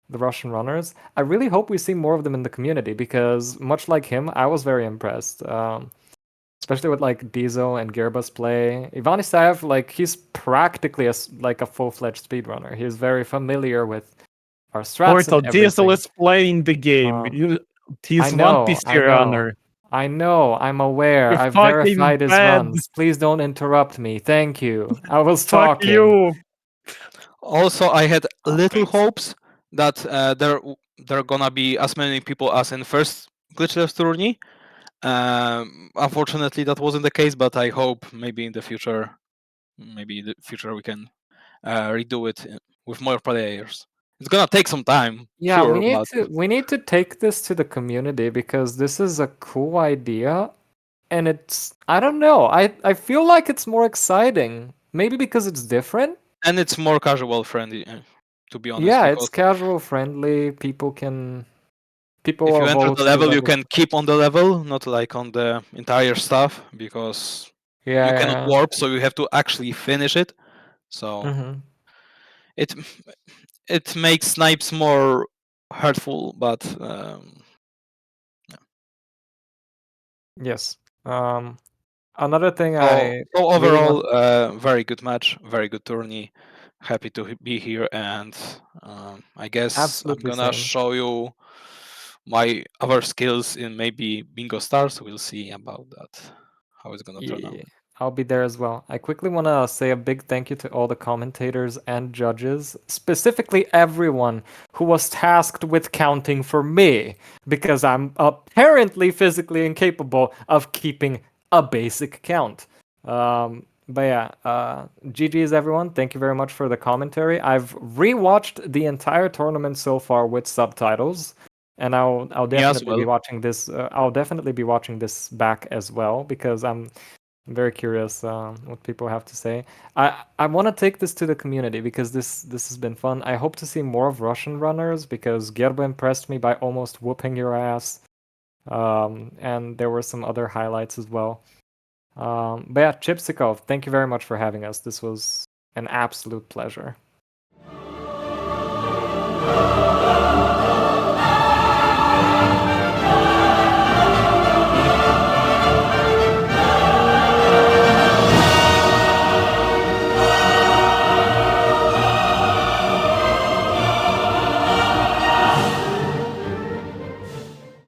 E: Russian runners. I really hope we see more of them in the community because, much like him, I was very impressed. Especially with like Dizo and Gerba's play. Ivan Isaev, like he's practically like a full-fledged speedrunner. He's very familiar with our strats.
C: Portal
E: and
C: Diesel
E: everything.
C: is playing the game. He's
E: I know,
C: one
E: I know.
C: runner.
E: I know, I'm aware.
C: You're
E: I've
C: fucking
E: verified his
C: bad.
E: runs. Please don't interrupt me. Thank you. I was
C: Fuck
E: talking.
C: you.
G: also I had little
D: thanks.
G: hopes that there are gonna be as many people as in first Glitchless tourney. Unfortunately, that wasn't the case, but I hope maybe in the future, we can redo it with more players. It's gonna take some time.
E: Yeah,
G: sure,
E: we need to take this to the community because this is a cool idea, and it's I don't know. I feel like it's more exciting. Maybe because it's different.
G: and it's more casual friendly. To be honest,
E: Yeah,
G: because
E: it's casual friendly. People
G: if you enter
E: evolve
G: the
E: to
G: level, you can keep on the level, not like on the entire stuff, because
E: Yeah,
G: you cannot warp, so you have to actually finish it. So
E: Mhm.
G: it makes snipes more hurtful, but
E: Yes. Another thing
G: so
E: I really
G: overall,
E: want-
G: very good match, very good tourney. Happy to be here, and I guess
E: Absolutely
G: I'm gonna
E: same.
G: show you my other skills in maybe Bingo Stars. We'll see about that, how it's gonna turn out.
E: Yeah, I'll be there as well. I quickly want to say a big thank you to all the commentators and judges, specifically everyone who was tasked with counting for me, because I'm apparently physically incapable of keeping a basic count. But yeah, GG's everyone. Thank you very much for the commentary. I've rewatched the entire tournament so far with subtitles. And I'll
G: Me as
E: definitely be
G: well.
E: watching this. I'll definitely be watching this back as well because I'm very curious what people have to say. I want to take this to the community because this has been fun. I hope to see more of Russian runners because Gerba impressed me by almost whooping your ass. And there were some other highlights as well. But yeah, Chipsikov, thank you very much for having us. This was an absolute pleasure.